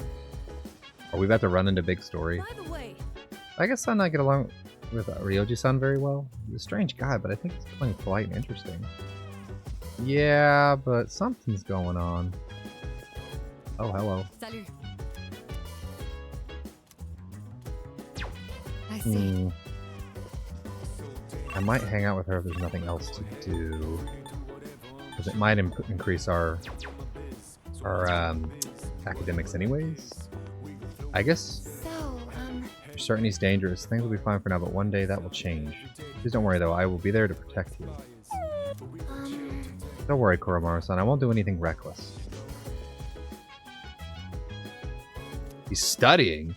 Or we about to run into Big Story? By the way, I guess I not get along with Ryoji-san very well. He's a strange guy, but I think he's playing polite and interesting. Yeah, but something's going on. Oh, hello. Salut. I see. I might hang out with her if there's nothing else to do. Because it might increase our academics anyways. I guess for certain he's dangerous. Things will be fine for now, but one day that will change. Please don't worry though, I will be there to protect you. Don't worry, Koromaru-san, I won't do anything reckless. He's studying?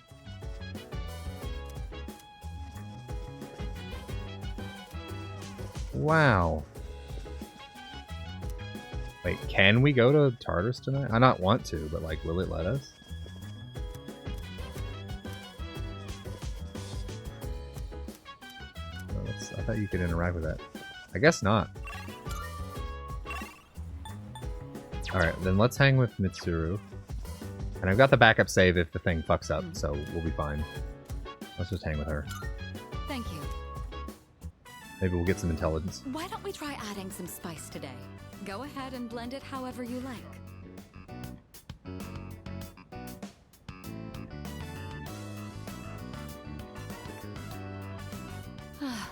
Wow. Wait, can we go to Tartarus tonight? I not want to, but like, will it let us? No, I thought you could interact with that. I guess not. Alright, then let's hang with Mitsuru. And I've got the backup save if the thing fucks up, so we'll be fine. Let's just hang with her. Thank you. Maybe we'll get some intelligence. Why don't we try adding some spice today? Go ahead and blend it however you like.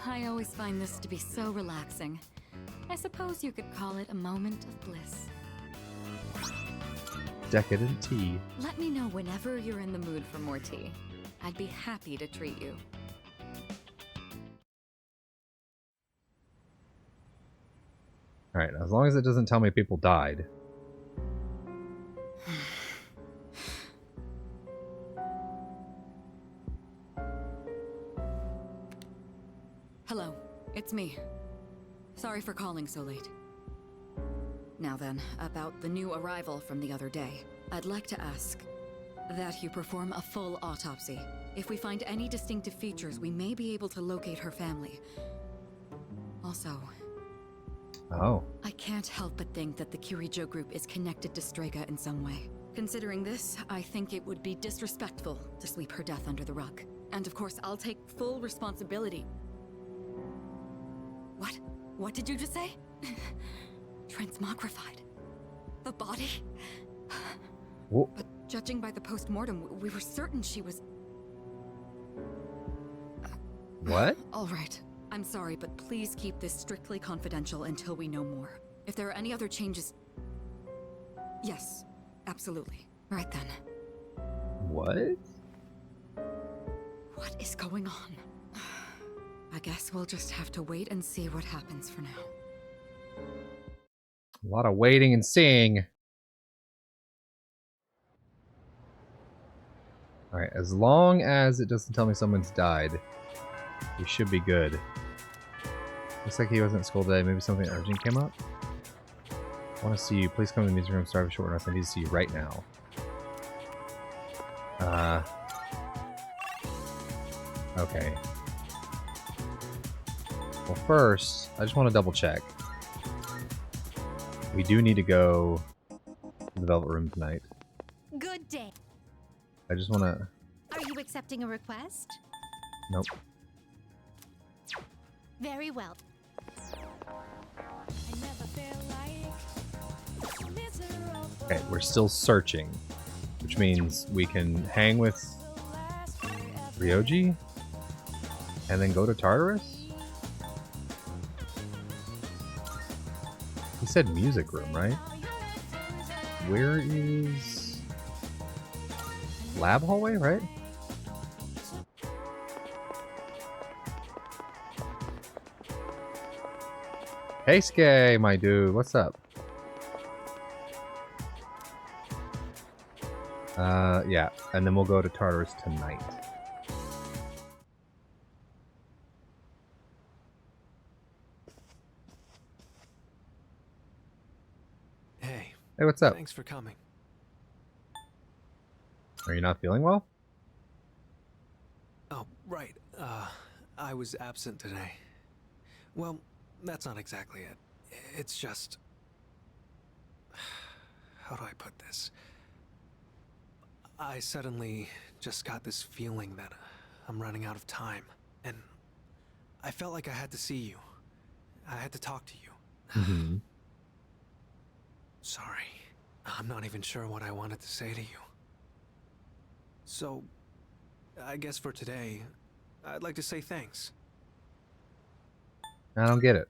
I always find this to be so relaxing. I suppose you could call it a moment of bliss. Decadent tea. Let me know whenever you're in the mood for more tea. I'd be happy to treat you. Alright, as long as it doesn't tell me people died. Hello, it's me. Sorry for calling so late. Now then, about the new arrival from the other day. I'd like to ask that you perform a full autopsy. If we find any distinctive features, we may be able to locate her family. Also... Oh. I can't help but think that the Kirijo group is connected to Strega in some way. Considering this, I think it would be disrespectful to sweep her death under the rug. And of course, I'll take full responsibility. What? What did you just say? Transmogrified. The body? Whoa. But judging by the post-mortem, we were certain she was... What? All right. I'm sorry, but please keep this strictly confidential until we know more. If there are any other changes... Yes, absolutely. Right then. What? What is going on? I guess we'll just have to wait and see what happens for now. A lot of waiting and seeing. Alright, as long as it doesn't tell me someone's died, we should be good. Looks like he wasn't at school today. Maybe something urgent came up? I want to see you. Please come to the music room. Sorry for short notice. I need to see you right now. Okay. Well, first, I just want to double check. We do need to go to the Velvet Room tonight. Good day. I just want to... Are you accepting a request? Nope. Very well. Okay, we're still searching, which means we can hang with Ryoji and then go to Tartarus? He said music room, right? Where is... Lab hallway, right? Hey, Skay, my dude. What's up? Yeah. And then we'll go to Tartarus tonight. Hey. Hey, what's up? Thanks for coming. Are you not feeling well? Oh, right. I was absent today. Well, that's not exactly it. It's just... How do I put this? I suddenly just got this feeling that I'm running out of time. And I felt like I had to see you. I had to talk to you. Mm-hmm. Sorry. I'm not even sure what I wanted to say to you. So, I guess for today, I'd like to say thanks. I don't get it.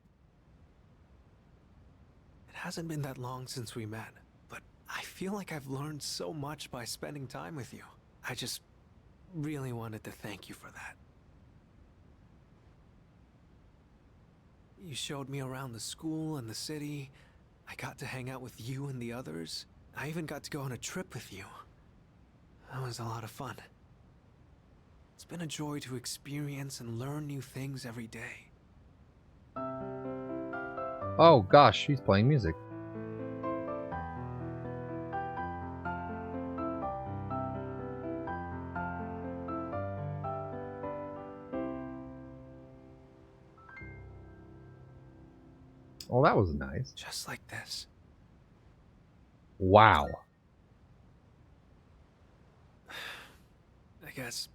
It hasn't been that long since we met, but I feel like I've learned so much by spending time with you. I just really wanted to thank you for that. You showed me around the school and the city. I got to hang out with you and the others. I even got to go on a trip with you. That was a lot of fun. It's been a joy to experience and learn new things every day. Oh gosh, she's playing music. Oh, that was nice. Just like this. Wow. I guess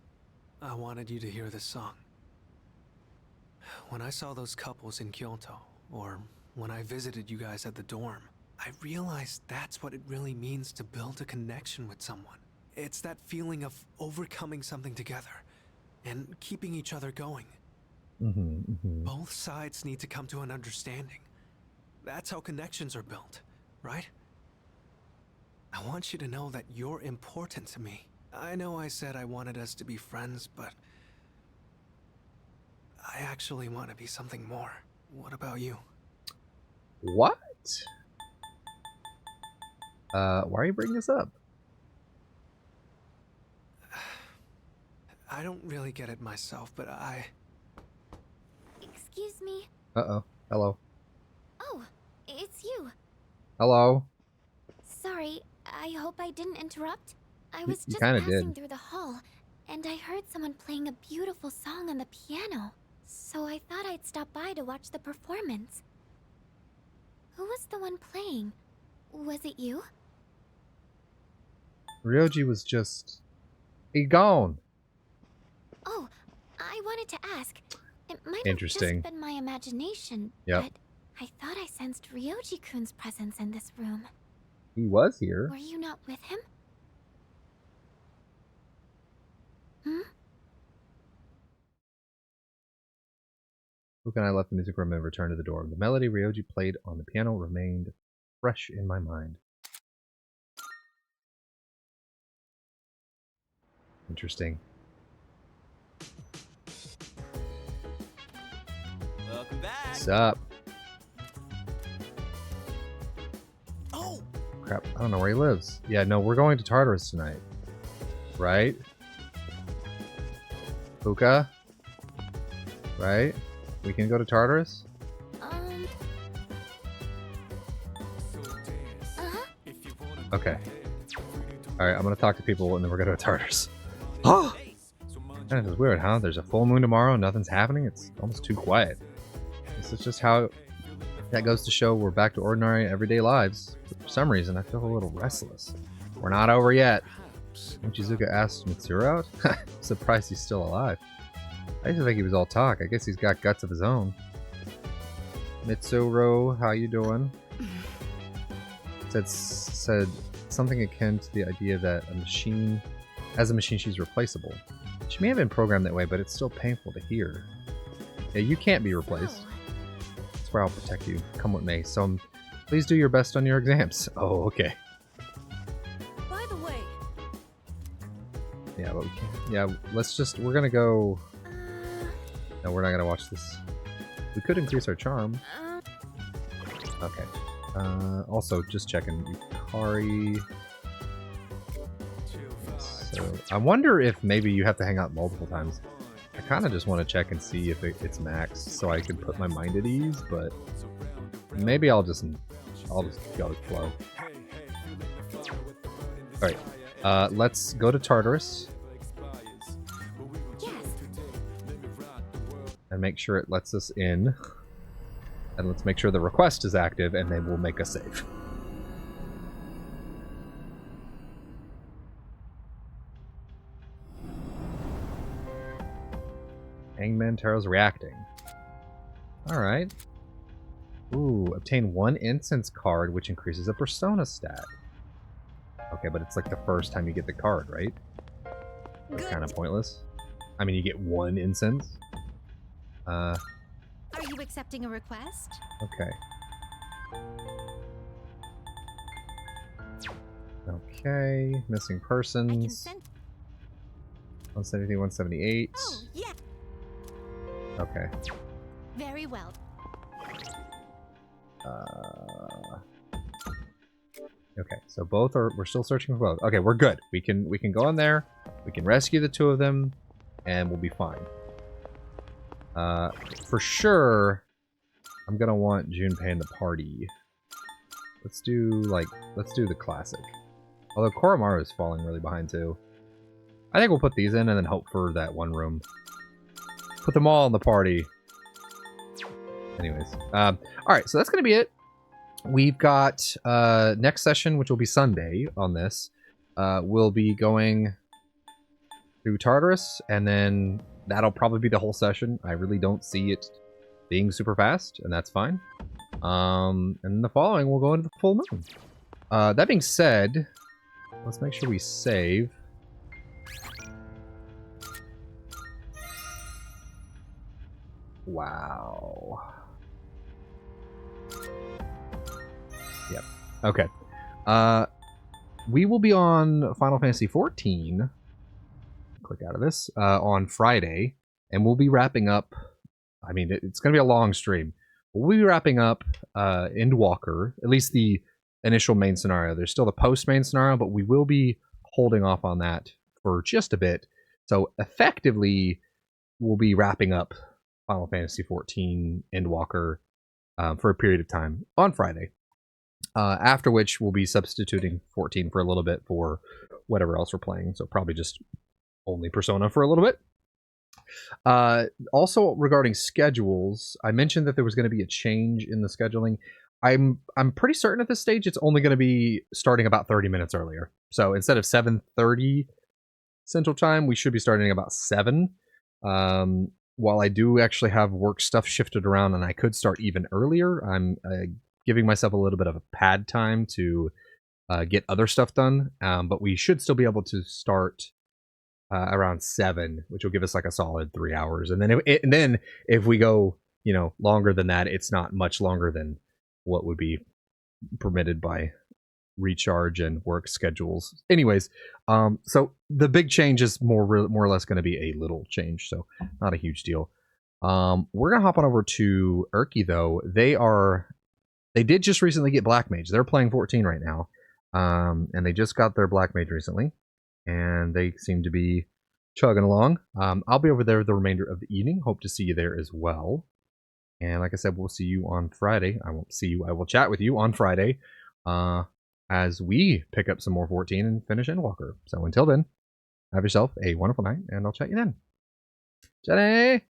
I wanted you to hear this song. When I saw those couples in Kyoto, or when I visited you guys at the dorm, I realized that's what it really means to build a connection with someone. It's that feeling of overcoming something together and keeping each other going. Mm-hmm, mm-hmm. Both sides need to come to an understanding. That's how connections are built, right? I want you to know that you're important to me. I know I said I wanted us to be friends, but I actually want to be something more. What about you? What? Why are you bringing this up? I don't really get it myself, but Excuse me? Uh-oh. Hello. Oh, it's you. Hello. Sorry, I hope I didn't interrupt. I was You just kinda passing did. through the hall, and I heard someone playing a beautiful song on the piano. So I thought I'd stop by to watch the performance. Who was the one playing? Was it you? Ryoji was just... He gone. Oh, I wanted to ask. It might have Interesting. just been my imagination, Yep. but I thought I sensed Ryoji-kun's presence in this room. He was here. Were you not with him? Hmm? Luke and I left the music room and returned to the door. The melody Ryoji played on the piano remained fresh in my mind. Interesting. Welcome back. What's up? Oh, Crap, I don't know where he lives. Yeah, no, we're going to Tartarus tonight. Right? Puka? Right? We can go to Tartarus? Okay. Alright, I'm gonna talk to people and then we're gonna go to Tartarus. Oh! That is weird, huh? There's a full moon tomorrow, nothing's happening. It's almost too quiet. This is just how that goes to show we're back to ordinary, everyday lives. But for some reason, I feel a little restless. We're not over yet. Mochizuka asked Mitsuru out? Surprised he's still alive. I used to think he was all talk. I guess he's got guts of his own. Mitsuru, how you doing? Said something akin to the idea that as a machine she's replaceable. She may have been programmed that way, but it's still painful to hear. Yeah, you can't be replaced. That's where I'll protect you, come what may. So please do your best on your exams. Oh, okay. By the way. Yeah, but we can't. Yeah, we're gonna go. No, we're not gonna watch this. We could increase our charm. Okay. Also, just checking Yukari. So, I wonder if maybe you have to hang out multiple times. I kind of just want to check and see if it's maxed so I can put my mind at ease, but maybe I'll just go with flow. Alright, let's go to Tartarus. And make sure it lets us in. And let's make sure the request is active, and then we'll make a save. Hangman Taro's reacting. Alright. Ooh, obtain 1 incense card, which increases a persona stat. Okay, but it's like the first time you get the card, right? That's kind of pointless. I mean, you get 1 incense. Are you accepting a request? Okay. Okay, missing persons. 173, 178. Oh, yeah. Okay. Very well. Okay, so both are. We're still searching for both. Okay, we're good. We can go in there. We can rescue the 2 of them, and we'll be fine. For sure, I'm gonna want Junpei in the party. Let's do the classic. Although Koromaru is falling really behind too. I think we'll put these in and then hope for that one room. Put them all in the party. Anyways, all right, so that's gonna be it. We've got next session, which will be Sunday on this. We'll be going through Tartarus, and then that'll probably be the whole session. I really don't see it being super fast, and that's fine. And the following, we'll go into the full moon. That being said, let's make sure we save. Wow. Yep. Okay. We will be on Final Fantasy XIV. Click out of this on Friday, and we'll be wrapping up. I mean, it's going to be a long stream. We'll be wrapping up Endwalker, at least the initial main scenario. There's still the post-main scenario, but we will be holding off on that for just a bit. So effectively, we'll be wrapping up Final Fantasy XIV Endwalker for a period of time on Friday. After which, we'll be substituting 14 for a little bit for whatever else we're playing. So probably just only Persona for a little bit. Also, regarding schedules, I mentioned that there was going to be a change in the scheduling. I'm pretty certain at this stage it's only going to be starting about 30 minutes earlier. So instead of 7:30 Central Time, we should be starting about 7. While I do actually have work stuff shifted around and I could start even earlier, I'm giving myself a little bit of a pad time to get other stuff done. But we should still be able to start around 7, which will give us like a solid 3 hours. And then if we go, longer than that, it's not much longer than what would be permitted by recharge and work schedules. Anyways, so the big change is more or less going to be a little change, so not a huge deal. We're gonna hop on over to Urki though. They did just recently get Black Mage. They're playing 14 right now, and they just got their Black Mage recently, and they seem to be chugging along. I'll be over there the remainder of the evening. Hope to see you there as well. And like I said, we'll see you on Friday. I won't see you. I will chat with you on Friday as we pick up some more 14 and finish Endwalker. So until then, have yourself a wonderful night, and I'll chat you then. Jenny!